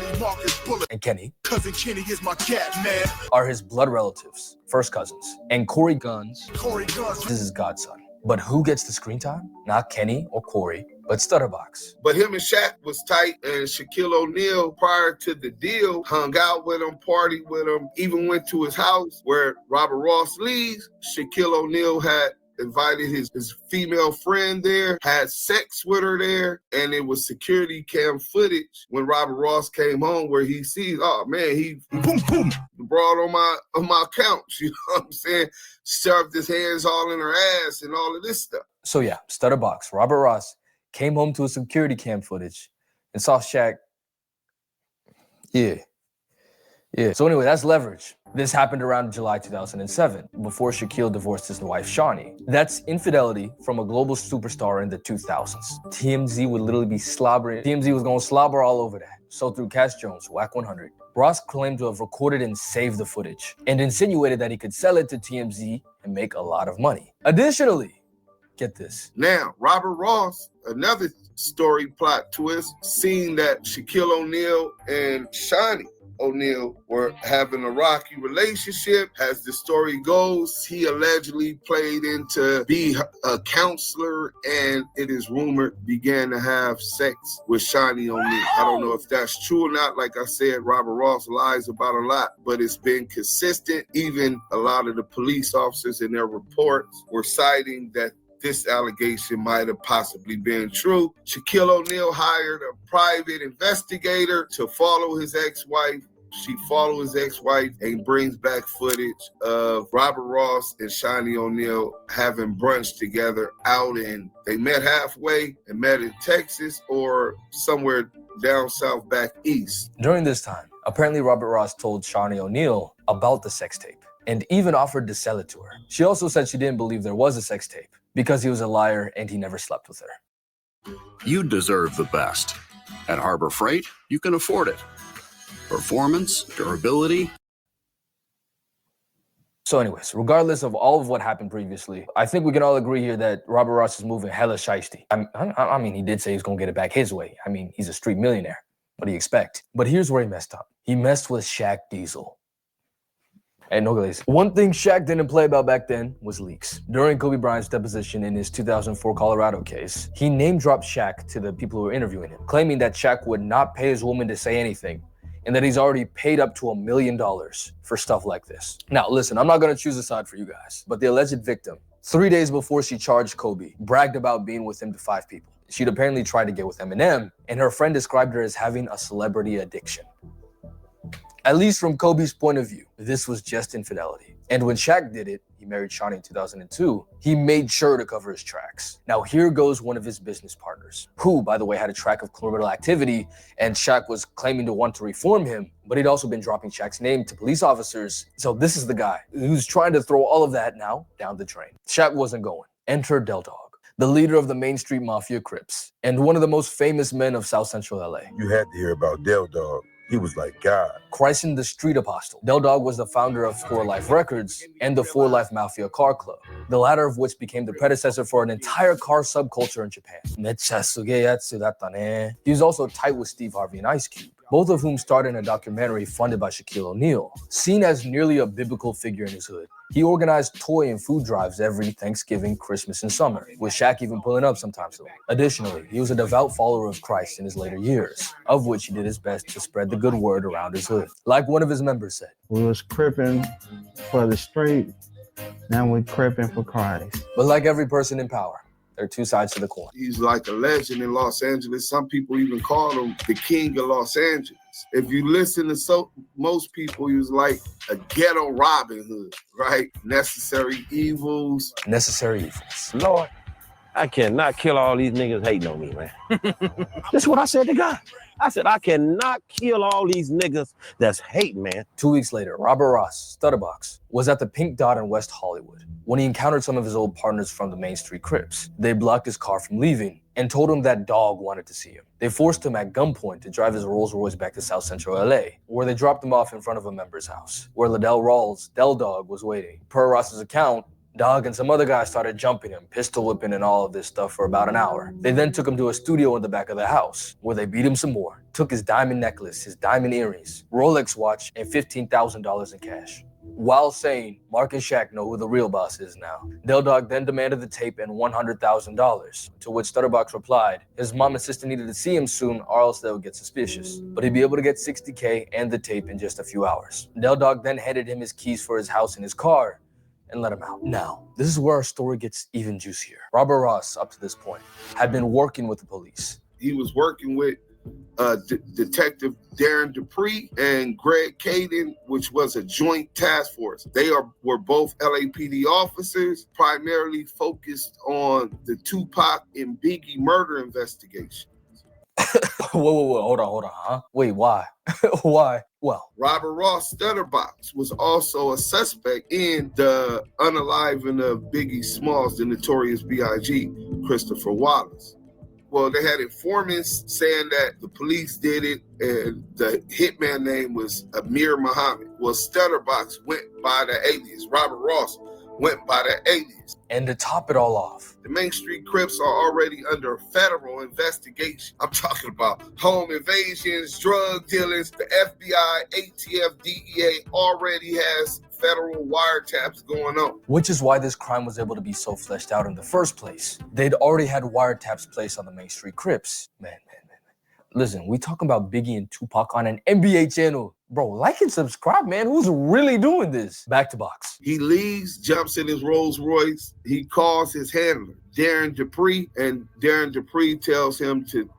and Kenny Cousin Kenny is my cat, man. are his blood relatives, first cousins. And Corey Guns is his godson. But who gets the screen time? Not Kenny or Corey, but Stutterbox. But him and Shaq was tight, and Shaquille O'Neal, prior to the deal, hung out with him, partied with him, even went to his house where Robert Ross leaves. Shaquille O'Neal had invited his female friend there, had sex with her there, and it was security cam footage when Robert Ross came home where he sees, oh man, he boom boom brought on my couch, you know what I'm saying? Shoved his hands all in her ass and all of this stuff. So yeah, Stutterbox, Robert Ross, came home to a security cam footage and saw Shaq. Yeah. So anyway, that's leverage. This happened around July 2007, before Shaquille divorced his wife, Shawnee. That's infidelity from a global superstar in the 2000s. TMZ would literally be slobbering. TMZ was gonna slobber all over that. So through Cash Jones, Whack 100, Ross claimed to have recorded and saved the footage and insinuated that he could sell it to TMZ and make a lot of money. Additionally, get this. Now, Robert Ross, another story plot twist, seeing that Shaquille O'Neal and Shawnee O'Neal were having a rocky relationship. As the story goes, he allegedly played into be a counselor, and it is rumored began to have sex with Shawnee O'Neal. I don't know if that's true or not. Like I said, Robert Ross lies about a lot, but it's been consistent. Even a lot of the police officers in their reports were citing that this allegation might have possibly been true. Shaquille O'Neal hired a private investigator to follow his ex-wife. She follows his ex-wife and brings back footage of Robert Ross and Shawnee O'Neal having brunch together out in, they met halfway and met in Texas or somewhere down south back east. During this time, apparently Robert Ross told Shawnee O'Neal about the sex tape and even offered to sell it to her. She also said she didn't believe there was a sex tape because he was a liar and he never slept with her. You deserve the best. At Harbor Freight, you can afford it. Performance, durability. So anyways, regardless of all of what happened previously, I think we can all agree here that Robert Ross is moving hella shiesty. I mean, he did say he's gonna get it back his way. I mean, he's a street millionaire. What do you expect? But here's where he messed up. He messed with Shaq Diesel. Hey, no glaze. One thing Shaq didn't play about back then was leaks. During Kobe Bryant's deposition in his 2004 Colorado case, he name-dropped Shaq to the people who were interviewing him, claiming that Shaq would not pay his woman to say anything and that he's already paid up to $1 million for stuff like this. Now, listen, I'm not gonna choose a side for you guys, but the alleged victim, 3 days before she charged Kobe, bragged about being with him to 5 people. She'd apparently tried to get with Eminem, and her friend described her as having a celebrity addiction. At least from Kobe's point of view, this was just infidelity. And when Shaq did it, he married Shawnee in 2002, he made sure to cover his tracks. Now here goes one of his business partners, who, by the way, had a track of criminal activity, and Shaq was claiming to want to reform him, but he'd also been dropping Shaq's name to police officers. So this is the guy who's trying to throw all of that now down the drain. Shaq wasn't going. Enter Del Dog, the leader of the Main Street Mafia Crips, and one of the most famous men of South Central LA. You had to hear about Del Dog. He was like God. Christened the Street Apostle, Del Dog was the founder of 4 Life Records and the 4 Life Mafia Car Club, the latter of which became the predecessor for an entire car subculture in Japan. He was also tight with Steve Harvey and Ice Cube, both of whom starred in a documentary funded by Shaquille O'Neal. Seen as nearly a biblical figure in his hood, he organized toy and food drives every Thanksgiving, Christmas, and summer, with Shaq even pulling up sometimes though. Additionally, he was a devout follower of Christ in his later years, of which he did his best to spread the good word around his hood. Like one of his members said, "We was crippin' for the street, Now we're cripping for Cardis. But like every person in power, there are two sides to the coin. He's like a legend in Los Angeles. Some people even call him the king of Los Angeles. If you listen to most people, he was like a ghetto Robin Hood, right? Necessary evils. Necessary evils. Lord, I cannot kill all these niggas hating on me, man. That's what I said to God. I said, I cannot kill all these niggas that's hating, man. 2 weeks later, Robert Ross, Stutterbox, was at the Pink Dot in West Hollywood when he encountered some of his old partners from the Main Street Crips. They blocked his car from leaving and told him that Dog wanted to see him. They forced him at gunpoint to drive his Rolls Royce back to South Central LA, where they dropped him off in front of a member's house, where Liddell Rawls, Del Dog, was waiting. Per Ross's account, Dog and some other guys started jumping him, pistol whipping and all of this stuff for about an hour. They then took him to a studio in the back of the house, where they beat him some more, took his diamond necklace, his diamond earrings, Rolex watch, and $15,000 in cash. While saying, Mark and Shaq know who the real boss is now. Del Dog then demanded the tape and $100,000, to which Stutterbox replied, his mom and sister needed to see him soon or else they would get suspicious. But he'd be able to get $60K and the tape in just a few hours. Del Dog then handed him his keys for his house and his car, and let him out. Now, this is where our story gets even juicier. Robert Ross, up to this point, had been working with the police. He was working with Detective Darren Dupree and Greg Caden, which was a joint task force. They were both LAPD officers, primarily focused on the Tupac and Biggie murder investigation. Whoa, hold on, huh? Wait, why? Why? Well, Robert Ross Stutterbox was also a suspect in the unaliving of Biggie Smalls, the notorious B.I.G., Christopher Wallace. Well, they had informants saying that the police did it and the hitman name was Amir Muhammad. Well, Stutterbox went by the alias. Robert Ross went by the alias. And to top it all off, the Main Street Crips are already under federal investigation. I'm talking about home invasions, drug dealings. The FBI, ATF, DEA already has federal wiretaps going on. Which is why this crime was able to be so fleshed out in the first place. They'd already had wiretaps placed on the Main Street Crips. Man. Listen, we talking about Biggie and Tupac on an NBA channel. Bro, like and subscribe, man. Who's really doing this? Back to box. He leaves, jumps in his Rolls Royce. He calls his handler, Darren Dupree, and Darren Dupree tells him to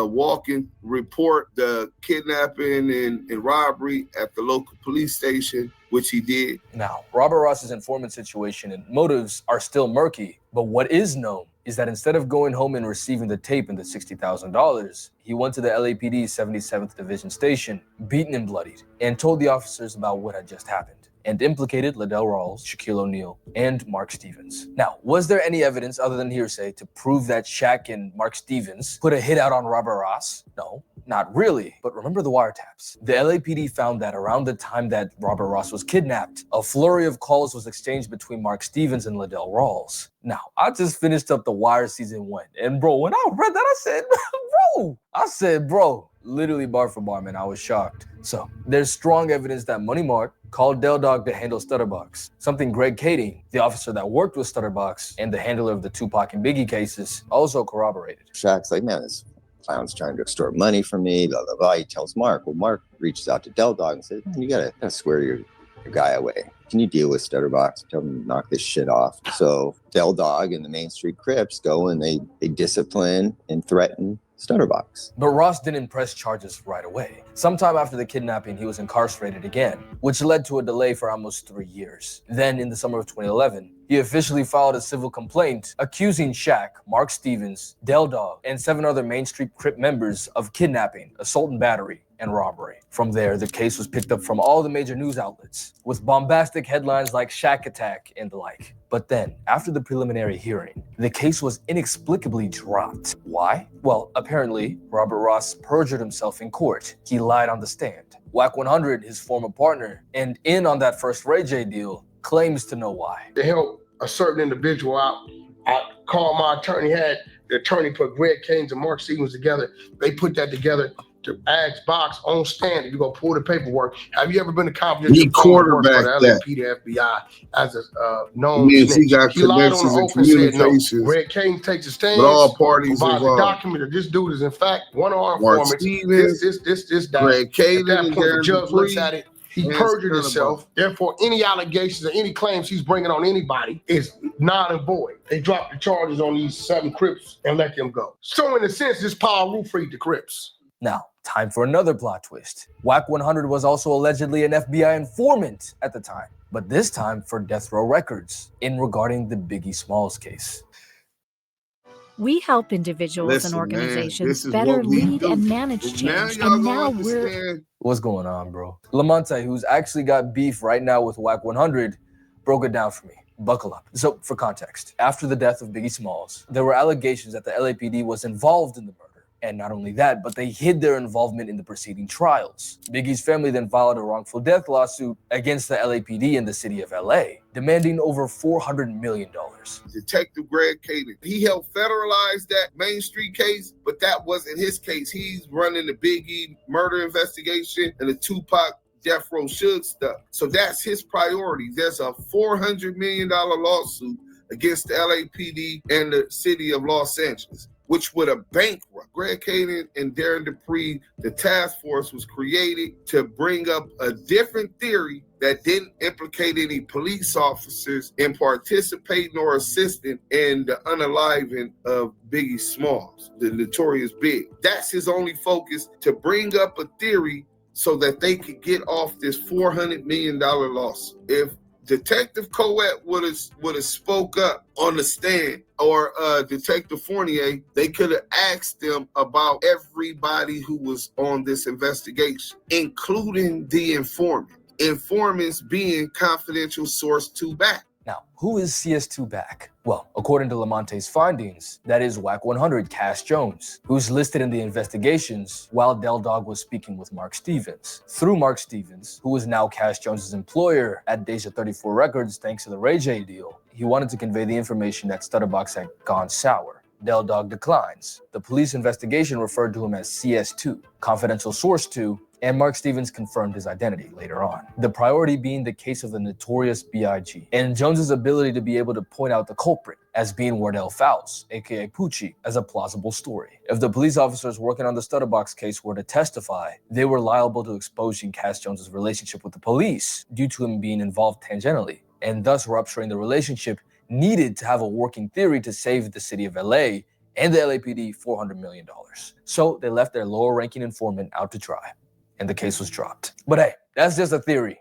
walk and report the kidnapping and robbery at the local police station, which he did. Now, Robert Ross's informant situation and motives are still murky, but what is known is that instead of going home and receiving the tape and the $60,000, he went to the LAPD's 77th Division station, beaten and bloodied, and told the officers about what had just happened, and implicated Liddell Rawls, Shaquille O'Neal, and Mark Stevens. Now, was there any evidence other than hearsay to prove that Shaq and Mark Stevens put a hit out on Robert Ross? No, not really. But remember the wiretaps. The LAPD found that around the time that Robert Ross was kidnapped, a flurry of calls was exchanged between Mark Stevens and Liddell Rawls. Now, I just finished up The Wire season 1, and bro, when I read that, I said, bro, literally bar for bar, man, I was shocked. So, there's strong evidence that Money Mark called Del Dog to handle Stutterbox, something Greg Kading, the officer that worked with Stutterbox and the handler of the Tupac and Biggie cases, also corroborated. Shaq's like, man, this clown's trying to extort money from me, blah, blah, blah. He tells Mark. Well, Mark reaches out to Del Dog and says, man, you gotta swear your guy away. Can you deal with Stutterbox? Tell him to knock this shit off. So Del Dog and the Main Street Crips go and they discipline and threaten Stutterbox. But Ross didn't press charges right away. Sometime after the kidnapping, he was incarcerated again, which led to a delay for almost 3 years. Then, in the summer of 2011, he officially filed a civil complaint accusing Shaq, Mark Stevens, Del Dog, and 7 other Main Street Crip members of kidnapping, assault and battery, and robbery. From there, the case was picked up from all the major news outlets, with bombastic headlines like Shaq Attack and the like. But then, after the preliminary hearing, the case was inexplicably dropped. Why? Well, apparently, Robert Ross perjured himself in court. He lied on the stand. Wack 100, his former partner, and in on that first Ray J deal, claims to know why. To help a certain individual out, I called my attorney, had the attorney put Greg Canes and Mark Stevens together. They put that together to ask Box on stand if you're gonna pull the paperwork. Have you ever been a confidential he quarterback for the LAPD, the FBI as a known snitch? He got connections and communications. No. Greg Canes takes a stand. With all parties provides involved. a document that this dude is in fact one of our Mark informants. Stevens, this Greg Caden, at that point, the judge looks at it He perjured himself. Therefore, any allegations or any claims he's bringing on anybody is non and void. They dropped the charges on these 7 Crips and let them go. So in a sense, this Paul Roof freed the Crips. Now, time for another plot twist. Wack 100 was also allegedly an FBI informant at the time, but this time for Death Row Records in regarding the Biggie Smalls case. We help individuals and organizations better lead and manage change, and now we're... What's going on, bro? Lamonte, who's actually got beef right now with Wack 100, broke it down for me. Buckle up. So, for context, after the death of Biggie Smalls, there were allegations that the LAPD was involved in the murder. And not only that, but they hid their involvement in the preceding trials. Biggie's family then filed a wrongful death lawsuit against the LAPD in the city of LA, demanding over $400 million. Detective Greg Cannon, he helped federalize that Main Street case, but that wasn't his case. He's running the Biggie murder investigation and the Tupac Death Row Suge stuff. So that's his priority. There's a $400 million lawsuit against the LAPD and the city of Los Angeles, which would have bankrupt Greg Cannon and Darren Dupree. The task force was created to bring up a different theory that didn't implicate any police officers in participating or assisting in the unaliving of Biggie Smalls, the notorious Big. That's his only focus, to bring up a theory so that they could get off this $400 million lawsuit. If Detective Coet would have spoke up on the stand, or Detective Fournier, they could have asked them about everybody who was on this investigation, including the informant. Informants being confidential source 2Back. Now, who is CS2Back? Well, according to Lamonte's findings, that is Wack 100 Cash Jones, who's listed in the investigations while Del Dog was speaking with Mark Stevens. Through Mark Stevens, who is now Cash Jones's employer at DEJA34 Records thanks to the Ray J deal, he wanted to convey the information that Stutterbox had gone sour. Del Dog declines. The police investigation referred to him as CS2, confidential source 2, and Mark Stevens confirmed his identity later on. The priority being the case of the notorious B.I.G. and Jones's ability to be able to point out the culprit as being Wardell Fowles, aka Poochie, as a plausible story. If the police officers working on the Stutterbox case were to testify, they were liable to exposing Cash Jones's relationship with the police due to him being involved tangentially, and thus rupturing the relationship needed to have a working theory to save the city of LA and the LAPD $400 million. So they left their lower-ranking informant out to dry, and the case was dropped. But hey, that's just a theory,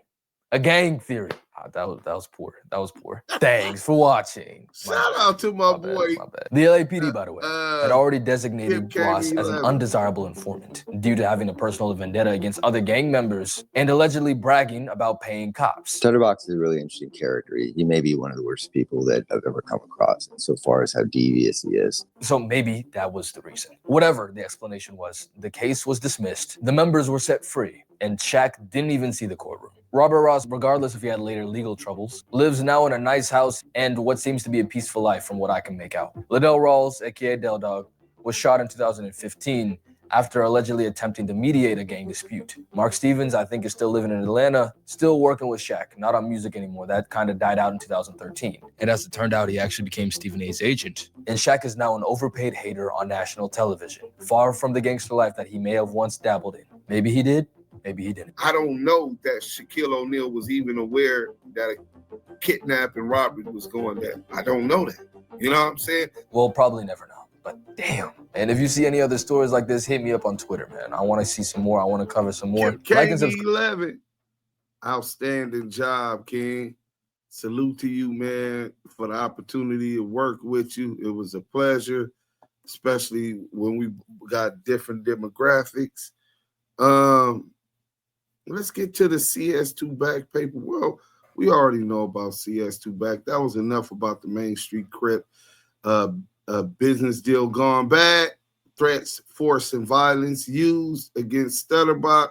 a gang theory. That was poor. That was poor. Thanks for watching. Shout out to my boy. The LAPD, by the way, had already designated Ross as an undesirable informant due to having a personal vendetta against other gang members and allegedly bragging about paying cops. Stutterbox is a really interesting character. He may be one of the worst people that I've ever come across so far as how devious he is. So maybe that was the reason. Whatever the explanation was, the case was dismissed, the members were set free, and Shaq didn't even see the courtroom. Robert Ross, regardless if he had later legal troubles, lives now in a nice house and what seems to be a peaceful life from what I can make out. Liddell Rawls, aka Del Dog, was shot in 2015 after allegedly attempting to mediate a gang dispute. Mark Stevens, I think, is still living in Atlanta, still working with Shaq, not on music anymore. That kind of died out in 2013. And as it turned out, he actually became Stephen A's agent. And Shaq is now an overpaid hater on national television, far from the gangster life that he may have once dabbled in. Maybe he did. Maybe he didn't. I don't know that Shaquille O'Neal was even aware that a kidnap and robbery was going down. I don't know that. You know what I'm saying? We'll probably never know, but damn. And if you see any other stories like this, hit me up on Twitter, man. I want to see some more. I want to cover some more. Like and subscribe. KD11, outstanding job, King. Salute to you, man, for the opportunity to work with you. It was a pleasure, especially when we got different demographics. Let's get to the CS2Back paper. Well, we already know about CS2Back. That was enough about the Main Street Crip. Business deal gone bad. Threats, force, and violence used against Stutterbox.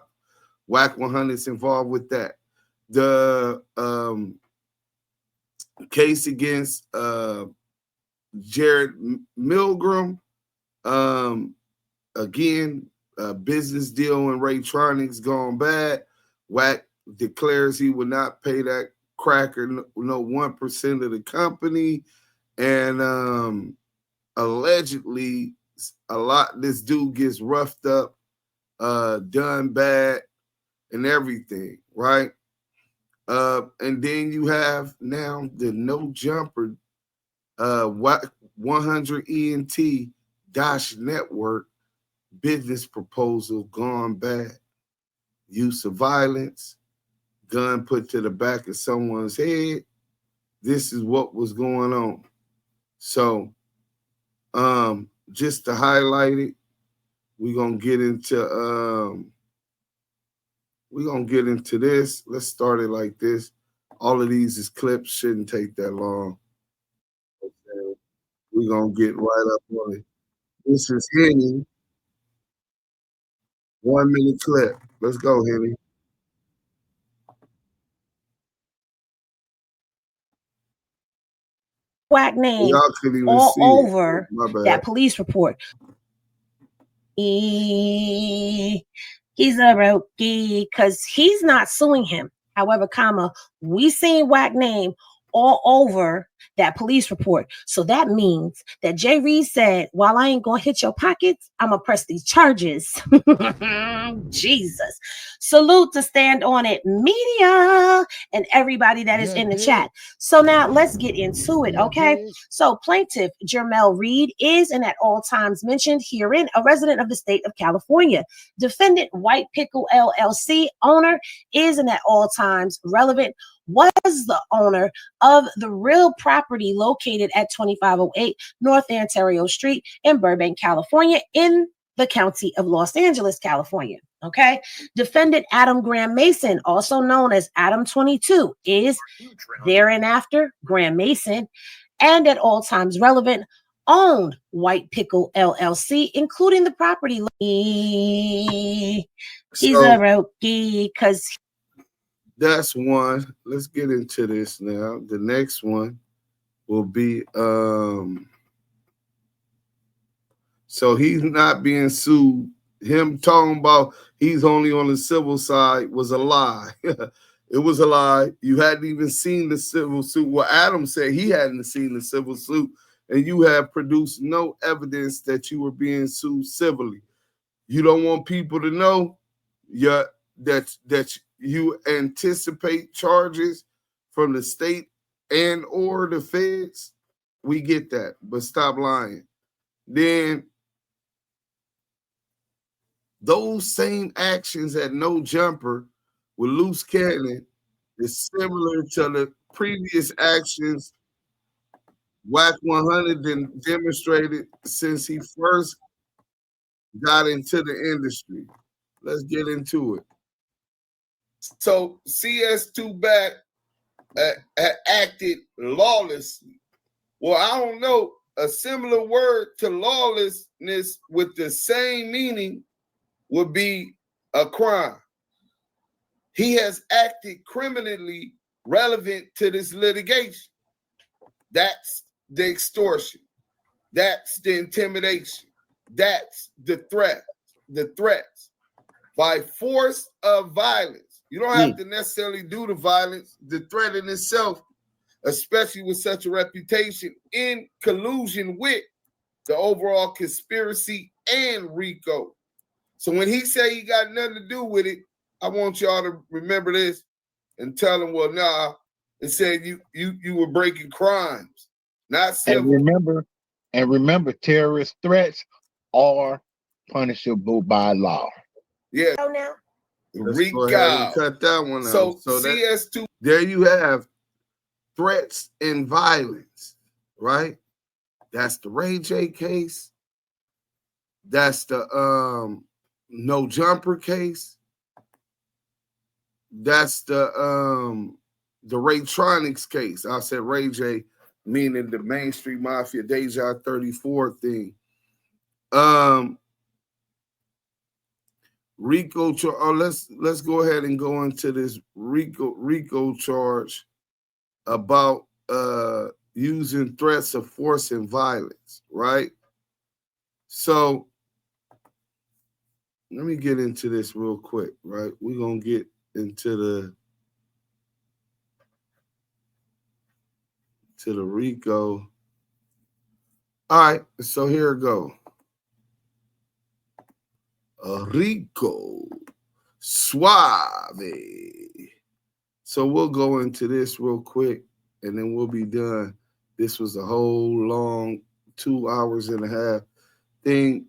Wack 100's involved with that. The case against Jared Milgram. Again, business deal in RAYTRONIKS gone bad. Wack declares he will not pay that cracker no 1% of the company. And allegedly, this dude gets roughed up, done bad. and everything, right? And then you have now the no jumper 100 ENT DOSH network business proposal gone bad. Use of violence, gun put to the back of someone's head. This is what was going on. So just to highlight it, we're gonna get into this. Let's start it like this. All of these is clips, shouldn't take that long. Okay. We're gonna get right up on it. This is Henny. 1 minute clip. Let's go, Henny. Whack name all over that police report. He's a rookie because he's not suing him. However, we seen whack name all over that police report. So that means that Jay Reed said, while I ain't gonna hit your pockets, I'm gonna press these charges. Jesus. Salute to Stand On It Media and everybody that is in the chat. So now let's get into it, okay? So plaintiff Jermel Reed is, and at all times mentioned herein, a resident of the state of California. Defendant White Pickle LLC owner is, and at all times relevant, was the owner of the real property located at 2508 North Ontario Street in Burbank, California, in the county of Los Angeles, California. Okay. Defendant Adam Graham Mason, also known as Adam 22, is thereafter Graham Mason, and at all times relevant, owned White Pickle LLC, including the property. He's a rookie because that's one. Let's get into this now. The next one will be so he's not being sued. Him talking about he's only on the civil side was a lie. It was a lie. You hadn't even seen the civil suit. Well, Adam said he hadn't seen the civil suit, and you have produced no evidence that you were being sued civilly. You don't want people to know that you anticipate charges from the state and or the feds. We get that, but stop lying. Then those same actions at No Jumper with Luce Cannon is similar to the previous actions Whack 100 demonstrated since he first got into the industry. Let's get into it. So CS2Back acted lawlessly. Well, I don't know, a similar word to lawlessness with the same meaning would be a crime. He has acted criminally relevant to this litigation. That's the extortion. That's the intimidation. That's the threats by force of violence. You don't have to necessarily do the violence. The threat in itself, especially with such a reputation, in collusion with the overall conspiracy and RICO. So when he say he got nothing to do with it, I want y'all to remember this and tell him, well, nah, it said you were breaking crimes, not civil. And remember, terrorist threats are punishable by law. Yeah. Oh, now. RICO. Cut that one out. So CS2, there you have threats and violence, right? That's the Ray J case. That's the No Jumper case. That's the RAYTRONIKS case. I said Ray J, meaning the Main Street Mafia DEJA34 thing. RICO. Let's go ahead and go into this RICO charge about using threats of force and violence, right? So let me get into this real quick, right? We're gonna get into the RICO. All right, so here we go. RICO. Suave. So we'll go into this real quick and then we'll be done. This was a whole long 2 hours and a half thing,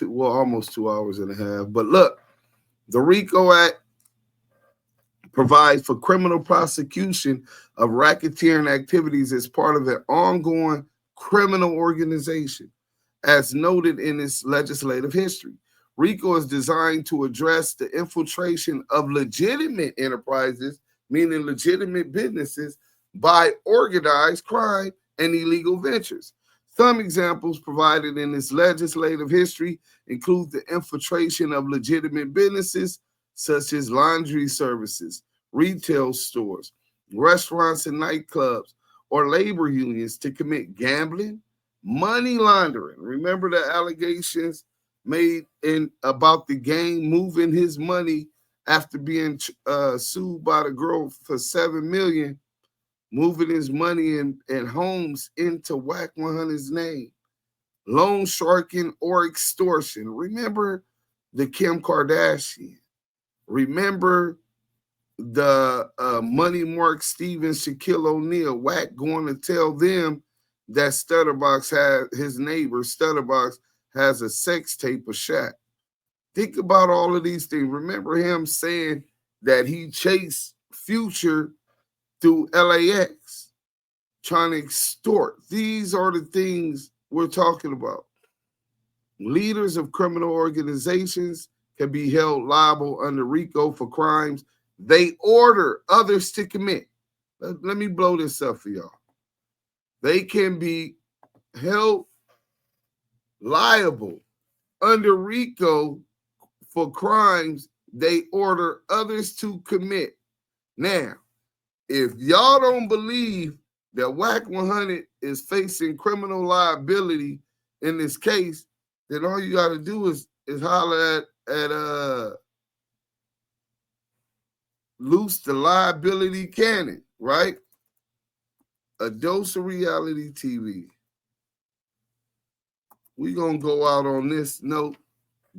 almost 2 hours and a half. But look, the RICO Act provides for criminal prosecution of racketeering activities as part of an ongoing criminal organization, as noted in its legislative history. RICO is designed to address the infiltration of legitimate enterprises, meaning legitimate businesses, by organized crime and illegal ventures. Some examples provided in its legislative history include the infiltration of legitimate businesses such as laundry services, retail stores, restaurants and nightclubs, or labor unions to commit gambling, money laundering. Remember the allegations made about the gang moving his money after being sued by the girl for $7 million, moving his money and homes into Whack 100's name, loan sharking or extortion. Remember the Kim Kardashian. Remember the Money Mark Stevens, Shaquille O'Neal. Whack going to tell them that Stutterbox had his neighbor, Stutterbox, has a sex tape of Shaq. Think about all of these things. Remember him saying that he chased Future through LAX, trying to extort. These are the things we're talking about. Leaders of criminal organizations can be held liable under RICO for crimes they order others to commit. Let me blow this up for y'all. They can be held liable under RICO for crimes they order others to commit. Now, if y'all don't believe that Whack 100 is facing criminal liability in this case, then all you got to do is holler at Luce the Liability Cannon, right? A dose of reality TV. We're going to go out on this note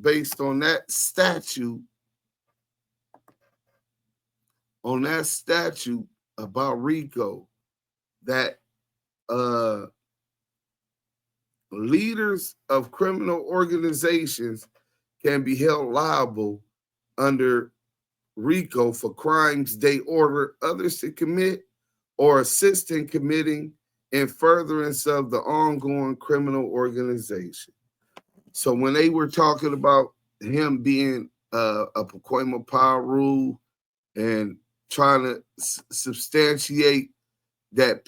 based on that statute, about RICO, that leaders of criminal organizations can be held liable under RICO for crimes they order others to commit or assist in committing in furtherance of the ongoing criminal organization. So when they were talking about him being a Pacoima Power Rule and trying to substantiate that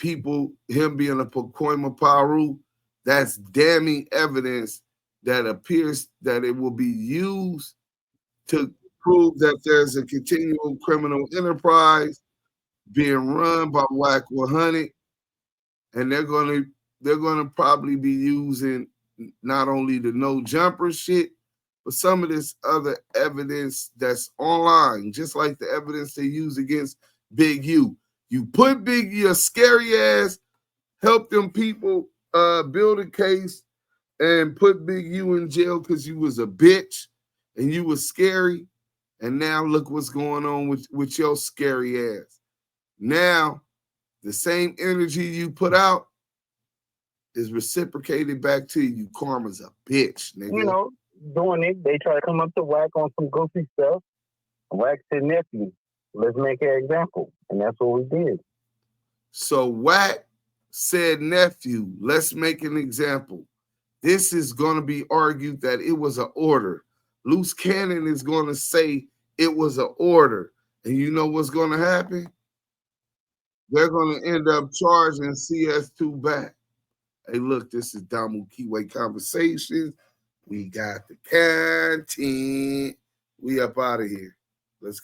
him being a Pacoima Power Rule, that's damning evidence that appears that it will be used to prove that there's a continual criminal enterprise being run by Whack 100, and they're gonna probably be using not only the no jumper shit, but some of this other evidence that's online, just like the evidence they use against Big U. You put Big U, a scary ass, help them people build a case and put Big U in jail because you was a bitch and you was scary. And now look what's going on with your scary ass. Now, the same energy you put out is reciprocated back to you. Karma's a bitch, nigga. You know, doing it, they try to come up to Whack on some goofy stuff. Whack said, nephew, let's make an example. And that's what we did. So Whack said, nephew, let's make an example. This is going to be argued that it was an order. Luce Cannon is going to say it was an order. And you know what's going to happen? They're going to end up charging CS2Back. Hey, look, this is Damu Kiwe Conversations. We got the content. We up out of here. Let's go.